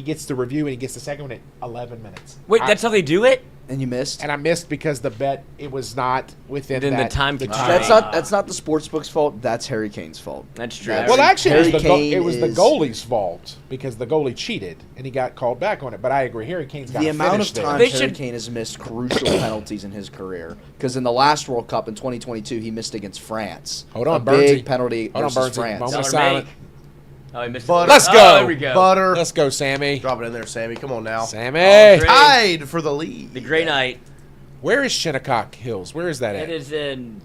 S12: gets the review, and he gets the second one at 11 minutes.
S5: Wait, that's how they do it?
S2: And you missed?
S12: And I missed because the bet, it was not within
S5: the time
S2: That's not the sportsbook's fault. That's Harry Kane's fault.
S5: That's true.
S12: Well, actually,
S2: Harry
S12: it was the
S2: Kane
S12: goalie's fault because the goalie cheated and he got called back on it. But I agree, Harry Kane's got
S2: The
S12: to
S2: amount
S12: finish
S2: of
S12: there.
S2: times Harry Kane has missed crucial penalties in his career. Because in the last World Cup in 2022, he missed against France.
S12: Hold on,
S2: a big
S12: Bernsey.
S2: penalty
S12: Hold on,
S2: versus
S12: Bernsey.
S2: France.
S12: Moment of silence.
S5: Oh, he missed
S3: Butter.
S12: Let's go.
S5: Oh, there we go.
S3: Butter.
S12: Let's go, Sammy.
S3: Drop it in there, Sammy. Come on now.
S12: Sammy.
S3: Tied for the lead.
S5: The Grey Knight.
S12: Where is Shinnecock Hills? Where is that at?
S5: It is in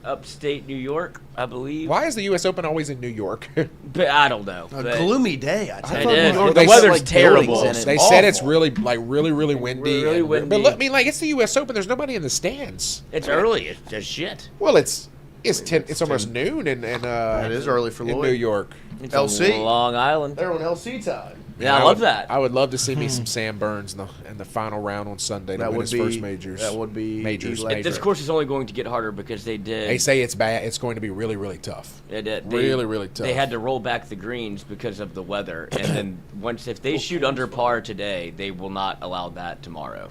S5: upstate New York, I believe.
S12: Why is the U.S. Open always in New York?
S5: But I don't know.
S3: A
S5: But
S3: gloomy day, I tell
S5: it
S3: you.
S5: is.
S12: Well,
S5: The
S12: they
S5: weather's
S2: said, like,
S5: terrible.
S2: buildings in it.
S12: They
S3: Awful.
S12: said it's really windy.
S5: Really
S12: and-
S5: windy.
S12: But look, I mean, like, it's the U.S. Open. There's nobody in the stands.
S5: It's early. It's just shit.
S12: Well, it's 10. It's almost noon in
S3: It is early for
S12: in
S3: Lloyd.
S12: New York.
S5: It's
S3: LC.
S5: on Long Island.
S3: They're on LC time.
S5: Yeah, I love that.
S12: I would love to see me some Sam Burns in the final round on Sunday to
S3: That
S12: win
S3: would
S12: his
S3: be
S12: first majors.
S3: That would be
S12: majors.
S3: electric.
S5: This course is only going to get harder because they did.
S12: They say it's bad. It's going to be really, really tough.
S5: They did.
S12: Really tough.
S5: They had to roll back the greens because of the weather, and then if they shoot under par today, they will not allow that tomorrow.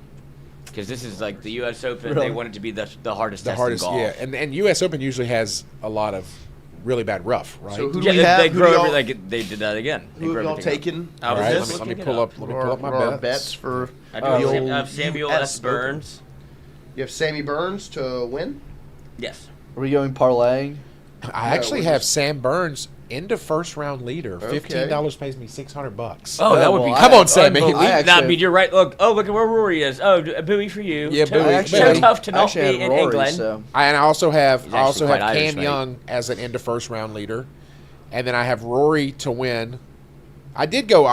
S5: because this is like the U.S. Open.
S2: Really?
S5: They want it to be the hardest
S12: The
S5: test
S12: hardest,
S5: in golf.
S12: yeah. And U.S. Open usually has a lot of really bad rough, right?
S3: So who do
S5: Yeah,
S3: we have?
S5: they
S3: Who
S5: grow
S3: do
S5: every,
S3: y'all-
S5: like they did that again. They
S3: Who
S5: grow
S3: have y'all
S5: everything
S3: taken?
S5: up. I was
S12: All right,
S5: just
S12: let me
S5: looking it
S12: pull
S5: up.
S12: up. Let me pull up
S3: What are
S12: my
S3: our
S12: bets.
S3: bets for
S5: I
S3: the
S5: do
S3: old
S5: have Samuel
S3: US
S5: S. Burns.
S3: You have Sammy Burns to win?
S5: Yes.
S2: Are we going parlaying?
S12: I actually have Sam Burns into first round leader.
S3: Okay.
S12: $15 pays me $600.
S5: Oh, that would be.
S2: well,
S12: Come on, Sammy.
S5: Nah, but you're right. Look, look at where Rory is. Oh, a buoy for you.
S12: Yeah,
S5: Tough-
S12: buoy.
S2: actually-
S5: So
S12: Buoy.
S5: tough to not
S2: Actually, I
S5: be
S2: had
S5: in
S2: Rory,
S5: England.
S2: so.
S12: And I also have
S5: He's actually quite Irish,
S12: Cam
S5: mate.
S12: Young as an into first round leader, and then I have Rory to win. I did go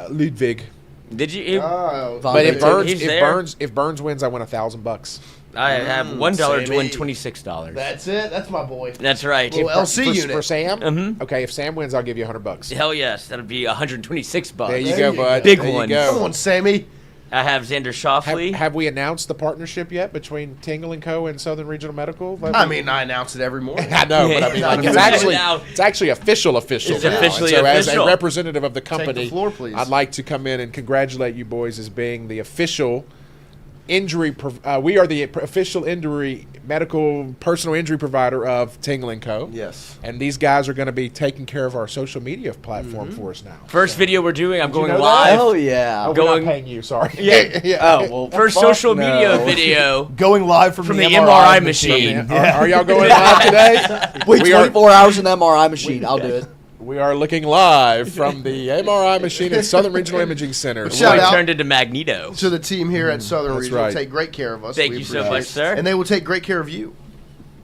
S12: Ludwig,
S5: Did you?
S3: Oh,
S12: but if
S5: He's there.
S12: If Burns wins, I win $1,000.
S5: I have $1 to win
S3: Sammy.
S5: $26.
S3: that's it. That's my boy.
S5: That's right.
S3: Little LC
S12: for,
S3: unit.
S12: for Sam.
S5: Mhm.
S12: Okay, if Sam wins, I'll give you $100.
S5: Hell yes, that'd be $126.
S12: There you
S3: There
S12: go,
S3: you
S12: bud.
S3: go.
S5: Big
S12: There you
S5: one.
S12: go.
S3: Come on, Sammy.
S5: I have Xander Shoffley.
S12: Have we announced the partnership yet between Tingle & Co. and Southern Regional Medical?
S3: I mean, I announce it every morning.
S12: I know, but I mean, like, it's actually official.
S5: It's
S12: now.
S5: officially
S12: And so as
S5: official.
S12: a representative of the company,
S3: the floor, please.
S12: I'd like to come in and congratulate you boys as being the official injury. We are the official personal injury provider of Tingle & Co.
S3: Yes.
S12: And these guys are going to be taking care of our social media platform for us now.
S5: First video we're doing, I'm going
S12: know that?
S5: live.
S2: Oh yeah.
S12: Oh, we're
S5: going-
S12: not paying you, sorry.
S5: Yeah.
S2: Oh well.
S5: First
S2: fuck
S5: social
S2: no.
S5: media video.
S4: Going live from
S5: From
S4: the
S5: the
S4: MRI
S5: MRI machine.
S12: Are y'all going live today?
S2: Wait,
S12: We are-
S2: 24 hours in the MRI machine. I'll do it.
S12: We are looking live from the MRI machine at Southern Regional Imaging Center.
S3: Shout
S5: Lloyd
S3: out
S5: turned into Magneto.
S3: To the team here at Southern
S12: That's
S3: Regional,
S12: right.
S3: take great care of us.
S5: Thank
S3: We
S5: you so
S3: appreciate
S5: much,
S3: it.
S5: sir.
S3: And they will take great care of you,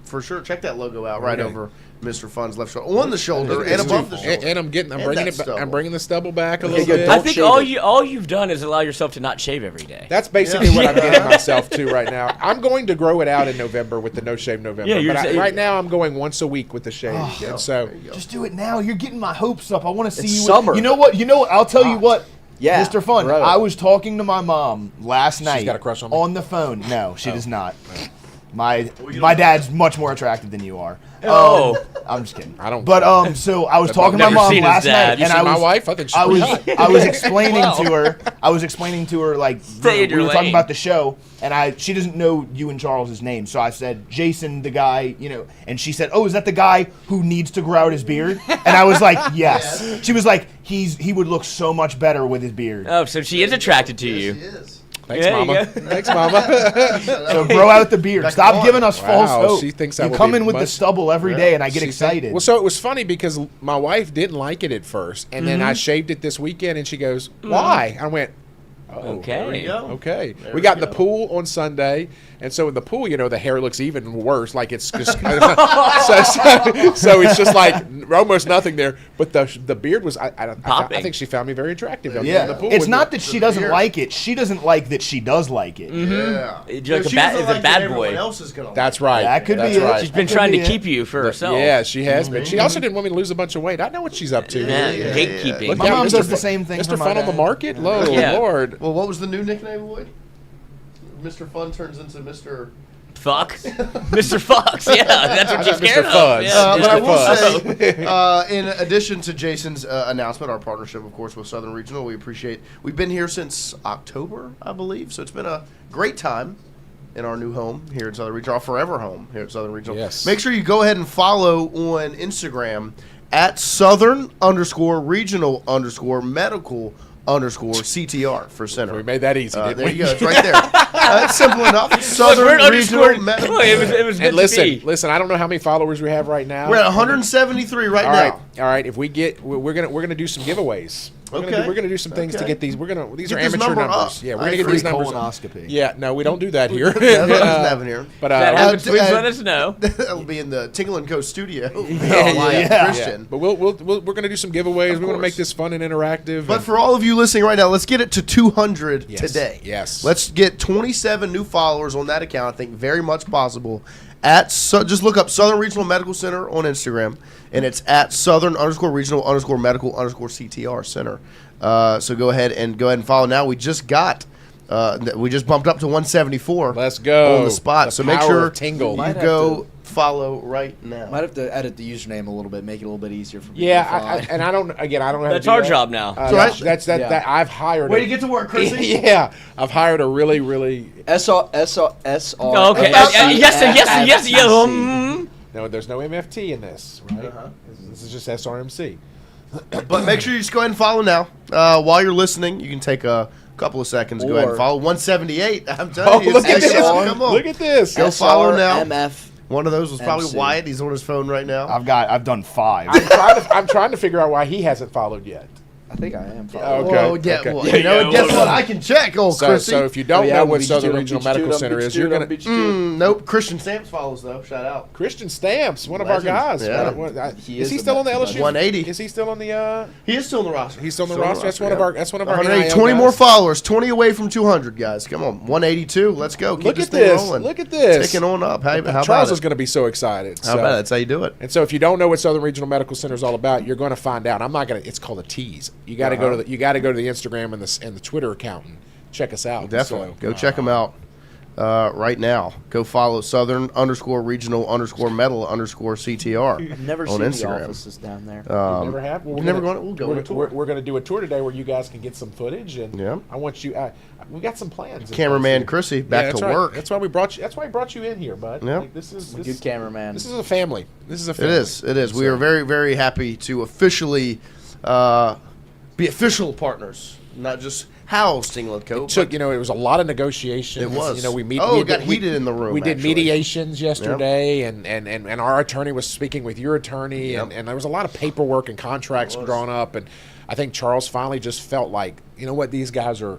S3: for sure. Check that logo out right
S12: Okay.
S3: over Mr. Fun's left shoulder, on the shoulder, and above the shoulder.
S12: And I'm
S3: And
S12: bringing
S3: that
S12: it.
S3: stubble.
S12: I'm bringing the stubble back a
S2: Okay,
S12: little
S2: good.
S12: bit.
S5: I
S2: Don't
S5: think
S2: shave
S5: all you've done is allow yourself to not shave every day.
S12: That's basically what I'm getting myself to right now. I'm going to grow it out in November with the No Shave November.
S5: Yeah, you're
S12: but
S5: saying-
S12: right now I'm going once a week with the shave. And so
S4: Just do it now. You're getting my hopes up. I want to see
S2: It's
S4: you.
S2: summer.
S4: You know what? I'll tell you what.
S2: Yeah,
S4: Mr. Fun.
S2: bro.
S4: I was talking to my mom last night.
S12: got a crush on me?
S4: the phone. No, she does not. My dad's much more attractive than you are.
S5: Oh.
S4: I'm just kidding.
S12: I don't-
S4: But so I was talking to my
S5: never
S4: mom
S5: seen his
S4: last
S5: dad.
S4: night,
S5: You
S4: and
S12: see
S4: I
S12: my
S4: was
S12: wife? I think she's
S4: I was
S12: pretty
S4: I was explaining to her. I was explaining to her like
S5: Stay in
S4: we
S5: your
S4: were talking
S5: lane.
S4: about the show, and she doesn't know you and Charles's name, so I said Jason, the guy, and she said, "Oh, is that the guy who needs to grow out his beard?" And I was like, "Yes." She was like, "He would look so much better with his beard."
S5: Oh, so she is attracted to
S3: Yes,
S5: you.
S3: he is.
S12: thanks,
S5: There you
S12: Mama.
S5: go.
S12: Thanks, Mama.
S4: So grow out the beard.
S3: Back
S4: Stop
S3: on.
S4: giving us false
S12: Wow,
S4: hope.
S12: she thinks I
S4: you
S12: will
S4: come
S12: be
S4: in with the
S12: much-
S4: stubble every day, and I get
S12: She
S4: excited.
S12: think- Well, so it was funny because my wife didn't like it at first, and then I shaved it this weekend, and she goes, "Why?" I went, "Oh,
S5: Okay.
S3: There you go.
S12: okay."
S3: There
S12: We got in
S3: we
S12: the
S3: go.
S12: pool on Sunday, and so in the pool, the hair looks even worse. Like it's just so it's just like almost nothing there. But the beard was. I
S5: Popping.
S12: think she found me very attractive. out there
S4: yeah,
S12: in the pool
S4: it's
S12: with
S4: not
S12: the-
S4: that she doesn't
S3: beard.
S4: like it. She doesn't like that she does like it.
S3: Yeah.
S5: You're like
S3: She
S5: a bad-
S3: doesn't
S5: is a
S3: like
S5: bad
S3: that everyone
S5: boy.
S3: else is gonna like
S12: That's
S3: it.
S12: right.
S4: That could
S12: That's
S4: be it.
S12: right.
S5: She's been
S4: That could
S5: trying to
S4: be
S5: keep you for herself.
S12: Yeah, she has been. She also didn't want me to lose a bunch of weight. I know what she's up to.
S5: Yeah,
S3: yeah,
S5: gatekeeping.
S12: Look
S4: My
S12: out,
S4: mom
S12: Mr.
S4: does the
S12: Fu-
S4: same thing
S12: Mr.
S4: for my
S12: Fun on the
S4: dad.
S12: market? Lord,
S5: Yeah.
S12: Lord.
S3: Well, what was the new nickname, Lloyd? Mr. Fun turns into Mr.
S5: Fuck. Mr. Fox. Yeah, that's what you're
S12: Mr.
S5: scared of.
S12: Fuzz.
S5: Yeah.
S3: But I
S12: Mr.
S3: will
S12: Fuzz.
S3: say, in addition to Jason's announcement, our partnership, of course, with Southern Regional, we appreciate. We've been here since October, I believe, so it's been a great time in our new home here at Southern Regional, our forever home here at Southern Regional.
S12: Yes.
S3: Make sure you go ahead and follow on Instagram at Southern_Regional_Medical_CTR for center.
S12: We made that easy, didn't
S3: There
S12: we?
S3: you go. It's right there. It's simple enough.
S5: Look,
S3: Southern
S5: we're
S3: Regional
S5: underscored.
S3: Medical.
S5: Look, it was meant
S12: And
S5: to be.
S12: listen, I don't know how many followers we have right now.
S3: We're at 173 right
S12: all
S3: now.
S12: right, all right. If we get, we're gonna do some giveways.
S3: Okay.
S12: We're gonna do some things to
S3: Okay.
S12: get these. These
S3: Get
S12: are
S3: this
S12: amateur
S3: number
S12: numbers.
S3: up.
S12: Yeah, we're
S3: I
S12: gonna get
S3: agree.
S12: these numbers.
S4: Colonoscopy.
S12: Yeah, no, we don't do that here.
S3: That's what doesn't happen here.
S12: But
S5: That happens.
S3: uh,
S5: Please
S3: uh,
S5: let us know.
S3: That'll be in the Tingle & Co. studio.
S4: yeah.
S3: Christian.
S12: But we're gonna do some giveaways. We want to
S3: course.
S12: make this fun and interactive.
S3: But
S12: and-
S3: for all of you listening right now, let's get it to 200
S12: Yes.
S3: today.
S12: Yes.
S3: Let's get 27 new followers on that account. I think very much possible. Just look up Southern Regional Medical Center on Instagram, and it's at Southern_Regional_Medical_CTR Center. So go ahead and follow now. We just bumped up to 174.
S12: Let's go.
S3: On the spot.
S12: The
S3: So make
S12: power
S3: sure
S12: of Tingle.
S3: you
S2: Might have
S3: go follow right now.
S2: Might have to edit the username a little bit, make it a little bit easier for me.
S12: Yeah,
S2: to follow.
S12: I don't know how to
S5: That's
S12: do
S5: our
S12: that.
S5: job now.
S12: That's I've hired.
S3: Way to get to work, Chrissy.
S12: Yeah, I've hired a really.
S2: SR.
S5: Okay. Yes.
S12: No, there's no MFT in this, right? This is just SRMC.
S3: But make sure you just go ahead and follow now. While you're listening, you can take a couple of seconds. Go ahead and follow 178. I'm telling you,
S12: Look at
S3: it's
S12: this!
S3: come on.
S12: Look at this!
S3: Go follow now.
S2: MF.
S3: One of those was probably
S2: MC.
S3: Wyatt. He's on his phone right now.
S4: I've done 5.
S12: I'm trying to figure out why he hasn't followed yet.
S2: I think I am. Following.
S12: Okay.
S3: Well, yeah,
S12: okay.
S3: well, you know, guess what? I can check, Chrissy.
S12: So if you don't know what Southern Regional Medical Center is, you're gonna
S3: nope. Christian Stamps follows though. Shout out.
S12: Christian Stamps, one of
S3: Legend.
S12: our guys.
S3: Yeah.
S12: Is he still on the LSU?
S3: 180.
S12: Is he still on the?
S3: He is still on the roster.
S12: He's still on the roster. That's one of our. That's one of our.
S3: 120
S12: NIL
S3: more
S12: guys.
S3: followers. 20 away from 200, guys. Come on. 182. Let's go. Keep
S12: Look
S3: this
S12: at
S3: thing
S12: this.
S3: rolling.
S12: Look at this.
S3: Ticking on up. How
S12: Charles
S3: about
S12: is
S3: it?
S12: going to be so excited.
S3: How about it? That's how you do it.
S12: And so, if you don't know what Southern Regional Medical Center is all about, you're going to find out. I'm not going to. It's called a tease. You got to go to the. You got to go to the Instagram and the Twitter account and check us out.
S3: Definitely.
S12: So,
S3: Go check them out right now. Go follow Southern_regional_medal_CTR
S2: I've never
S3: on
S2: seen the
S3: Instagram.
S2: offices down there.
S12: You never have? Well,
S3: We'll go on a tour.
S12: We're going to do a tour today where you guys can get some footage, and
S3: Yeah.
S12: I want you. We got some plans.
S3: Cameraman Chrissy back
S12: that's
S3: to
S12: right.
S3: work.
S12: That's why we brought you. That's why I brought you in here, bud.
S3: Yeah.
S12: Like, this is
S2: Good cameraman.
S12: This is a family. This is a
S3: It
S12: family.
S3: is. It is. We are very, very happy to officially be official partners, not just house Tingle & Co.
S12: It took, it was a lot of negotiations.
S3: It was.
S12: We
S3: it got heated in the room.
S12: We did
S3: actually.
S12: mediations yesterday, and our attorney was speaking with your attorney, and there was a lot of paperwork and contracts drawn up, and I think Charles finally just felt like, you know what, these guys are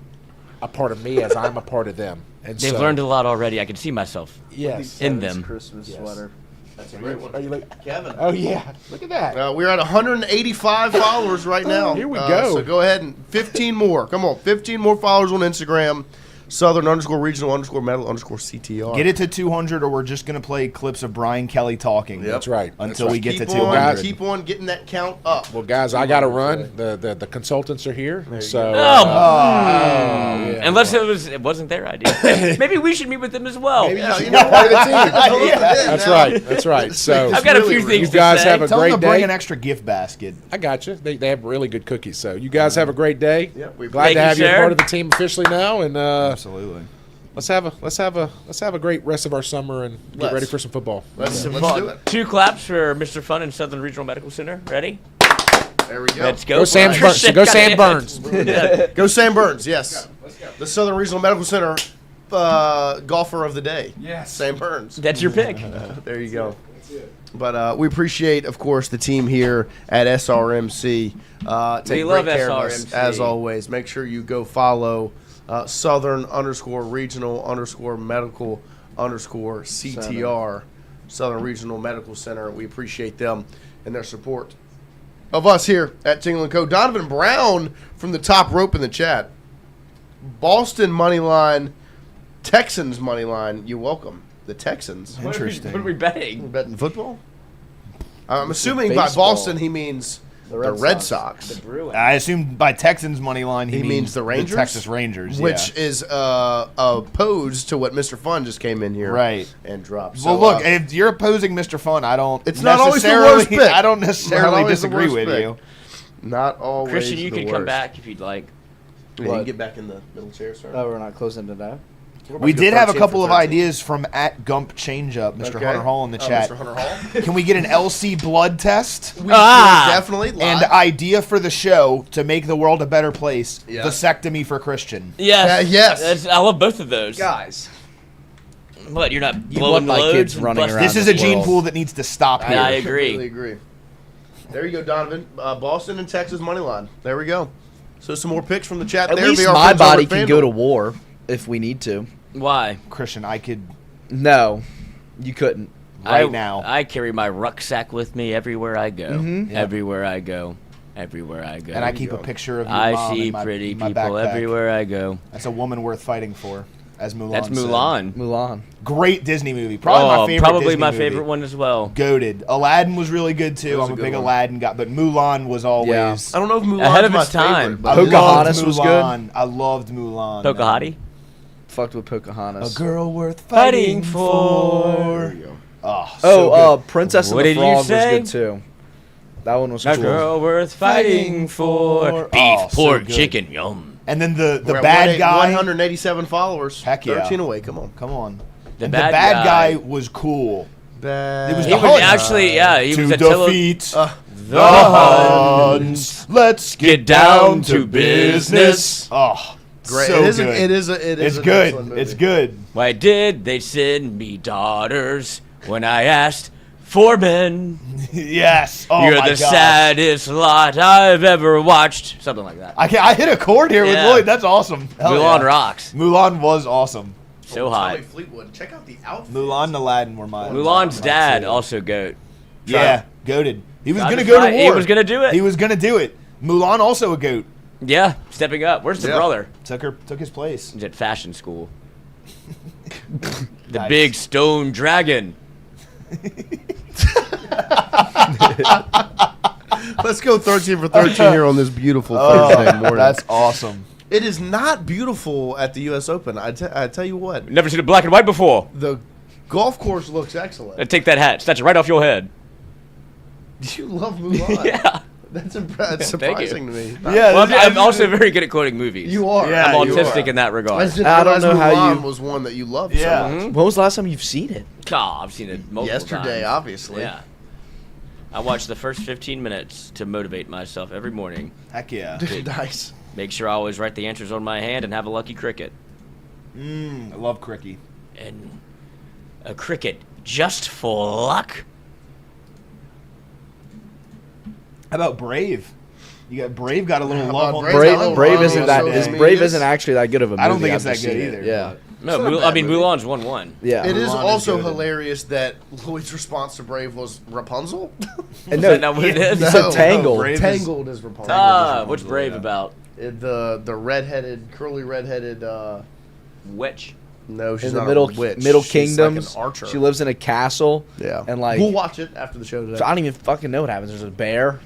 S12: a part of me as I'm a part of them. And
S5: They've learned a lot already. I can see myself
S12: Yes.
S5: in them.
S2: Christmas sweater.
S3: That's a great one.
S12: Are you like
S3: Kevin.
S12: Oh yeah, look at that.
S3: We're at 185 followers right now.
S12: Here we go.
S3: So go ahead and 15 more. Come on, 15 more followers on Instagram. Southern_regional_medal_CTR.
S4: Get it to 200, or we're just going to play clips of Brian Kelly talking.
S12: That's right.
S4: Until we get to
S3: Keep
S4: 200.
S3: keep on getting that count up.
S12: Well, guys, I got to run. The consultants are here, so.
S5: Unless it wasn't their idea. Maybe we should meet with them as well.
S12: Maybe you should be part of the team. That's right. That's right. So
S5: I've got a few things
S12: you
S5: to
S12: guys
S5: say.
S12: have a
S4: Tell them
S12: great
S4: to bring
S12: day.
S4: an extra gift basket.
S12: I got you. They have really good cookies. So you guys have a great day.
S3: Yeah, we
S12: Glad to
S5: Thank you,
S12: have you
S5: sir.
S12: part of the team officially now, and
S4: Absolutely.
S12: let's have a great rest of our summer and get ready for some football.
S3: Let's do it.
S5: 2 claps for Mr. Fun and Southern Regional Medical Center. Ready?
S3: There we go.
S5: Let's go.
S12: Go Sam Burns. Go Sam Burns.
S3: Go Sam Burns, yes. The Southern Regional Medical Center golfer of the day. Yes. Sam Burns.
S5: That's your pick.
S3: There you go. But we appreciate, of course, the team here at SRMC. Take
S5: We love
S3: great care of us,
S5: SRMC.
S3: as always. Make sure you go follow Southern_regional_medical_CTR, Southern Regional Medical Center. We appreciate them and their support of us here at Tingle & Co. Donovan Brown from the top rope in the chat. Boston money line, Texans money line. You're welcome. The Texans.
S4: Interesting.
S5: What are we betting?
S3: Betting football? I'm assuming by
S2: baseball.
S3: Boston he means the Red Sox.
S2: The Bruins.
S4: I assume by Texans money line
S3: He means the Rangers?
S4: Texas Rangers,
S3: Which
S4: yeah.
S3: is opposed to what Mr. Fun just came in here
S4: Right.
S3: and dropped.
S4: Well,
S3: So,
S4: look, if you're opposing Mr. Fun, I don't.
S3: It's not always the
S4: necessarily-
S3: worst pick.
S4: I don't
S3: Not
S4: necessarily
S3: always the
S4: disagree
S3: worst
S4: with
S3: pick.
S4: you.
S3: not always
S5: Christian, you
S3: the
S5: can
S3: worst.
S5: come back if you'd like.
S3: Yeah, you can get back in the middle chair, sir.
S2: Oh, we're not closing to that.
S4: We did have a couple of ideas from @Gump Changeup, Mr. Hunter Hall in the chat.
S3: Mr. Hunter Hall.
S4: Can we get an LC blood test?
S3: We definitely live.
S4: And idea for the show to make the world a better place:
S3: Yeah.
S4: vasectomy for Christian.
S5: Yes.
S3: yes.
S5: I love both of those.
S2: Guys.
S5: What, you're not
S2: You
S5: blowing
S2: want my
S5: loads
S2: kids
S5: and
S2: running
S5: busting-
S2: around
S4: This is a
S2: this
S4: gene
S2: world.
S4: pool that needs to stop here.
S5: I agree.
S3: Completely agree. There you go, Donovan. Boston and Texas money line. There we go. So some more picks from the chat.
S2: At
S3: there
S2: least
S3: they are,
S2: my
S3: friends over
S2: body
S3: at
S2: can
S3: FanDuel.
S2: go to war if we need to.
S5: Why?
S4: Christian, I could
S2: No, you couldn't.
S4: now.
S5: I carry my rucksack with me everywhere I go.
S2: Mhm.
S4: Yeah.
S5: Everywhere I go. Everywhere I go.
S4: And I keep a picture of your
S5: I
S4: mom
S5: see
S4: in my,
S5: pretty
S4: my
S5: people
S4: backpack.
S5: everywhere I go.
S4: That's a woman worth fighting for, as Mulan
S5: That's
S4: said.
S5: Mulan.
S2: Mulan.
S4: Great Disney movie. Probably my favorite
S5: Probably
S4: Disney
S5: my
S4: movie.
S5: favorite one as well.
S4: Goated. Aladdin was really good too.
S3: was
S4: I'm
S3: a
S4: a
S3: good
S4: big
S3: one.
S4: Aladdin guy, but Mulan was always.
S3: I don't know if Mulan's
S5: Ahead of
S3: my
S5: its time.
S3: favorite, but
S4: I
S2: Pocahontas
S4: loved
S2: was
S4: Mulan. I loved Mulan.
S5: Pocahontas?
S2: Fucked with Pocahontas.
S4: A girl worth
S5: Fighting
S4: fighting
S5: for.
S4: for. Oh, so good.
S2: Princess and
S5: What
S2: the
S5: did you
S2: Frog was
S5: say?
S2: good too. That one was
S5: A
S2: cool.
S5: girl worth fighting for. Beef,
S4: Oh, so
S5: pork,
S4: good.
S5: chicken, yum.
S4: And then the
S3: We're at
S4: bad guy.
S3: 187 followers.
S4: Heck yeah.
S3: 13 away. Come on.
S4: Come on.
S5: The
S4: And
S5: bad
S4: the bad
S5: guy
S4: guy was cool.
S3: Bad.
S4: It was
S5: He
S4: the
S5: was
S4: hunt.
S5: actually, yeah, he was
S4: To
S5: a tele-
S4: defeat
S5: the hunt.
S4: Huns. Let's
S5: Get down to business.
S4: Oh,
S3: Great.
S4: so
S3: it is.
S4: good.
S3: It is.
S4: It's
S3: an
S4: good.
S3: excellent movie.
S4: It's good.
S5: Why did they send me daughters when I asked for men?
S4: Yes. Oh
S5: You're
S4: my
S5: the
S4: gosh.
S5: saddest lot I've ever watched. Something like that.
S4: I hit a chord here with
S5: Yeah.
S4: Lloyd. That's awesome. Hell
S5: Mulan
S4: yeah.
S5: rocks.
S4: Mulan was awesome.
S5: So high.
S3: Fleetwood. Check out the outfit.
S4: Mulan and Aladdin were mine.
S5: Mulan's dad also goat.
S4: Yeah, goated. He was
S5: Tried
S4: gonna
S5: to
S4: go to
S5: fight.
S4: war.
S5: He was gonna do it.
S4: He was gonna do it. Mulan also a goat.
S5: Yeah, stepping up. Where's the brother?
S4: Took his place.
S5: He's at fashion school. The
S4: Nice.
S5: big stone dragon.
S3: Let's go 13 for 13 here on this beautiful Thursday morning.
S4: That's awesome.
S3: It is not beautiful at the U.S. Open. I tell you what,
S5: Never seen it black and white before.
S3: the golf course looks excellent.
S5: Take that hat. Snatch it right off your head.
S3: You love Mulan.
S5: Yeah.
S3: That's
S5: Thank you.
S3: surprising to me.
S4: Yeah,
S5: Well, I'm also very good at quoting movies.
S3: You are.
S4: Yeah,
S5: I'm
S4: you
S5: autistic
S4: are.
S5: in that regard.
S3: I
S2: I don't know how
S3: Mulan
S2: you-
S3: was one that you loved
S4: Yeah.
S3: so much.
S2: When was the last time you've seen it?
S5: Oh, I've seen it multiple
S3: Yesterday,
S5: times.
S3: obviously.
S5: Yeah. I watch the first 15 minutes to motivate myself every morning.
S4: Heck yeah.
S3: Nice.
S5: Make sure I always write the answers on my hand and have a lucky cricket.
S4: I love Cricky.
S5: And a cricket just for luck?
S4: How about Brave? You got Brave got a little
S3: How
S4: love
S3: about
S4: on
S3: Brave?
S2: Brave,
S3: Ronnie
S2: Brave
S3: was
S2: isn't
S3: so
S2: that.
S3: mean.
S2: Brave isn't actually that good of a movie.
S4: I don't think it's
S2: I've
S4: that
S2: just
S4: good
S2: seen it.
S4: either,
S2: Yeah.
S5: No,
S3: not a bad movie.
S5: Mulan's 1-1.
S2: Yeah.
S3: It is
S4: Mulan is
S3: also
S4: good.
S3: hilarious that Lloyd's response to Brave was Rapunzel.
S2: And
S5: Is that not what it is?
S2: He said Tangled.
S4: Brave is-
S3: Tangled is Rapunzel.
S5: What's Brave about?
S3: The redheaded, curly redheaded.
S5: Witch.
S3: No, she's
S2: in the
S3: not
S2: middle
S3: a witch.
S2: Middle
S3: She's like
S2: Kingdoms.
S3: an archer.
S2: She lives in a castle.
S3: Yeah,
S2: And like
S3: we'll watch it after the show today.
S2: so I don't even fucking know what happens. There's a bear.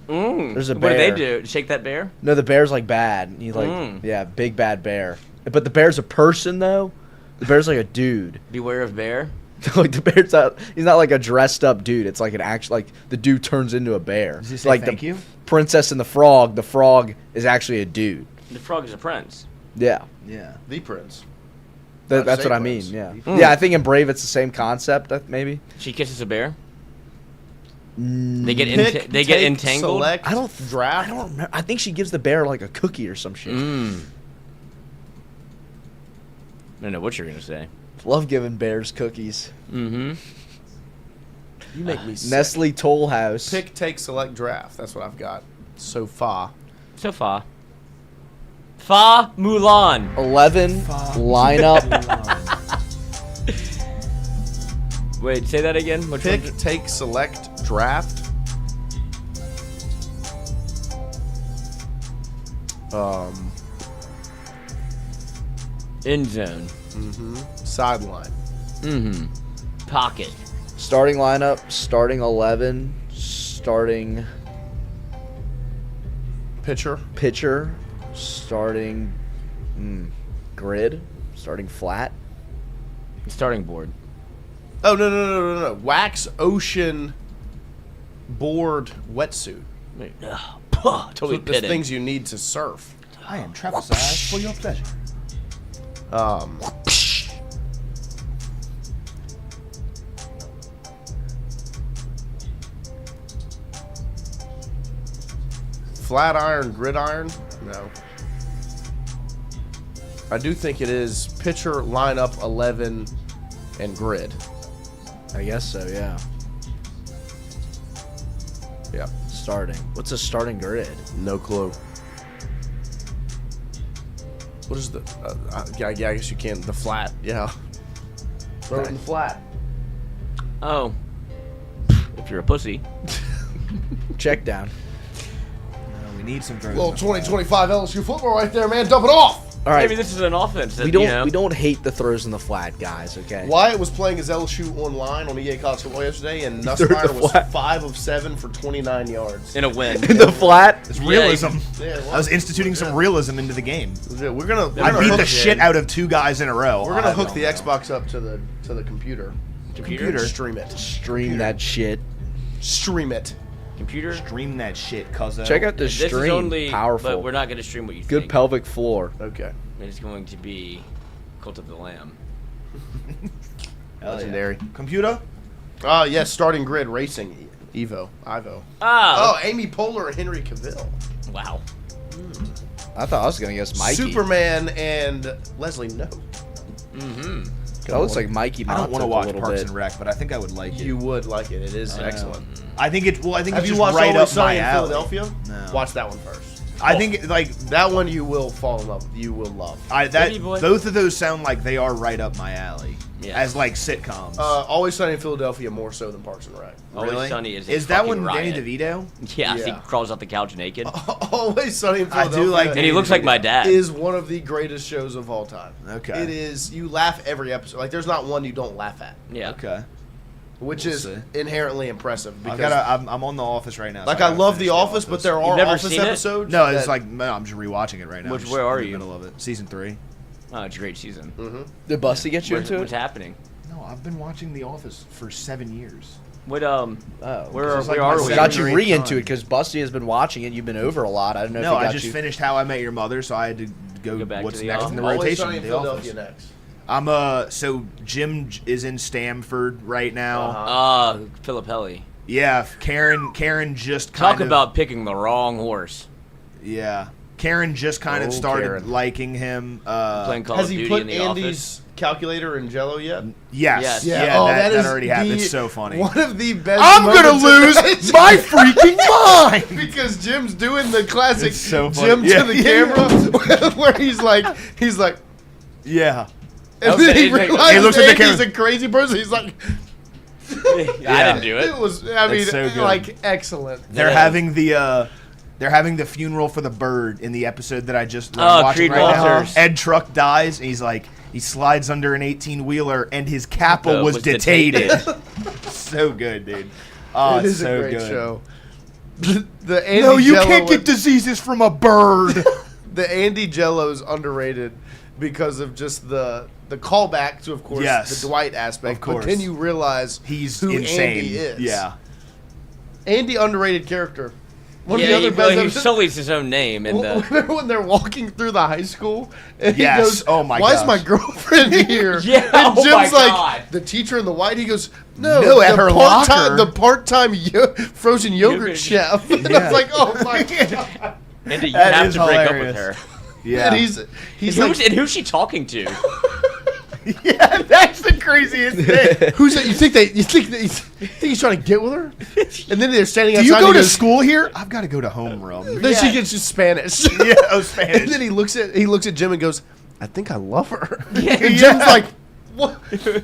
S2: There's a
S5: What do
S2: bear.
S5: they do? Shake that bear?
S2: No, the bear's like bad. He's like yeah, big bad bear. But the bear's a person though. The bear's like a dude.
S5: Beware of bear.
S2: Like the bear's not. He's not like a dressed up dude. It's like an actual like the dude turns into a bear.
S4: Does he say
S2: like
S4: thank
S2: the
S4: you?
S2: Princess and the Frog. The frog is actually a dude.
S5: The frog is a prince.
S2: Yeah.
S4: Yeah.
S3: The Prince.
S2: That's
S3: say
S2: what I mean.
S3: Prince.
S2: Yeah. Yeah. I think in Brave it's the same concept. Maybe.
S5: She kisses a bear. They get
S3: Pick,
S5: they get
S3: take,
S5: entangled.
S3: Select,
S2: I don't
S3: draft.
S2: I don't remember. I think she gives the bear like a cookie or some shit.
S5: I don't know what you're gonna say.
S2: Love giving bears cookies.
S5: Mm-hmm.
S3: You make me sick.
S2: Nestle Toll House.
S3: Pick, take, select, draft. That's what I've got so far.
S5: So far. Fa Mulan.
S2: 11 lineup.
S5: Wait, say that again. Which
S3: Pick,
S5: one?
S3: take, select, draft.
S5: End zone.
S3: Sideline.
S5: Pocket.
S2: Starting lineup. Starting 11. Starting
S3: Pitcher.
S2: pitcher. Starting grid. Starting flat.
S5: Starting board.
S3: Oh no! Wax ocean board wetsuit.
S5: Totally
S3: So there's
S5: pitted.
S3: things you need to surf.
S4: I am trapezoid for your pleasure.
S3: Flat iron, gridiron? No. I do think it is pitcher, lineup, 11, and grid.
S2: I guess so, yeah.
S3: Yeah.
S2: Starting. What's a starting grid?
S3: No clue. What is the... yeah, I guess you can. The flat, yeah. Throw it in the flat.
S5: Oh. If you're a pussy.
S2: Check down.
S4: We need some growth.
S3: Little 2025 LSU football right there, man. Dump it off!
S2: All right.
S5: Maybe this is an offense. That,
S2: We don't
S5: You know,
S2: we don't hate the throws in the flat, guys, okay?
S3: Wyatt was playing as LSU online on EA College Football yesterday, and
S2: threw it
S3: Nussmeier
S2: the
S3: was
S2: flat.
S3: 5 of 7 for 29 yards.
S5: in a win.
S2: In the flat?
S4: It's realism.
S3: Yeah,
S4: I was instituting some realism into the game.
S3: We're gonna
S4: I beat
S3: hook
S4: the shit out of 2 guys in a row.
S3: We're gonna hook the Xbox up to the computer.
S5: Computer.
S3: Stream it.
S2: Stream that shit.
S3: Stream it.
S5: Computer.
S4: Stream that shit, cuzzo.
S2: Check out the
S5: This is
S2: stream.
S5: only
S2: Powerful.
S5: but we're not going to stream what you
S2: Good
S5: think.
S2: pelvic floor.
S3: Okay.
S5: It's going to be Cult of the Lamb.
S3: Legendary.
S4: Computer.
S3: Yes, starting grid racing. Ivo.
S5: Oh,
S3: Amy Poehler and Henry Cavill.
S5: wow.
S2: I thought I was gonna guess Mikey.
S3: Superman and Leslie Knope.
S2: That looks like Mikey.
S4: I don't want to watch
S2: a little
S4: Parks
S2: bit.
S4: and Rec, but I think I would like it.
S3: You would like it. It is excellent.
S4: I think it. Well, I think
S3: Have
S4: it's
S3: you
S4: just
S3: watched
S4: right
S3: Always
S4: up
S3: Sunny
S4: my
S3: in
S4: alley.
S3: Philadelphia?
S4: No.
S3: Watch that one first.
S4: I think like
S3: That one you will fall in love. You will love.
S5: Pretty boy.
S4: both of those sound like they are right up my alley.
S5: Yeah.
S4: As like sitcoms.
S3: Always Sunny in Philadelphia more so than Parks and Rec.
S5: Always
S4: Really?
S5: Sunny is a
S4: Is that
S5: fucking
S4: one Danny
S5: riot.
S4: DeVito?
S5: Yeah, he
S3: Yeah.
S5: crawls off the couch naked.
S3: Always Sunny in
S4: I
S3: Philadelphia.
S4: do like
S5: And he looks like my dad.
S3: Is one of the greatest shows of all time.
S4: Okay.
S3: It is. You laugh every episode. Like there's not one you don't laugh at,
S5: Yeah.
S4: Okay.
S3: which
S4: We'll
S3: is
S4: see.
S3: inherently impressive.
S4: I
S3: Because
S4: I'm on The Office right now. so
S3: like I
S4: gotta
S3: love
S4: finish
S3: The Office, but there are
S5: never
S3: Office
S5: seen it?
S3: episodes.
S4: No, it's
S3: that-
S4: like no, I'm just rewatching it right now.
S5: Which-
S4: I'm just
S5: where are
S4: in the
S5: you?
S4: Middle of it. Season 3.
S5: Oh, it's a great season.
S2: Did Busty get you
S5: What's,
S2: into
S5: what's
S2: it?
S5: happening?
S4: No, I've been watching The Office for 7 years.
S5: What
S2: Oh,
S5: where
S4: it's like
S5: are
S4: my
S5: we?
S4: second
S2: got you
S4: great
S2: re into
S4: time.
S2: it because Busty has been watching it. You've been over a lot. I don't know.
S4: No,
S2: if he
S4: I
S2: got
S4: just
S2: you.
S4: finished How I Met Your Mother, so I had to go
S5: back
S4: what's
S5: to The
S4: next
S5: Office.
S4: in the
S3: Always
S4: rotation.
S3: Sunny in
S4: The
S3: Philadelphia
S4: Office.
S3: next.
S4: I'm so Jim is in Stamford right now.
S5: Philip Helly.
S4: Yeah, Karen just
S5: Talk
S4: kind of
S5: about picking the wrong horse.
S4: yeah. Karen just kind of
S3: Oh,
S4: started
S3: Karen.
S4: liking him.
S5: Playing Call
S3: Has
S5: of
S3: he
S5: Duty
S3: put
S5: in the
S3: Andy's calculator in Jello yet?
S4: Yes.
S5: Yes.
S4: Yeah,
S3: Oh,
S4: that
S3: is
S4: already happened.
S3: the-
S4: It's so funny.
S3: One of the best.
S4: I'm gonna
S3: moments of-
S4: lose my freaking mind.
S3: because Jim's doing the classic
S4: It's so funny.
S3: Jim
S4: Yeah,
S3: to the
S4: yeah.
S3: camera, where he's like,
S4: Yeah.
S3: and
S5: Okay,
S3: then he
S5: he's like-
S3: realizes
S4: he looks at the
S3: Andy's
S4: camera.
S3: a crazy person. He's like,
S5: I didn't do
S3: it
S5: it.
S3: was. I mean,
S4: That's so good.
S3: like excellent.
S4: They're
S5: Yeah.
S4: having the funeral for the bird in the episode that I just
S5: Oh,
S4: watching
S5: Creed
S4: right now.
S5: Walters.
S4: Ed Truck dies, and he's like, he slides under an 18-wheeler, and his cappa was detated. So good, dude. Oh,
S3: It
S4: it's
S3: is
S4: so
S3: a great
S4: good.
S3: show. The Andy
S4: No, you
S3: Jello
S4: can't
S3: one-
S4: get diseases from a bird.
S3: The Andy Jello is underrated because of just the callback to, of course,
S4: Yes.
S3: the Dwight aspect.
S4: Of course.
S3: But then you realize
S4: He's
S3: who
S4: insane.
S3: Andy is.
S4: Yeah.
S3: Andy underrated character. One
S5: Yeah,
S3: of the other best
S5: he
S3: episodes.
S5: solely his own name and
S3: Remember when they're walking through the high school and
S4: Yes.
S3: he goes,
S4: Oh my
S3: why is
S4: gosh.
S3: my girlfriend here?
S5: Yeah,
S3: And
S5: oh
S3: Jim's
S5: my
S3: like,
S5: God.
S3: the teacher in the white, he goes, no,
S4: No, at
S3: the
S4: her
S3: part-time,
S4: locker."
S3: the part-time frozen yogurt
S5: Yogurt.
S3: chef. And I
S4: Yeah.
S3: was like, oh my God.
S5: and you
S4: That
S5: have
S4: is
S5: to break up
S4: hilarious.
S5: with her.
S4: Yeah.
S3: And he's like,
S5: And who's she talking to?
S4: yeah, that's the craziest thing.
S3: who's that? You think he's trying to get with her? And then they're standing
S4: Do
S3: outside.
S4: you
S3: and
S4: go
S3: he
S4: to
S3: goes,
S4: school here? I've got to go to homeroom.
S3: Then she gets just Spanish.
S4: Yeah, oh, Spanish.
S3: And then he looks at Jim and goes, I think I love her.
S5: Yeah.
S3: And Jim's like, what?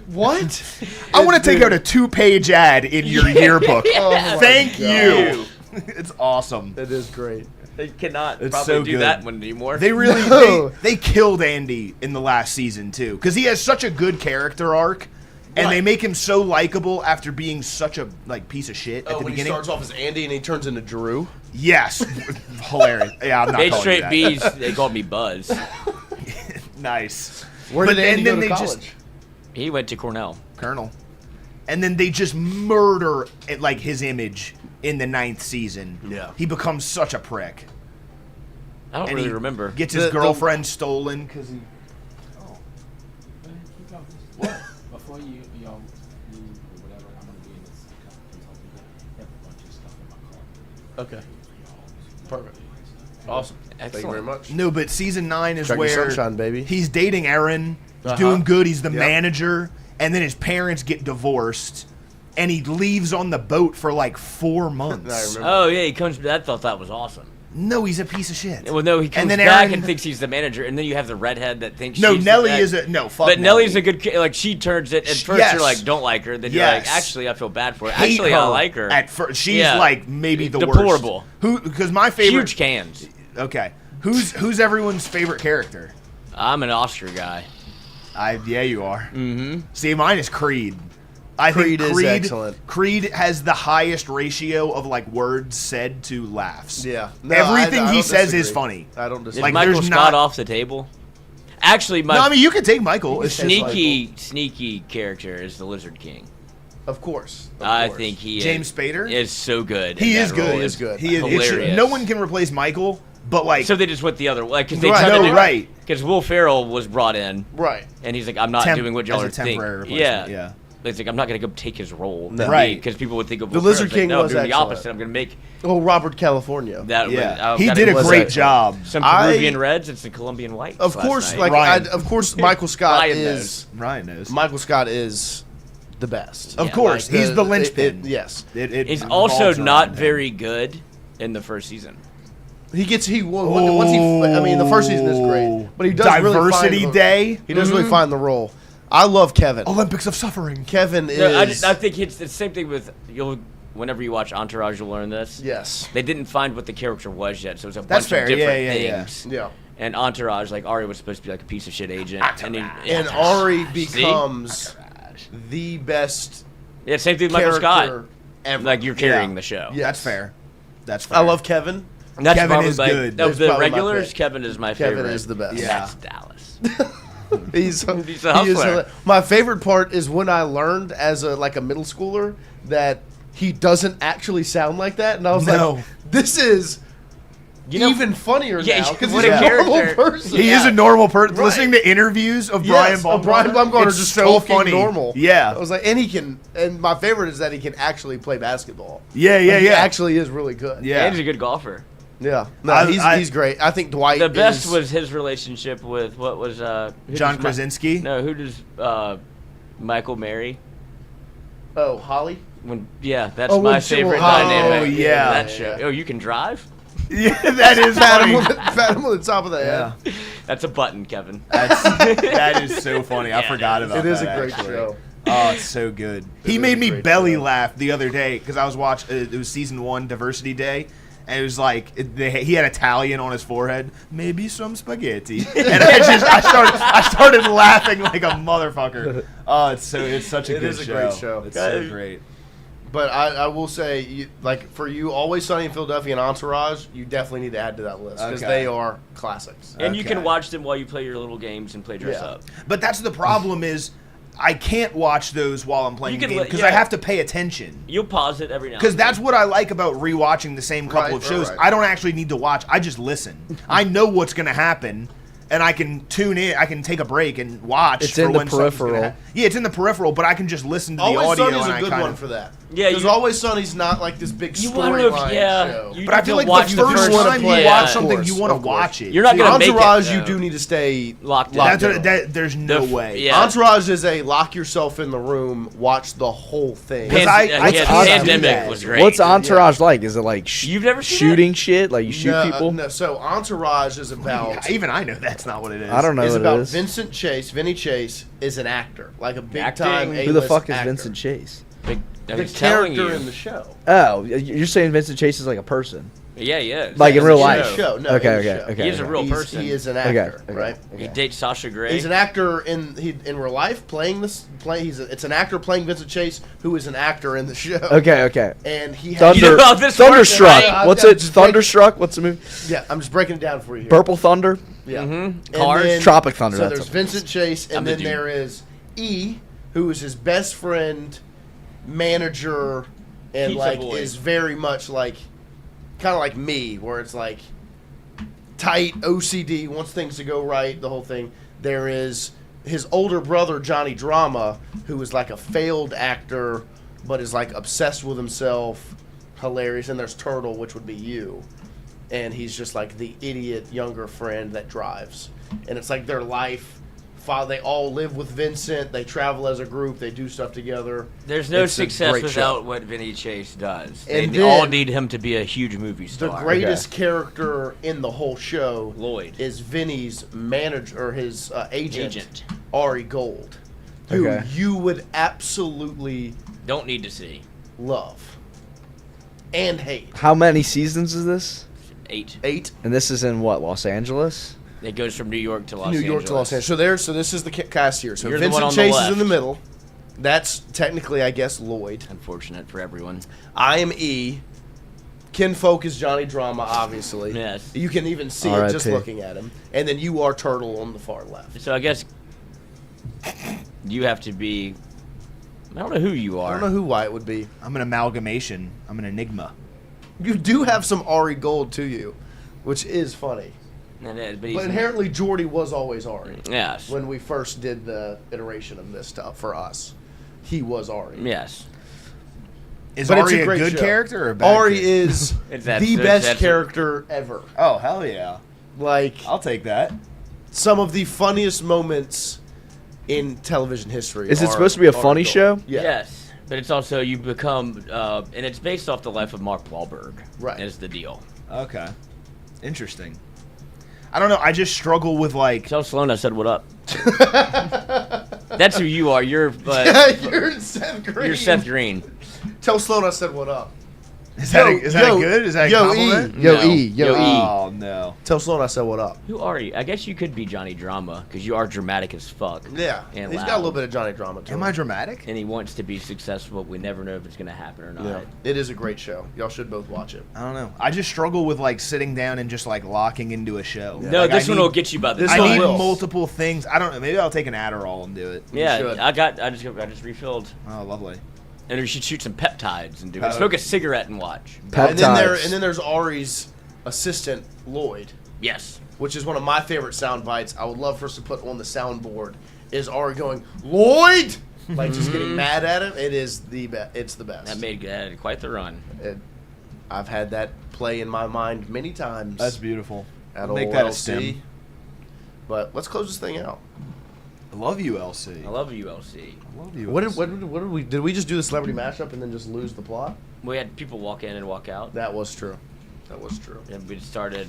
S3: What?
S4: I want to take out a 2-page ad in your yearbook.
S3: Oh my
S4: Thank
S3: God.
S4: you. It's awesome.
S3: It is great.
S5: They cannot
S4: It's
S5: probably
S4: so
S5: do
S4: good.
S5: that one anymore.
S4: They really
S3: No.
S4: they killed Andy in the last season too, because he has such a good character arc, and they make him so likable after being such a piece of shit at the
S3: When he
S4: beginning.
S3: starts off as Andy and he turns into Drew.
S4: Yes, hilarious. Yeah, I'm not
S5: Made
S4: calling
S5: straight
S4: you that.
S5: B's. They called me Buzz.
S4: Nice.
S3: Where
S4: But
S3: did Andy
S4: then
S3: go to
S4: they
S3: college?
S4: just
S5: He went to Cornell.
S4: Colonel, and then they just murder his image in the 9th season.
S3: Yeah.
S4: He becomes such a prick.
S5: I don't
S4: And
S5: really
S4: he
S5: remember.
S4: Gets his
S3: The-
S4: girlfriend stolen because he.
S13: Before y'all leave or whatever, I'm gonna be in this consulting group. I have a bunch of stuff in my car.
S3: Okay. Perfect. Awesome. Thank you very
S5: Excellent.
S3: much.
S4: No, but season 9 is
S3: Check your
S4: where
S3: sunshine, baby.
S4: he's dating Erin. He's
S3: Uh-huh.
S4: doing good. He's the
S3: Yep.
S4: manager, and then his parents get divorced, and he leaves on the boat for 4 months.
S3: I remember.
S5: Oh yeah, he comes. I thought that was awesome.
S4: No, he's a piece of shit.
S5: Well, no, he comes
S4: And then
S5: back
S4: Erin-
S5: and thinks he's the manager, and then you have the redhead that thinks.
S4: No,
S5: she's
S4: Nellie
S5: the,
S4: is a no. Fuck
S5: But Nellie's
S4: Nellie.
S5: a good. She turns it at first.
S4: Yes.
S5: You're like, don't like her. Then you're
S4: Yes.
S5: like, actually, I feel bad for her.
S4: Hate
S5: Actually,
S4: her
S5: I like her.
S4: At first, she's
S5: Yeah.
S4: maybe the
S5: Deplorable.
S4: worst. Who? Because my favorite.
S5: Huge cans.
S4: Okay, who's everyone's favorite character?
S5: I'm an Oscar guy.
S4: Yeah, you are. Mm-hmm. See, mine is Creed. I
S3: Creed
S4: think
S3: is
S4: Creed,
S3: excellent.
S4: Creed has the highest ratio of words said to laughs.
S3: Yeah. No,
S4: Everything
S3: I
S4: he
S3: don't
S4: says is
S3: disagree.
S4: funny.
S3: I don't
S5: Is
S3: disagree.
S4: Like,
S5: Michael
S4: there's
S5: Scott
S4: not-
S5: off the table? Actually, my
S4: No, I mean you could take Michael. It's just
S5: sneaky character is the Lizard King.
S3: Of course.
S5: I think
S4: James Spader
S5: is so good.
S4: He
S5: in
S4: is
S5: that
S4: good.
S5: role.
S3: He is good.
S4: He is
S5: hilarious.
S4: No one can replace Michael, but like
S5: So they just went the other way because they
S3: Right.
S5: tried to
S3: No,
S5: do
S4: right.
S5: because Will Ferrell was brought in
S3: Right.
S5: and he's like, I'm not doing what y'all
S4: as
S5: are
S4: a temporary
S5: thinking.
S4: replacement, yeah.
S5: It's like I'm not gonna go take his role,
S3: No.
S4: Right.
S5: Because people would think of
S3: The
S5: Will
S3: Lizard
S5: Ferrell.
S3: King
S5: no,
S3: was
S5: I'm doing the
S3: excellent.
S5: opposite. I'm gonna make
S3: Oh, Robert California.
S5: that.
S4: Yeah.
S5: I
S4: He
S5: gotta
S4: did a
S5: was
S4: great
S5: that-
S4: job.
S5: Some
S3: I-
S5: Peruvian Reds and some Colombian Whites.
S3: Of
S5: last
S3: course,
S5: night.
S3: like
S4: Ryan.
S3: of course, Michael Scott
S5: Ryan
S3: is
S4: Ryan knows.
S3: Michael Scott is the best.
S4: Of course,
S3: Like,
S4: he's the linchpin.
S3: Yes,
S4: It
S5: He's also
S4: revolves
S5: not
S4: around him.
S5: very good in the first season.
S3: he gets once he. I mean, the first season is great, but he does
S4: Diversity
S3: really find
S4: Day.
S3: He does really find the role. I love Kevin.
S4: Olympics of Suffering.
S3: Kevin is.
S5: No, I think it's the same thing with whenever you watch Entourage, you'll learn this.
S3: Yes.
S5: They didn't find what the character was yet, so it was a
S4: That's
S5: bunch
S4: fair.
S5: of different
S4: Yeah, yeah, yeah.
S5: things.
S3: Yeah.
S5: And Entourage, like Ari was supposed to be like a piece of shit agent,
S3: And Ari becomes the best.
S5: Yeah, same thing with Michael Scott.
S3: character ever.
S5: Like you're carrying
S4: Yeah.
S5: the show.
S3: Yeah.
S4: That's fair. That's fair.
S3: I love Kevin.
S5: And that's
S4: Kevin
S5: probably
S4: is
S5: like,
S4: good.
S5: Of
S3: That's
S5: the
S3: probably my
S5: regulars,
S3: pick.
S5: Kevin is my
S3: Kevin
S5: favorite.
S3: is the best.
S4: Yeah.
S5: That's Dallas.
S3: He's
S5: a
S3: he is
S5: hustler.
S3: my favorite part is when I learned as a middle schooler that he doesn't actually sound like that, and I was
S4: No.
S3: like, this is
S5: know-
S3: even funnier
S5: Yeah,
S3: now because
S5: what
S3: he's
S5: a
S3: a normal
S5: character.
S3: person.
S4: He is a normal person.
S3: Right.
S4: Listening to interviews of
S3: Yes,
S4: Brian
S3: Brian Baumgartner
S4: it's
S3: just
S4: so
S3: talking
S4: funny.
S3: normal.
S4: Yeah.
S3: I was like, and my favorite is that he can actually play basketball.
S4: Yeah, yeah,
S3: Like, he
S4: yeah.
S3: actually is really good.
S4: Yeah.
S5: And he's a good golfer.
S3: Yeah. No,
S4: I-
S3: he's great. I think Dwight
S5: The best
S3: is,
S5: was his relationship with what was who
S4: John
S5: does
S4: Krasinski.
S5: No, who does Michael marry?
S3: Oh, Holly?
S5: That's
S3: Oh,
S5: my
S3: when she-
S5: favorite
S3: oh,
S5: dynamic. in
S4: yeah.
S5: that show. Oh, you can drive?
S4: Yeah, that is
S3: Pat
S4: funny.
S3: him on the top of the
S4: Yeah.
S3: head.
S5: That's a button, Kevin.
S4: That is so funny. I forgot about
S3: It
S4: that.
S3: is a great
S4: actually.
S3: show.
S4: Oh, it's so good. He
S3: is
S4: made
S3: a
S4: me
S3: great
S4: belly
S3: show.
S4: laugh the other day because I was watching. It was season 1 Diversity Day, and it was like he had Italian on his forehead. Maybe some spaghetti, and I started laughing like a motherfucker. Oh, it's such a
S3: It
S4: good
S3: is a
S4: show.
S3: great show.
S4: It's so great.
S3: But I will say, for you, Always Sunny in Philadelphia and Entourage, you definitely need to add to that list because
S4: Okay.
S3: they are classics.
S5: And you
S4: Okay.
S5: can watch them while you play your little games and play dress
S3: Yeah.
S5: up.
S4: But that's the problem is I can't watch those while I'm playing
S5: You
S4: the
S5: can
S4: game
S5: let-
S4: because
S5: yeah.
S4: I have to pay attention.
S5: You'll pause it every now and
S4: Because
S5: then.
S4: that's what I like about rewatching the same couple of shows.
S3: right.
S4: I don't actually need to watch. I just listen. I know what's going to happen, and I can tune in. I can take a break and watch.
S2: It's
S4: for
S2: in the
S4: when something's gonna
S2: peripheral.
S4: Yeah, it's in the peripheral, but I can just listen to the
S3: Always
S4: audio.
S3: Sunny's
S4: and
S3: a
S4: I
S3: good
S4: kind
S3: one
S4: of,
S3: for that.
S5: Yeah,
S3: because
S5: you-
S3: Always Sunny's not like this big
S5: You want to,
S3: storyline show.
S5: you
S4: But I feel like
S5: watch
S4: the
S5: the
S4: first
S5: first
S4: time
S5: play,
S4: you watch
S5: yeah.
S4: something,
S3: Of
S4: you
S3: course,
S4: want to
S3: of course.
S4: watch it.
S5: You're not
S3: See,
S5: going to make it.
S3: Entourage, you
S5: though.
S3: do need to stay
S5: Locked in.
S3: locked in.
S4: There's no way.
S5: Yeah.
S3: Entourage is a lock yourself in the room, watch the whole thing.
S4: Because I
S5: Yeah,
S4: can't
S5: the
S4: do
S5: pandemic
S4: that.
S5: was great.
S2: What's Entourage like? Is it like
S5: You've never seen
S2: shooting shit? Like you shoot
S3: No,
S2: people?
S3: no, so Entourage is about
S4: Even I know that's not what it is.
S2: I don't know
S3: is
S2: what
S3: about
S2: it is.
S3: Vincent Chase. Vinny Chase is an actor, like a big
S5: Acting?
S3: time
S5: Who
S3: A-list
S2: Who the fuck is
S3: actor.
S2: Vincent Chase?
S5: I'm
S3: The
S5: just telling
S3: character
S5: you.
S3: in the show.
S2: Oh, you're saying Vincent Chase is like a person?
S5: Yeah, he is.
S2: Like in real
S3: In
S2: life?
S3: the show. No,
S2: Okay,
S3: in the
S2: okay,
S3: show.
S2: okay.
S5: He is a real person.
S3: He is an
S2: Okay,
S3: actor,
S2: okay,
S3: right?
S5: He dates Sasha Grey.
S3: He's an actor in real life playing this. It's an actor playing Vincent Chase, who is an actor in the show.
S2: Okay, okay.
S3: And he has
S2: Thunder,
S5: You know how this
S2: Thunderstruck.
S3: works, right?
S2: What's
S3: I'm
S2: it?
S3: just breaking-
S2: Thunderstruck? What's the movie?
S3: Yeah, I'm just breaking it down for you here.
S2: Purple Thunder?
S3: Yeah. And
S5: Cars.
S3: then-
S2: Tropic Thunder,
S3: So
S2: that's
S3: there's
S2: what-
S3: Vincent Chase, and
S5: I'm the
S3: then
S5: dude.
S3: there is E, who is his best friend, manager, and
S5: Pizza
S3: like
S5: boy.
S3: is very much like, kind of like me, where it's like tight OCD, wants things to go right, the whole thing. There is his older brother Johnny Drama, who is like a failed actor, but is like obsessed with himself, hilarious. And there's Turtle, which would be you. And he's just like the idiot younger friend that drives. And it's like their life. They all live with Vincent. They travel as a group. They do stuff together.
S5: There's no
S3: It's a
S5: success
S3: great
S5: without
S3: show.
S5: what Vinny Chase does.
S3: And
S5: They all
S3: then-
S5: need him to be a huge movie
S3: The
S5: star.
S3: greatest character in the whole show,
S5: Lloyd.
S3: is Vinny's manager or his agent,
S5: Agent.
S3: Ari Gold, who
S2: Okay.
S3: you would absolutely
S5: Don't need to see.
S3: love and hate.
S2: How many seasons is this?
S5: 8.
S3: 8.
S2: And this is in what, Los Angeles?
S5: It goes from New York to Los
S3: New
S5: Angeles.
S3: York to Los Angeles. So this is the cast here. So
S5: You're the one
S3: Vincent
S5: on the
S3: Chase is in the
S5: left.
S3: middle. That's technically, I guess, Lloyd.
S5: Unfortunate for everyone.
S3: I am E. Ken Folk is Johnny Drama, obviously.
S5: Yes.
S3: You can even see it just
S2: R.I.P.
S3: looking at him. And then you are Turtle on the far left.
S5: So I guess you have to be I don't know who you
S3: I
S5: are.
S3: don't know who Wyatt would be.
S4: I'm an amalgamation. I'm an enigma.
S3: You do have some Ari Gold to you, which is funny.
S5: But
S3: But inherently, Jordy was always Ari.
S5: Yes.
S3: When we first did the iteration of this stuff for us, he was Ari.
S5: Yes.
S4: Is
S3: But it's
S4: Ari a
S3: great
S4: good
S3: show.
S4: character or a bad
S3: Ari
S4: character?
S3: is the best character ever.
S4: Oh, hell yeah.
S3: Like,
S4: I'll take that.
S3: some of the funniest moments in television history.
S2: Is it
S3: are
S2: supposed to be a
S3: Ari
S2: funny
S3: Gold.
S2: show?
S3: Yeah.
S5: Yes. But it's also, you become, and it's based off the life of Mark Wahlberg.
S3: Right.
S5: Is the deal.
S4: Okay. Interesting. I don't know. I just struggle with, like...
S5: Tell Sloan I said what up. That's who you are. You're
S3: You're Seth Green.
S5: You're Seth Green.
S3: Tell Sloan I said what up.
S4: Is that good? Is that a compliment?
S3: Yo,
S5: No.
S3: E. Yo, E.
S4: Oh, no.
S3: Tell Sloan I said what up.
S5: Who are you? I guess you could be Johnny Drama because you are dramatic as fuck.
S3: Yeah.
S5: And
S3: He's
S5: loud.
S3: got a little bit of Johnny Drama to him.
S4: Am I dramatic?
S5: And he wants to be successful, but we never know if it's going to happen or not.
S3: Yeah. It is a great show. Y'all should both watch it.
S4: I don't know. I just struggle with, like, sitting down and just, like, locking into a show.
S5: No,
S4: Like,
S5: this
S4: I
S5: one
S4: need-
S5: will get you by the
S4: I
S5: time.
S4: need multiple things. I don't know. Maybe I'll take an Adderall and do it.
S5: Yeah, I just refilled.
S4: Oh, lovely.
S5: And we should shoot some peptides and do it.
S4: Oh.
S5: Smoke a cigarette and watch.
S3: And then there's Ari's assistant, Lloyd.
S5: Yes.
S3: Which is one of my favorite sound bites. I would love for us to put on the soundboard. Is Ari going, Lloyd? Like just getting mad at him. It is the best. It's the best.
S5: That made quite the run.
S3: I've had that play in my mind many times.
S4: That's beautiful.
S3: At
S4: Make
S3: old
S4: that a
S3: LC.
S4: stem.
S3: But let's close this thing out.
S4: I love you, LC.
S5: I love you, LC.
S4: I love you.
S3: What did we did we just do the celebrity mashup and then just lose the plot?
S5: We had people walk in and walk out.
S3: That was true. That was true.
S5: And we started.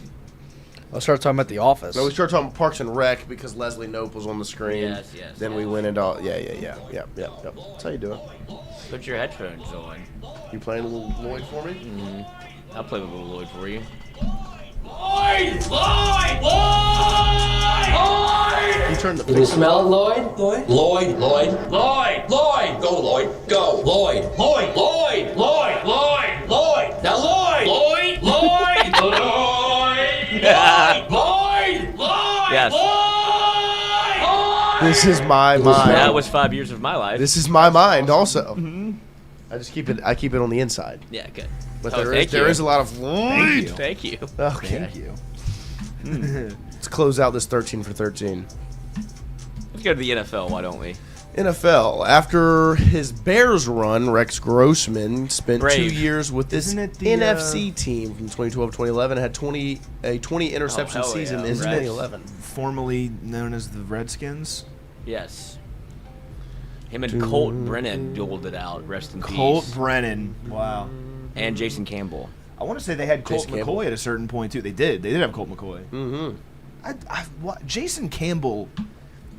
S2: Let's start talking about The Office.
S3: No, we started talking Parks and Rec because Leslie Knope was on the screen.
S5: Yes, yes.
S3: Then we went into yeah. That's how you do it.
S5: Put your headphones on.
S3: You playing a little Lloyd for me?
S5: Mm-hmm. I'll play with a little Lloyd for you.
S1: Lloyd! Lloyd! Lloyd! Lloyd!
S3: You turned the
S14: You smell it, Lloyd? Lloyd?
S1: Lloyd! Lloyd! Lloyd! Lloyd! Go, Lloyd! Go! Lloyd! Lloyd! Lloyd! Lloyd! Lloyd! Lloyd! Now, Lloyd! Lloyd! Lloyd! Lloyd! Lloyd! Lloyd! Lloyd!
S5: Yes.
S1: Lloyd!
S3: This is my mind.
S5: That was 5 years of my life.
S3: This is my mind also. I just keep it on the inside.
S5: Yeah, good.
S3: But
S5: Oh,
S3: there is a lot of Lloyd.
S5: Thank you.
S3: Okay.
S4: Thank you.
S3: Let's close out this 13 for 13.
S5: Let's go to the NFL, why don't we?
S3: NFL. After his Bears run, Rex Grossman spent
S5: Brave.
S3: 2 years with this
S4: Isn't it the,
S3: NFC team from 2012-2011. Had a 20 interception
S5: hell
S3: season
S5: yeah,
S3: in
S5: Rex.
S3: 2011.
S4: Formerly known as the Redskins.
S5: Yes. Him and Colt Brennan dueled it out. Rest in
S4: Colt
S5: peace.
S4: Brennan. Wow.
S5: And Jason Campbell.
S4: I want to say they had Colt
S3: Jason Campbell.
S4: McCoy at a certain point too. They did have Colt McCoy.
S3: Mm-hmm.
S4: Jason Campbell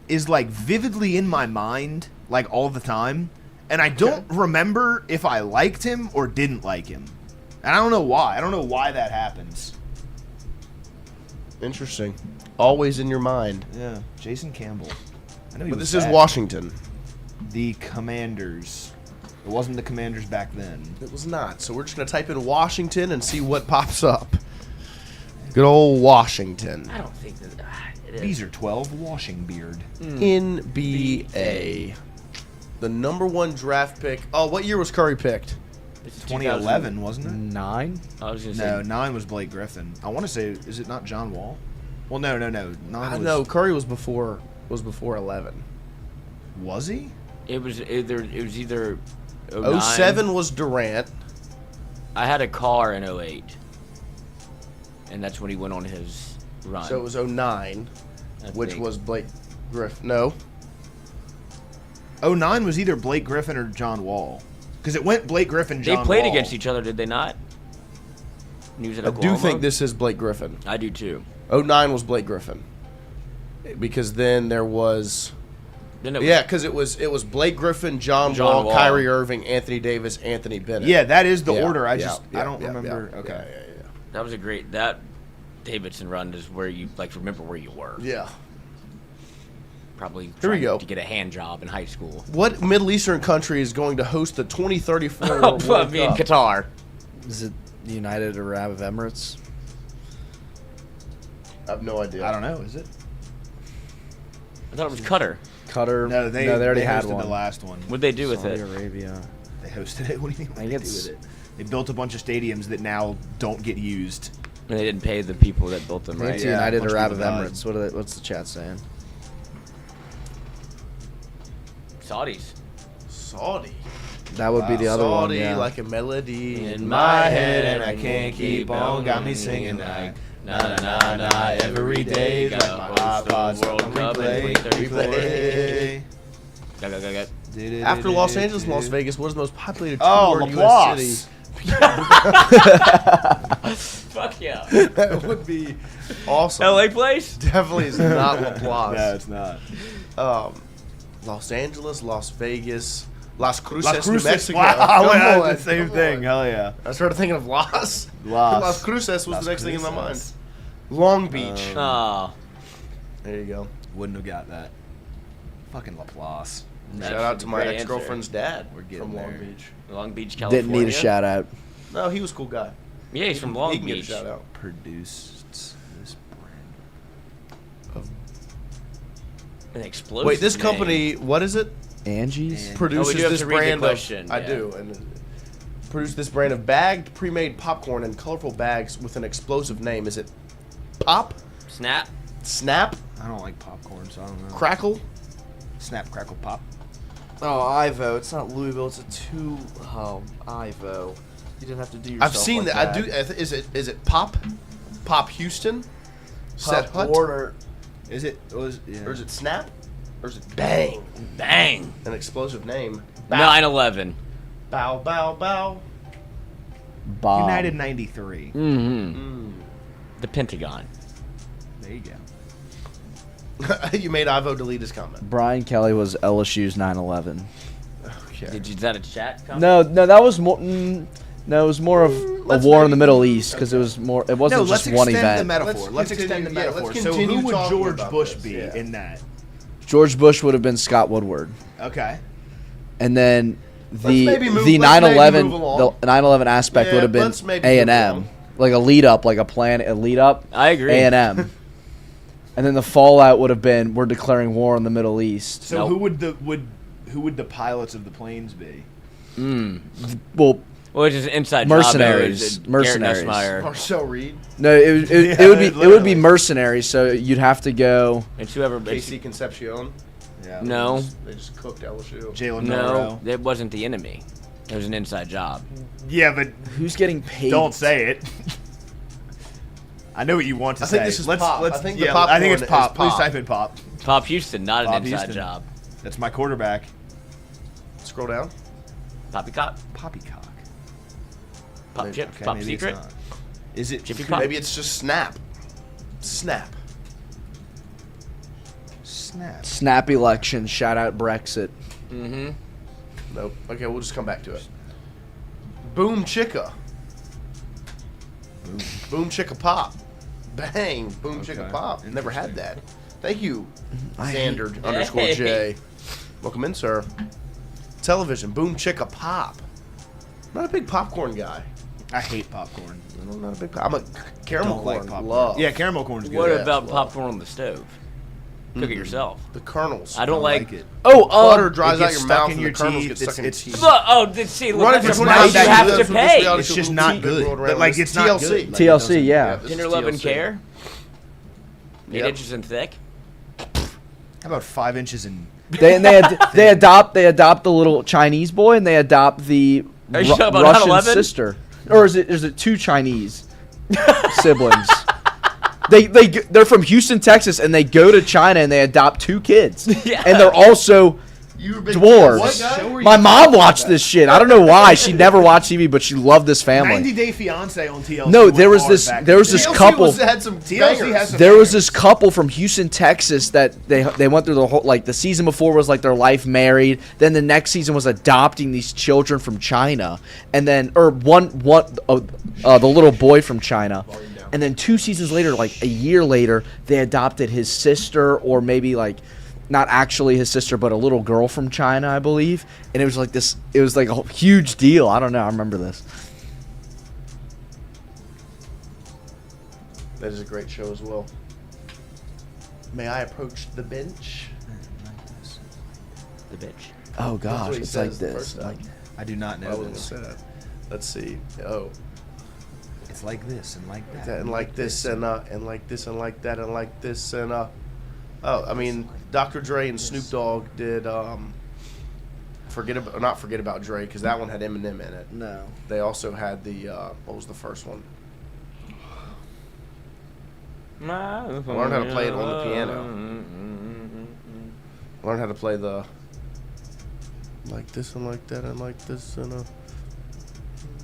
S4: is like vividly in my mind, like all the time, and I don't remember if I liked him or didn't like him, and I don't know why. I don't know why that happens.
S3: Interesting. Always in your mind.
S4: Yeah, Jason Campbell. I know he
S3: But
S4: was
S3: this is
S4: bad.
S3: Washington.
S4: The Commanders. It wasn't the Commanders back then.
S3: It was not. So we're just going to type in Washington and see what pops up. Good old Washington.
S5: I don't think that it is.
S4: These are 12 washing beard.
S3: NBA. The number 1 draft pick. Oh, what year was Curry picked?
S5: It's
S4: 2011, wasn't it?
S2: 9?
S5: I was going to
S4: No,
S5: say.
S4: 9 was Blake Griffin. I want to say, is it not John Wall? Well, no. 9 was.
S3: No, Curry was before 11.
S4: Was he?
S5: It was either 09.
S3: 07 was Durant.
S5: I had a car in 08. And that's when he went on his run.
S3: So it was 09, which
S5: think.
S3: was Blake Griffin. No.
S4: 09 was either Blake Griffin or John Wall. Because it went Blake Griffin, John
S5: They played
S4: Wall.
S5: against each other, did they not? He was at
S3: I
S5: Oklahoma?
S3: do think this is Blake Griffin.
S5: I do too.
S3: 09 was Blake Griffin. Because then there was...
S5: Then it was,
S3: Yeah, because it was Blake Griffin, John Wall, Kyrie Irving, Anthony Davis, Anthony Bennett.
S4: Yeah, that is the
S3: Yeah,
S4: order. I
S3: yeah,
S4: don't
S3: yeah,
S4: remember.
S3: yeah,
S4: Okay.
S3: yeah.
S5: That was a great. That Davidson run is where you remember where you were.
S3: Yeah.
S5: Probably
S3: Here we
S5: trying
S3: go.
S5: to get a hand job in high school.
S3: What Middle Eastern country is going to host the 2034 World
S5: I
S3: Cup?
S5: mean, Qatar.
S2: Is it the United Arab Emirates?
S3: I have no idea.
S4: I don't know. Is it?
S5: I thought it was Qatar.
S2: Qatar.
S4: No, they
S2: already had
S4: hosted
S2: one.
S4: the last one.
S5: What'd they do with
S2: Saudi
S5: it?
S2: Arabia.
S4: They hosted it. What do you think
S2: I think
S4: they do
S2: it's-
S4: with it? They built a bunch of stadiums that now don't get used.
S5: And they didn't pay the people that built them, right?
S2: Manchester
S4: Yeah,
S2: United
S4: bunch
S2: or
S4: of
S2: Arab
S4: people died.
S2: Emirates. What's the chat saying?
S5: Saudis.
S3: Saudi.
S2: That would be the other one.
S3: Saudi,
S2: Yeah.
S3: like a melody
S4: In my head, and I can't keep on. Got me singing like na na na na every day. Like my iPod's
S5: World
S4: on
S5: Cup in
S4: replay.
S5: 2034.
S4: Replay.
S3: After Los Angeles and Las Vegas, what is the most populated
S4: Oh,
S3: two-word U.S.
S4: Laplace.
S3: city?
S5: Fuck yeah.
S3: That would be awesome.
S5: LA place?
S3: Definitely is not Laplace.
S4: No, it's not.
S3: Los Angeles, Las Vegas, Las Cruces,
S4: Las Cruces.
S3: New Mexico.
S4: Wow,
S3: Come
S4: that's
S3: on,
S4: the same
S3: come
S4: thing.
S3: on.
S4: Hell yeah.
S3: I started thinking of Las.
S4: Las.
S3: Las Cruces was
S4: Las
S3: the next thing in my mind.
S4: Cruces.
S3: Long Beach.
S5: Oh.
S3: There you go.
S4: Wouldn't have got that. Fucking Laplace.
S3: Shout out to my
S5: Great
S3: ex-girlfriend's dad
S4: We're getting
S3: from Long
S4: there.
S3: Beach.
S5: Long Beach, California.
S2: Didn't need a shout out.
S3: No, he was a cool guy.
S5: Yeah, he's from Long
S3: He can get a
S5: Beach.
S3: shout out.
S4: Produced this brand.
S5: An explosive
S3: Wait, this
S5: name.
S3: company, what is it?
S2: Angie's.
S3: Produces
S5: Oh, we do have
S3: this
S5: to read the
S3: brand
S5: question,
S3: of, I
S5: yeah.
S3: do, and produce this brand of bagged pre-made popcorn in colorful bags with an explosive name. Is it Pop?
S5: Snap.
S3: Snap?
S4: I don't like popcorn, so I don't know.
S3: Crackle?
S4: Snap, crackle, pop.
S2: Oh, Ivo. It's not Louisville. It's a two. Oh, Ivo. You didn't have to do yourself.
S3: I've seen
S2: like
S3: that. I do. Is it Pop? Pop Houston? Set Hut?
S2: Order.
S4: Is it?
S3: Or is it Snap? Or is it Bang?
S5: Bang.
S3: An explosive name.
S5: 9/11.
S3: Bow, bow, bow.
S2: Bomb.
S4: United 93.
S5: Mm-hmm. The Pentagon.
S4: There you go.
S3: You made Ivo delete his comment.
S2: Brian Kelly was LSU's 9/11.
S3: Okay.
S5: Is that a chat comment?
S2: No, that was more. No, it was more of a war in the Middle East because it was more. It wasn't just one event.
S4: The metaphor. Let's extend the metaphor. So who would George Bush be in that?
S2: George Bush would have been Scott Woodward,
S4: Okay.
S2: and then the
S3: maybe move-
S2: the
S3: let's maybe
S2: 9/11
S3: move along.
S2: the 9/11 aspect
S3: Yeah,
S2: would have been
S3: let's maybe
S2: A
S3: move
S2: and M,
S3: along.
S2: like a lead up, like a lead up.
S5: I agree.
S2: A and M, and then the fallout would have been we're declaring war on the Middle East.
S4: So
S5: Nope.
S4: who would the pilots of the planes be?
S2: Well,
S5: Well, it's just an inside
S2: Mercenaries.
S5: job. It was
S2: Mercenaries.
S5: Garrett Nussmeier.
S3: Marcel Reed.
S2: no, it would be
S4: literally.
S2: mercenaries. So you'd have to go.
S5: It's whoever.
S3: KC Concepcion.
S4: Yeah.
S5: No.
S3: They just cooked LSU.
S4: Jalen
S5: No,
S4: Monroe.
S5: it wasn't the enemy. It was an inside job.
S4: Yeah, but
S2: Who's getting paid?
S4: don't say it. I know what you want to
S3: I
S4: say.
S3: think this is Pop. I think the
S4: I think it's
S3: popcorn
S4: Pop.
S3: is
S4: Please
S3: Pop.
S4: type in Pop.
S5: Pop Houston, not an
S4: Pop
S5: inside
S4: Houston.
S5: job.
S4: That's my quarterback.
S3: Scroll down.
S5: Poppycock,
S4: Poppycock.
S5: Pop
S3: Maybe-
S5: Chips,
S4: Okay,
S5: Pop
S4: maybe it's
S5: Secret.
S4: not. Is it
S5: Jiffy Pop?
S3: Maybe it's just Snap. Snap.
S4: Snap?
S2: Snap election. Shout out Brexit.
S5: Mm-hmm.
S3: Nope. Okay, we'll just come back to it. Boom Chicka. Boom Chicka Pop. Bang. Boom Chicka
S4: Okay.
S3: Pop. Never had that. Thank you,
S2: I
S3: Xander
S5: hate-
S3: underscore
S5: Hey.
S3: J. Welcome in, sir. Television. Boom Chicka Pop. Not a big popcorn guy.
S4: I hate popcorn.
S3: I'm not a big. I'm a caramel
S4: Don't
S3: corn.
S4: like popcorn.
S3: Love.
S4: Yeah, caramel corn is good.
S5: What
S3: Yes,
S5: about
S3: love.
S5: popcorn on the stove? Cook it yourself.
S3: The kernels.
S5: I don't like.
S4: it.
S2: Oh,
S3: Butter dries
S4: it
S3: out
S4: gets
S3: your
S4: stuck
S3: mouth
S4: in
S3: and
S4: your
S3: the kernels
S4: teeth.
S3: get stuck in your teeth.
S5: Look, oh, see, look,
S3: Run it
S5: that's
S3: for
S5: a
S3: 29
S5: price you have
S3: seconds.
S5: to
S3: That's what this
S5: pay.
S3: reality
S4: It's
S3: show
S4: just
S3: will
S4: not
S3: keep
S4: good.
S3: going
S4: But,
S3: around.
S4: like,
S3: It's
S4: it's not
S3: TLC.
S4: good. Like,
S2: TLC, yeah.
S3: this
S5: Tender
S3: is
S5: love and
S3: TLC.
S5: care. 8
S3: Yep.
S5: inches and thick.
S4: How about 5 inches in?
S2: They adopt the little Chinese boy and they adopt the
S5: Are you talking about
S2: Russian
S5: 9/11?
S2: sister, or is it two Chinese siblings? They're from Houston, Texas, and they go to China and they adopt 2 kids,
S5: Yeah.
S2: and they're also
S3: You were big
S2: dwarves.
S3: What show were you
S2: My mom
S3: talking
S2: watched
S3: about?
S2: this shit. I don't know why. She never watched TV, but she loved this
S4: 90
S2: family.
S4: Day Fiance on TLC.
S2: No,
S4: went
S2: there was
S4: hard
S2: this
S4: back
S2: there
S4: in
S2: was
S4: the
S2: this
S4: day.
S2: couple.
S3: had some
S4: TLC
S3: bangers.
S4: has some
S2: There was
S4: bangers.
S2: this couple from Houston, Texas that they went through the whole, like, the season before was like their life married. Then the next season was adopting these children from China, and then the little boy from China, and then 2 seasons later, like a year later, they adopted his sister, or maybe like not actually his sister, but a little girl from China, I believe. And it was like this. It was like a huge deal. I don't know. I remember this.
S3: That is a great show as well. May I approach the bench?
S5: the bitch.
S2: Oh
S3: That's
S2: gosh,
S3: what he
S2: it's
S3: says
S2: like
S3: the
S2: this.
S3: first time.
S4: I do not know
S3: I wouldn't
S4: this.
S3: say that. Let's see. Oh.
S4: It's like this and like that.
S3: And like this and like this and like that and like this and Oh, I mean, Dr. Dre and Snoop Dogg did not forget about Dre, because that one had Eminem in it.
S2: No.
S3: They also had the what was the first one? I learned how to play it on the piano. I learned how to play the like this and like that and like this and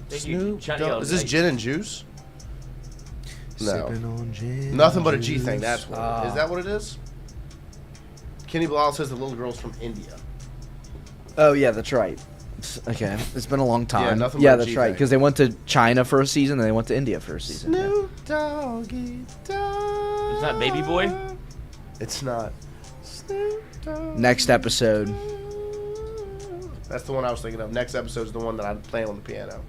S3: Snoop Dogg. Is this gin and juice? No.
S4: Sipping on gin
S3: Nothing but a
S4: and
S3: G thing.
S4: juice.
S3: That's what. Is that what it is? Kenny Blau says the little girl's from India.
S2: Oh yeah, that's right. Okay, it's been a long time.
S3: Yeah, nothing
S2: Yeah,
S3: but a
S2: that's
S3: G
S2: right.
S3: thing.
S2: Because they went to China for a season, and they went to India for a season.
S3: Snoop Doggy Dogg.
S5: It's not Baby Boy?
S3: It's not. Snoop Dogg.
S2: Next episode.
S3: That's the one I was thinking of. Next episode is the one that I'm playing on the piano.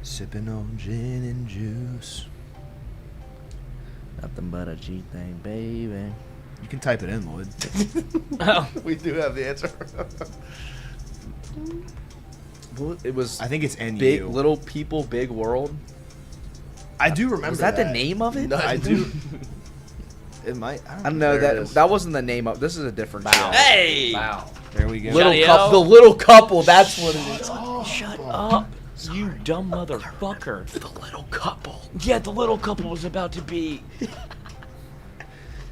S4: Sipping on gin and juice.
S2: Nothing but a G thing, baby.
S4: You can type it in, Lloyd.
S5: Oh.
S3: We do have the answer.
S2: Well, it was.
S4: I think it's NU.
S2: Big Little People, Big World.
S4: I do remember.
S2: Was that the name of it?
S3: No, I do.
S4: It might.
S2: I don't know.
S3: There it
S2: That
S3: is.
S2: that wasn't the name of. This is a different show.
S5: Hey!
S3: Wow.
S4: There we go.
S2: Little
S5: Johnny
S2: couple.
S5: L.
S2: The little couple. That's what it is.
S5: Shut up, you dumb motherfucker.
S2: The little couple.
S5: Yeah, the little couple was about to be.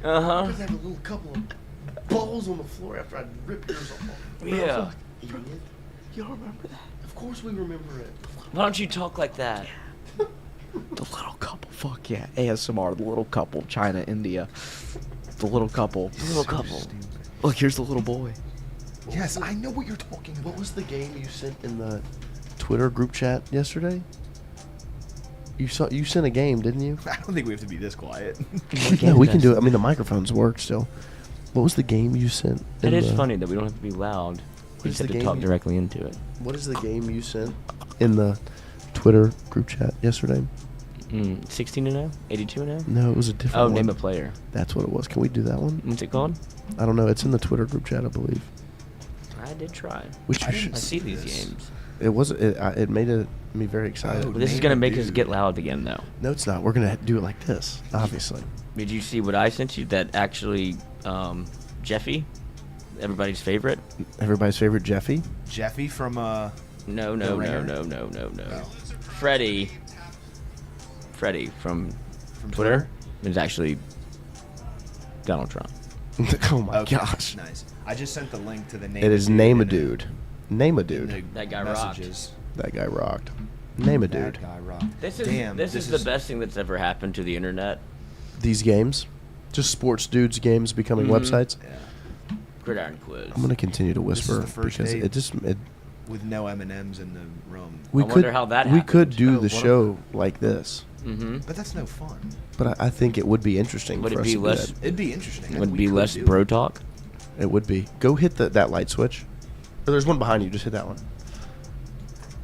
S5: Uh-huh.
S3: Had a little couple of balls on the floor after I ripped yours off.
S5: Yeah.
S3: You don't remember that? Of course we remember it.
S5: Why don't you talk like that?
S2: The little couple. Fuck yeah. ASMR. The little couple. China, India. The little couple.
S5: The little couple.
S2: Look, here's the little boy.
S4: Yes, I know what you're talking about.
S3: What was the game you sent in the Twitter group chat yesterday? You sent a game, didn't you?
S4: I don't think we have to be this quiet.
S3: No, we can do it. I mean, the microphones work still. What was the game you sent?
S5: It is funny that we don't have to be loud. We
S3: is
S5: just have
S3: the
S5: to
S3: game
S5: talk
S3: you-
S5: directly into it.
S3: What is the game you sent in the Twitter group chat yesterday?
S5: 16-0? 82-0?
S3: No, it was a different
S5: Oh,
S3: one.
S5: name a player.
S3: That's what it was. Can we do that one?
S5: What's it called?
S3: I don't know. It's in the Twitter group chat, I believe.
S5: I did try.
S3: Which you
S5: I
S3: should
S5: see these games.
S3: It was. It made me very excited.
S5: But this is going to make us get loud again, though.
S3: No, it's not. We're gonna do it like this, obviously.
S5: Did you see what I sent you? That actually, Jeffy, everybody's favorite.
S3: Everybody's favorite Jeffy.
S4: Jeffy from
S5: No. Freddie from Twitter is actually Donald Trump.
S3: Oh my
S4: Okay,
S3: gosh!
S4: nice. I just sent the link to the name.
S3: It is name a dude. Name a dude.
S5: That guy
S4: messages.
S3: That guy rocked. Name a
S4: That
S3: dude.
S4: guy rocked.
S5: This is
S4: Damn,
S5: this is the best thing that's ever happened to the internet.
S3: These games, just sports dudes games becoming websites.
S4: Yeah.
S5: Gridiron quiz.
S3: I'm gonna continue to
S4: This is
S3: whisper
S4: the first
S3: because
S4: day
S3: it
S4: with no M&Ms in the room.
S3: we
S5: I
S3: could
S5: wonder how that
S3: we could
S5: happened.
S3: do
S4: Oh,
S3: the
S4: what
S3: show like this,
S4: But that's no fun.
S3: but I think it would be interesting.
S5: Would
S3: for
S5: it
S3: us
S5: be
S3: to do
S5: less?
S3: that.
S4: It'd be interesting.
S5: Would
S4: We
S5: be
S4: could
S5: less
S4: do it.
S5: bro talk.
S3: It would be. Go hit that light switch. Or there's one behind you. Just hit that one.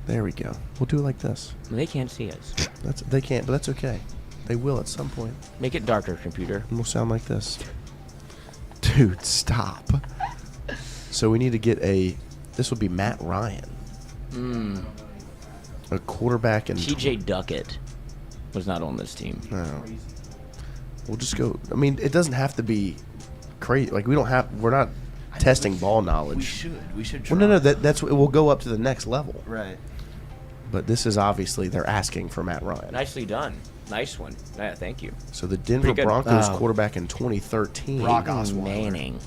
S3: There we go. We'll do it like this.
S5: They can't see us.
S3: They can't, but that's okay. They will at some point.
S5: Make it darker, computer.
S3: And we'll sound like this. Dude, stop. So we need to get this would be Matt Ryan. A quarterback and
S5: T.J. Duckett was not on this team.
S3: No. We'll just go. I mean, it doesn't have to be crazy. Like we're not testing ball knowledge.
S4: We should.
S3: Well, no. That's we'll go up to the next level.
S4: Right.
S3: But this is obviously they're asking for Matt Ryan.
S5: Nicely done. Nice one. Yeah, thank you.
S3: So the Denver
S5: Pretty good.
S3: Broncos
S2: Oh.
S3: quarterback in 2013.
S4: Brock
S5: Peyton
S4: Osweiler.
S5: Manning.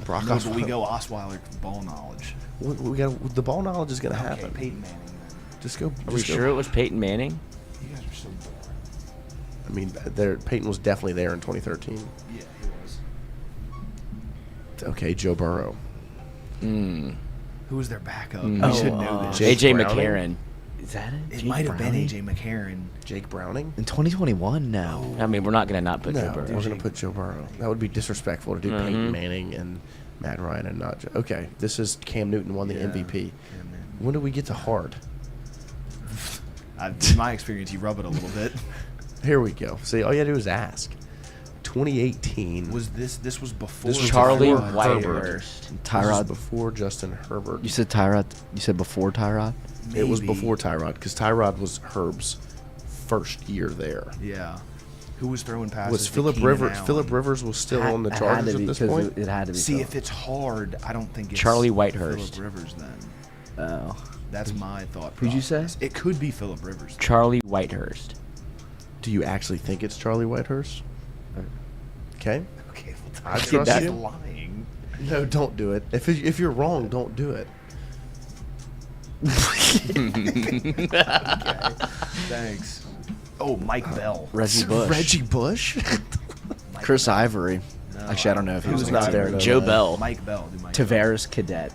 S3: Brock
S4: No, but we
S3: Osweiler.
S4: go Osweiler for ball knowledge.
S3: We got the ball knowledge is going to
S4: Okay,
S3: happen.
S4: Peyton Manning. Then.
S3: Just go.
S5: Are we
S3: just go.
S5: sure it was Peyton Manning?
S4: You guys are so boring.
S3: I mean, Peyton was definitely there in 2013.
S4: Yeah, he was.
S3: Okay, Joe Burrow.
S4: Who was their backup?
S5: Mm.
S4: We should know this.
S3: Jake
S5: AJ
S3: Browning?
S5: McCarron.
S2: Is that it?
S4: It
S2: Jake
S4: might have been
S2: Browning?
S4: AJ McCarron.
S3: Jake Browning.
S2: In 2021, no.
S5: I mean, we're not going to not put
S3: No,
S5: Joe
S3: we're
S5: Burrow.
S3: going to put Joe Burrow. That would be disrespectful to do Peyton Manning and Matt Ryan and not Joe. Okay, this is Cam Newton won the MVP.
S4: Yeah, man.
S3: When do we get to hard?
S4: In my experience, you rub it a little bit.
S3: Here we go. See, all you had to do is ask. 2018.
S4: Was this was before
S3: This was
S5: Charlie
S3: before
S5: Whitehurst.
S3: This was
S2: Tyrod.
S3: before Justin Herbert.
S2: You said Tyrod. You said before Tyrod.
S3: It was
S4: Maybe.
S3: before Tyrod because Tyrod was Herb's first year there.
S4: Yeah. Who was throwing passes?
S3: Was
S4: to
S3: Philip
S4: Keenan
S3: Rivers?
S4: Allen?
S3: Philip Rivers was still on the Chargers at this point.
S2: It had to be.
S4: See,
S2: Phillip.
S4: if it's hard, I don't think it's
S5: Charlie Whitehurst.
S4: Philip Rivers then.
S2: Oh.
S4: That's my thought.
S2: Who'd you say?
S4: process. It could be Philip Rivers.
S5: Charlie Whitehurst.
S3: Do you actually think it's Charlie Whitehurst? Okay.
S4: Okay, well,
S3: I trust
S4: that's
S3: you.
S4: lying.
S3: No, don't do it. If you're wrong, don't do it.
S4: Okay. Thanks. Oh, Mike Bell.
S2: Reggie Bush.
S3: Reggie Bush?
S2: Chris Ivory. Actually, I don't know if he
S3: He
S2: was
S3: was
S2: on the
S3: not
S2: team.
S3: there. No,
S5: Joe
S3: no.
S5: Bell.
S4: Mike Bell. Dude, Mike Bell.
S2: Tavares Cadet.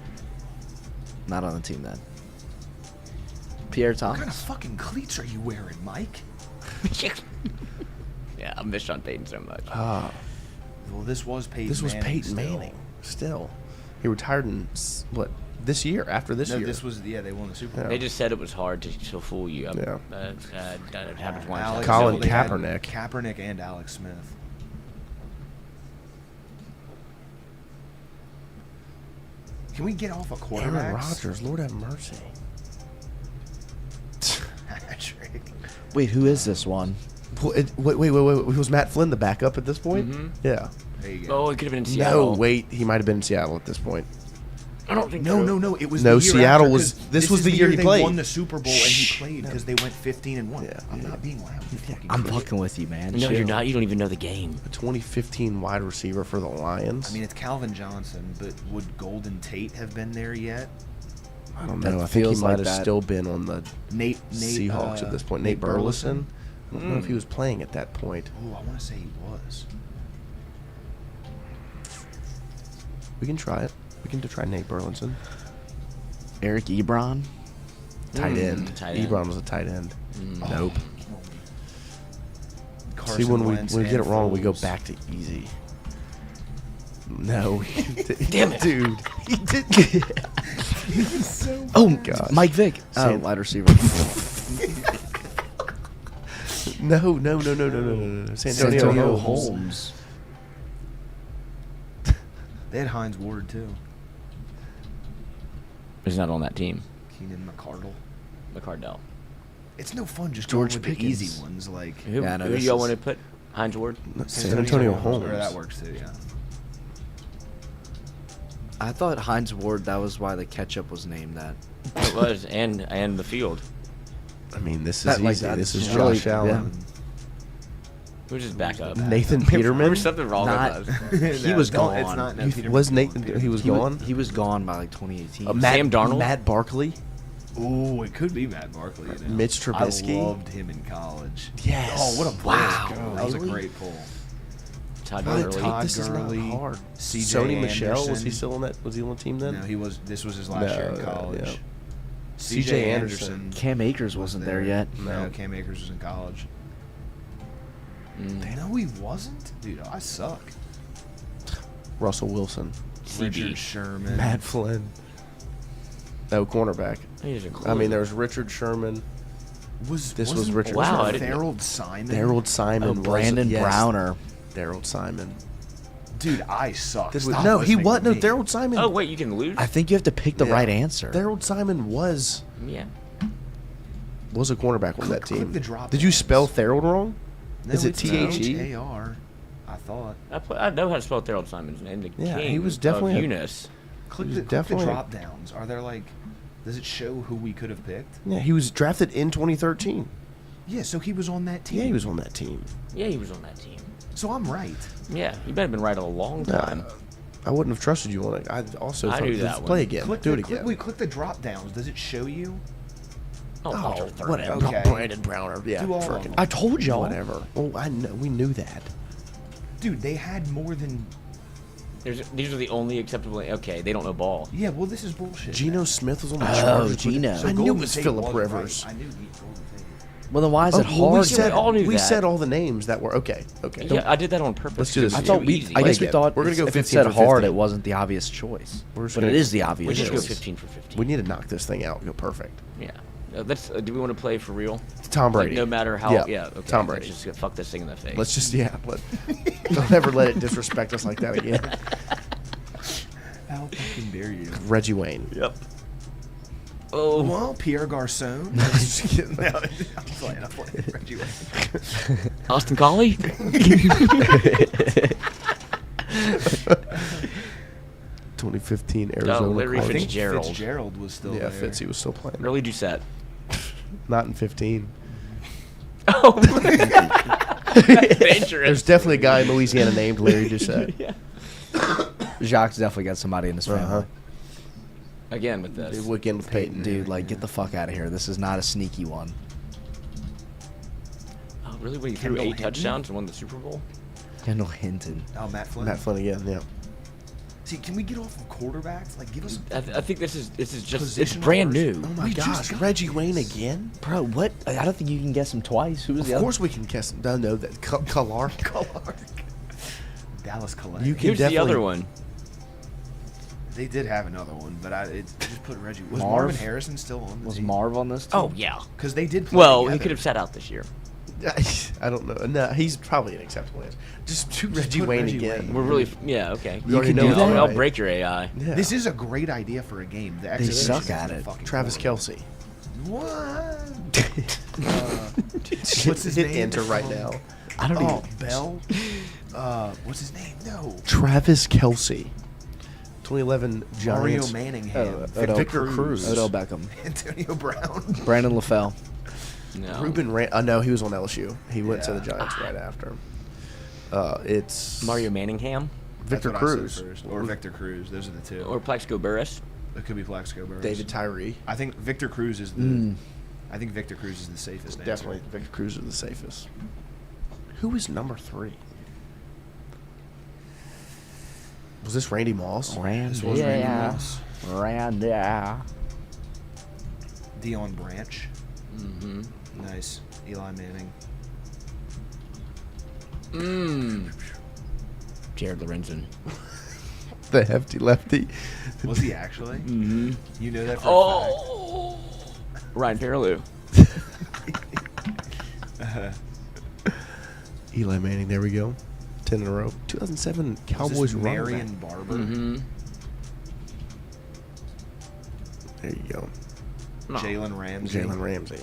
S2: Not on the team then. Pierre
S4: What kind of
S2: Thomas.
S4: fucking cleats are you wearing, Mike?
S5: Yeah, I miss Sean Payton so much.
S3: Ah,
S4: Well, this was Peyton
S3: this was
S4: Manning
S3: Peyton
S4: still.
S3: Manning. Still, he retired in what this year? After this
S4: No,
S3: year,
S4: this was, they won the Super Bowl.
S3: Yeah.
S5: They just said it was hard to fool you.
S3: Yeah.
S4: Alex-
S3: Colin
S4: they had
S3: Kaepernick.
S4: Kaepernick and Alex Smith. Can we get off a quarterback?
S3: Aaron Rodgers. Lord have mercy.
S4: Patrick.
S2: Wait, who is this one?
S3: Wait. Was Matt Flynn the backup at this point?
S5: Mhm.
S3: Yeah.
S4: There you go.
S5: Oh, it could have been in Seattle.
S3: No, wait. He might have been in Seattle at this point.
S5: I don't think
S4: No,
S5: so.
S4: no, no. It was
S3: No,
S4: the year
S3: Seattle
S4: after,
S3: was-
S4: 'cause
S3: this was
S4: is
S3: the year he
S4: they
S3: played.
S4: won the Super Bowl and he
S3: Shh.
S4: played because they went 15-1.
S3: Yeah,
S4: I'm
S3: yeah.
S4: not being loud. You fucking
S2: I'm
S4: idiot.
S2: fucking with you, man.
S5: No,
S2: Chill.
S5: you're not. You don't even know the game.
S3: A 2015 wide receiver for the Lions.
S4: I mean, it's Calvin Johnson, but would Golden Tate have been there yet?
S3: I don't
S2: that
S3: know. I think he
S2: feels
S3: might
S2: like
S3: have
S2: that.
S3: still been on the
S4: Nate
S3: Seahawks at this point. Nate Burleson. I don't know if he was playing at that point.
S4: Oh, I want to say he was.
S3: We can try it. We can try Nate Burleson.
S2: Eric Ebron.
S3: Tight end.
S5: tight end.
S3: Ebron was a tight end. Nope.
S4: Carson
S3: See, when we
S4: Wentz
S3: get it
S4: and
S3: wrong, we go
S4: Foles.
S3: back to easy. No.
S5: Damn it.
S3: Dude. He did.
S2: Oh,
S3: gosh.
S2: Mike Vick. Oh,
S3: Sam-
S2: wide receiver.
S3: No.
S2: Santonio
S3: Holmes.
S2: Holmes.
S4: They had Hines Ward, too.
S5: He's not on that team.
S4: Keenan McCardle.
S5: McCardell.
S4: It's no fun just
S2: George
S4: going with
S2: Pickens.
S4: the easy ones like
S5: Who,
S2: Yeah, I know
S5: who
S2: this
S5: y'all
S2: is-
S5: want to put? Hines Ward?
S3: San Antonio Holmes.
S4: Or that works too, yeah.
S2: I thought Hines Ward, that was why the ketchup was named that.
S5: It was, and the field.
S3: I mean, this is
S2: That, like,
S3: easy.
S2: that
S3: This is
S2: is really-
S3: Josh Allen.
S5: Who's his backup?
S3: Nathan
S5: There
S3: Peterman.
S5: was something wrong
S2: Not-
S5: with us.
S2: He was
S4: No,
S2: gone.
S4: It's not. No,
S3: He-
S4: Peter
S3: was
S4: Peterman.
S3: Nathan? He was
S2: He
S3: gone.
S2: he was gone by like 2018.
S5: Sam Darnold?
S3: Matt Barkley.
S4: Ooh, it could be Matt Barkley. You know?
S3: Mitch Trubisky?
S4: I loved him in college.
S3: Yes.
S4: Oh, what a pull.
S2: Wow.
S4: That was a
S3: Really?
S4: great pull.
S5: Todd
S3: What?
S5: Gurley.
S4: Todd
S3: This is not
S4: Gurley,
S3: hard.
S4: C.J.
S3: Sony Michelle, was he
S4: Anderson.
S3: still on that? Was he on the team then?
S4: No, he was. This was his last year in
S3: No,
S4: college.
S3: yeah.
S4: C.J. Anderson.
S2: Cam Akers wasn't there yet.
S4: No, Cam Akers was in college.
S5: Mm.
S4: No, he wasn't. Dude, I suck.
S3: Russell Wilson.
S4: Richard Sherman.
S3: Matt Flynn. No, cornerback.
S5: He's a
S3: I mean, there was Richard Sherman.
S4: Was
S3: This was
S4: wasn't-
S3: Richard
S5: Wow,
S3: Sherman.
S5: I didn't know.
S4: Harold Simon.
S3: Daryl Simon.
S2: Oh,
S3: was-
S2: Brandon
S3: yes,
S2: Browner.
S3: Daryl Simon.
S4: Dude, I suck.
S3: This was,
S4: Stop
S3: no, he
S4: listening
S3: was
S4: to
S3: no
S4: me.
S3: Daryl Simon.
S5: Oh wait, you can lose.
S2: I think you have to pick the
S3: Yeah.
S2: right answer.
S3: Daryl Simon was
S5: Yeah.
S3: a cornerback on that
S4: Click
S3: team.
S4: the drop
S3: Did you
S4: downs.
S3: spell Therald wrong?
S4: No,
S3: Is it
S4: it's
S3: T-H-E?
S4: H-A-R, I thought.
S5: I know how to spell Harold Simon's name. The
S3: Yeah,
S5: king
S3: he was definitely
S5: of
S3: a-
S5: Eunice.
S4: Click
S3: was
S4: the
S3: definitely-
S4: drop downs. Are there like, does it show who we could have picked?
S3: Yeah, he was drafted in 2013.
S4: Yeah, so he was on that team.
S3: Yeah, he was on that team.
S5: Yeah, he was on that team.
S4: So I'm right.
S5: Yeah, you better have been right a long time.
S3: I wouldn't have trusted you on it. I also
S5: I
S3: thought,
S5: knew
S3: let's
S5: that one.
S3: play again.
S4: Click
S3: Do
S4: the,
S3: it again.
S4: Click the drop downs. Does it show you?
S5: Oh, Walter Thurman.
S3: whatever.
S4: Okay.
S3: Brandon Browner. Yeah,
S4: Do all of
S3: frickin'.
S4: them.
S2: I told y'all.
S3: Whatever. Oh, I know. We knew that.
S4: Dude, they had more than.
S5: These are the only acceptable. Okay, they don't know ball.
S4: Yeah, well, this is bullshit.
S3: Geno Smith was on the
S2: Oh,
S3: Chargers.
S2: Geno.
S3: I knew it
S4: Golden
S3: was
S4: Tate
S3: Phillip
S4: was
S3: Rivers.
S4: Right. I knew Golden Tate.
S2: Well, then why is it
S3: well,
S2: hard?
S3: we said,
S5: all knew
S3: we
S5: that.
S3: said all the names that were okay. Okay.
S5: Yeah, I did that on purpose.
S3: Let's do this
S2: I
S3: again.
S2: thought
S5: Too
S2: we.
S5: easy.
S2: I guess we
S3: again.
S2: thought
S3: We're gonna go
S2: if it
S3: 15
S2: said
S3: for
S2: hard,
S3: 50.
S2: it wasn't the obvious choice.
S3: We're just
S2: But
S3: gonna-
S2: it is the obvious
S5: We just go
S2: choice.
S5: 15 for 15.
S3: We need to knock this thing out. Go perfect.
S5: Yeah. Do we want to play for real?
S3: Tom Brady.
S5: Like, no matter how.
S3: Yeah,
S5: Yeah. Okay.
S3: Tom Brady.
S5: Let's just fuck this thing in the face.
S3: Let's just don't ever let it disrespect us like that again.
S4: How fucking dare you?
S3: Reggie Wayne.
S5: Yep.
S4: Oh, well, Pierre Garcon. Just kidding. No, I'm playing. Reggie Wayne.
S5: Austin Collie.
S3: 2015 Arizona.
S5: Oh, Larry
S3: Cardinals.
S5: Fitzgerald.
S4: Fitzgerald was still there.
S3: Fitzy was still playing.
S5: Really Doucette.
S3: Not in 15.
S5: Oh. Dangerous.
S3: There's definitely a guy in Louisiana named Larry Doucette.
S5: Yeah.
S2: Jacques definitely got somebody in his family.
S5: Again with this.
S3: Weekend with Peyton.
S2: Dude, like, get the fuck out of here. This is not a sneaky one.
S5: Oh, really? When he threw 8 touchdowns and won the Super Bowl?
S2: Kendall Hinton.
S4: Oh, Matt Flynn.
S3: Matt Flynn again, yeah.
S4: See, can we get off of quarterbacks? Like, give us.
S5: I think this is just
S4: Positional
S5: brand
S4: first.
S5: new.
S3: Oh my gosh, Reggie Wayne again?
S2: Bro, what? I don't think you can guess him twice. Who was the
S3: Of
S2: other?
S3: course we can guess him. No, that Clark.
S4: Dallas Collette.
S3: You can
S5: Here's the
S3: definitely.
S5: other one.
S4: They did have another one, but I just put Reggie. Was
S2: Marv?
S4: Marvin Harrison still on the
S2: Was
S4: team?
S2: Marv on this team?
S5: Oh yeah.
S4: Because they did play
S5: Well, he
S4: together.
S5: could have sat out this year.
S3: I don't know. No, he's probably an acceptable answer. Just do Reggie
S4: put
S3: Wayne
S4: Reggie
S3: again.
S4: Wayne.
S5: We're really okay.
S3: You already
S2: can
S3: know
S2: do that?
S3: that.
S5: I'll break your AI.
S3: Yeah.
S4: This is a great idea for a game. The
S2: They
S4: execution
S2: suck
S4: is
S2: at it.
S4: fucking
S3: Travis
S4: horrible.
S3: Kelce.
S4: What? What's his
S3: Hit
S4: name?
S3: enter right now.
S2: I don't
S4: Oh,
S2: even.
S4: Bell. What's his name? No.
S3: Travis Kelce. 2011
S4: Mario
S3: Giants.
S4: Manningham.
S3: Victor Cruz.
S2: Odell Beckham.
S4: Antonio Brown.
S2: Brandon LaFell.
S5: No.
S3: Ruben no, he was on LSU. He went to the
S4: Yeah.
S3: Giants right after. It's
S5: Mario Manningham
S3: Victor
S4: That's what I said
S3: Cruz.
S4: first. Or Victor Cruz. Those are the two.
S5: or Plaxico Burress.
S4: It could be Plaxico Burress.
S3: David Tyree.
S4: I think Victor Cruz is the. I think Victor Cruz is the safest answer.
S3: Definitely Victor Cruz is the safest. Who was number 3? Was this Randy Moss?
S4: This was Randy Moss.
S2: Randy.
S4: Deion Branch.
S5: Mm-hmm.
S4: Nice. Eli Manning.
S5: Jared Lorenzen.
S3: The hefty lefty.
S4: Was he actually?
S5: Mm-hmm.
S4: You know that for
S5: Oh. Ryan Perilou.
S4: a fact.
S3: Eli Manning, there we go. 10 in a row. 2007
S4: Was
S3: Cowboys
S4: this
S3: running
S4: Marion
S3: back.
S4: Barber.
S5: Mm-hmm.
S3: There you go.
S4: Jalen Ramsey.
S3: Jalen Ramsey.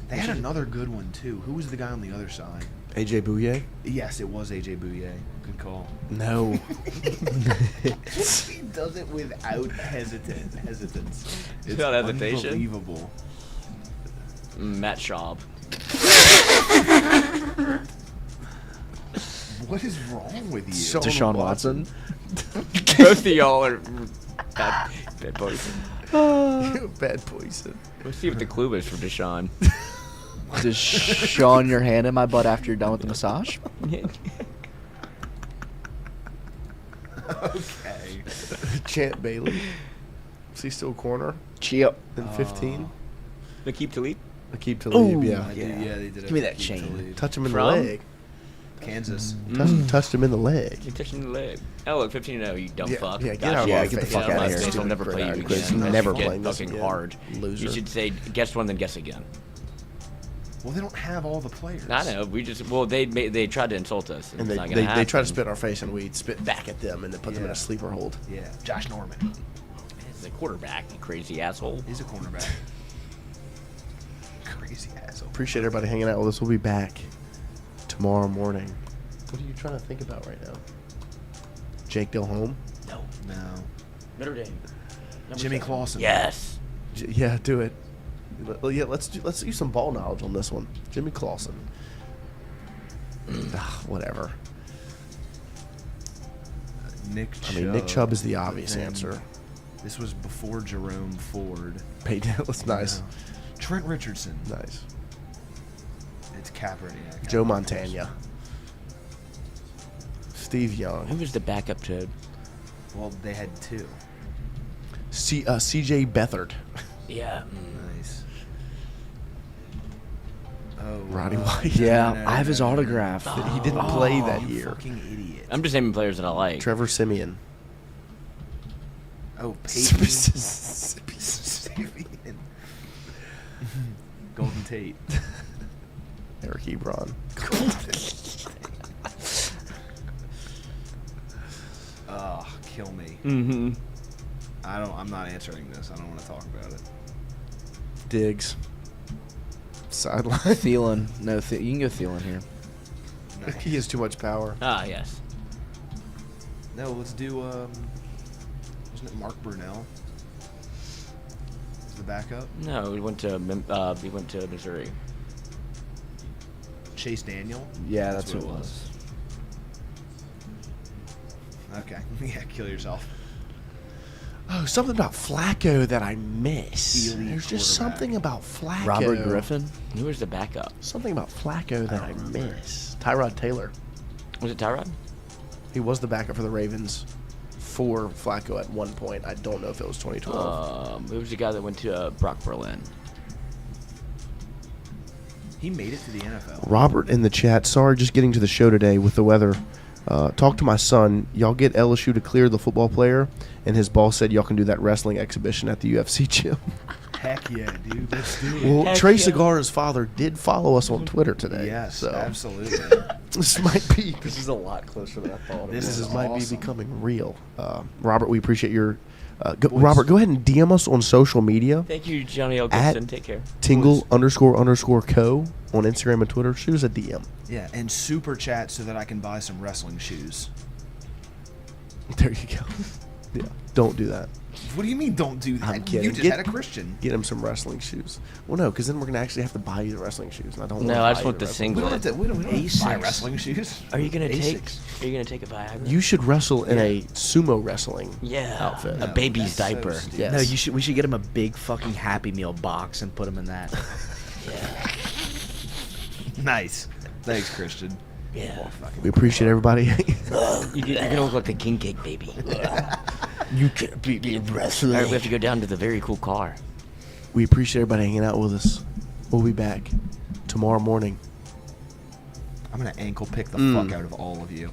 S4: They had another good one too. Who was the guy on the other side?
S3: AJ Bouye?
S4: Yes, it was AJ Bouye. Good call.
S3: No.
S4: He does it without hesitance. It's
S5: Without hesitation?
S4: unbelievable.
S5: Matt Schaub.
S4: What is wrong with you?
S2: Deshaun Watson.
S5: Both of y'all are bad poison.
S3: Bad poison.
S5: Let's see what the clue is for Deshaun.
S2: Does Sean your hand in my butt after you're done with the massage?
S4: Okay.
S3: Champ Bailey. Is he still corner?
S2: Chip.
S3: In 15?
S5: Nakib Talib.
S3: Akeem Talib,
S2: Ooh.
S3: yeah.
S4: Yeah, they did.
S2: Give me that chain.
S3: Touch him in
S5: From?
S3: the leg.
S4: Kansas.
S3: Touched him in the leg.
S5: You touched him in the leg. Oh, look, 15-0, you dumb
S3: Yeah,
S5: fuck.
S3: yeah, get
S5: Gotcha.
S3: out of
S2: Yeah,
S3: my
S2: get the
S3: face.
S2: fuck
S5: Out of
S2: outta
S5: my
S2: here,
S5: face. I'll
S3: stupid
S5: never play you
S3: Chris.
S5: again.
S3: Never
S5: Never
S3: playing this
S5: fucking
S3: again.
S5: hard.
S3: Loser.
S5: You should say, guess one, then guess again.
S4: Well, they don't have all the players.
S5: I know. They tried to insult us.
S3: And
S5: It's
S3: they,
S5: not gonna
S3: they try to
S5: happen.
S3: spit in our face, and we spit back at them, and then put them in
S4: Yeah.
S3: a sleeper hold.
S4: Yeah, Josh Norman.
S5: He's a quarterback, you crazy asshole.
S4: He's a cornerback. Crazy asshole.
S3: Appreciate everybody hanging out with us. We'll be back tomorrow morning. What are you trying to think about right now? Jake Delhomme?
S5: No.
S4: No.
S5: Notre Dame.
S4: Jimmy Clausen.
S5: Yes.
S3: Yeah, do it. Well, yeah, let's use some ball knowledge on this one. Jimmy Clausen. Whatever.
S4: Nick Chubb.
S3: I mean, Nick Chubb is the
S4: but
S3: obvious
S4: then
S3: answer.
S4: This was before Jerome Ford.
S3: Peyton, that's nice.
S4: No. Trent Richardson.
S3: Nice.
S4: It's Kaepernick.
S3: Joe Montana. Steve Young.
S5: Who was the backup to?
S4: Well, they had two.
S3: C.J. Beathard.
S5: Yeah.
S4: Nice. Oh,
S3: Roddy White.
S2: Yeah, I have his autograph.
S3: He didn't play that
S4: you
S3: year.
S4: fucking idiot.
S5: I'm just naming players that I like.
S3: Trevor Simeon.
S4: Oh, Peyton.
S3: Simeon.
S4: Tate.
S3: Eric Ebron.
S4: Oh, kill me.
S5: Mm-hmm.
S4: I'm not answering this. I don't want to talk about it.
S3: Diggs. Sideline.
S2: Thielen. No, you can go Thielen here.
S4: Nice.
S3: He has too much power.
S5: Ah, yes.
S4: No, let's do. Wasn't it Mark Brunell? Was the backup?
S5: No, he went to Missouri.
S4: Chase Daniel.
S2: Yeah, that's who it was.
S4: Okay. Yeah, kill yourself.
S3: Oh, something about Flacco that I miss.
S4: Elite
S3: There's just
S4: quarterback.
S3: something about Flacco.
S2: Robert Griffin.
S5: Who was the backup?
S3: Something about Flacco that I miss. Tyrod Taylor.
S5: Was it Tyrod?
S3: He was the backup for the Ravens for Flacco at one point. I don't know if it was 2012.
S5: It was the guy that went to Brock Berlin.
S4: He made it to the NFL.
S3: Robert in the chat. Sorry, just getting to the show today with the weather. Talk to my son. Y'all get LSU to clear the football player, and his boss said y'all can do that wrestling exhibition at the UFC gym.
S4: Heck yeah, dude. Let's do it.
S3: Well,
S5: Heck
S3: Trey
S5: yeah.
S3: Cigar's father did follow us on Twitter today.
S4: Yes,
S3: so
S4: absolutely.
S3: this might be
S2: This is a lot closer than I thought.
S4: This is
S3: might
S4: awesome.
S3: be becoming real. Robert, we appreciate your. Robert, go ahead and DM us on social media.
S5: Thank you, Johnny Elgison.
S3: At
S5: Take care.
S3: Tingle__co on Instagram and Twitter. Shoot us a DM.
S4: Yeah, and super chat so that I can buy some wrestling shoes.
S3: There you go. Yeah, don't do that.
S4: What do you mean don't do that?
S3: I'm kidding.
S4: You just had a Christian.
S3: Get him some wrestling shoes. Well, no, because then we're gonna actually have to buy you the wrestling shoes, and I don't.
S5: No,
S3: wanna
S5: I
S3: buy
S5: just
S3: you
S5: want the
S3: wrestling
S4: We
S5: singlet.
S4: don't have to buy
S2: Asics.
S4: wrestling shoes.
S5: Are you gonna take?
S4: Asics.
S5: Are you gonna take a Viagra?
S3: You should wrestle in a sumo wrestling outfit.
S5: A baby's
S4: that's so
S5: diaper.
S4: stupid.
S3: Yes.
S2: No, we should get him a big fucking Happy Meal box and put him in that.
S4: Nice. Thanks, Christian.
S5: Yeah.
S3: We appreciate everybody.
S5: You're gonna look like the king cake baby.
S2: You can't beat me in wrestling.
S5: All right, we have to go down to the very cool car.
S3: We appreciate everybody hanging out with us. We'll be back tomorrow morning.
S4: I'm gonna ankle pick the fuck out of all of you.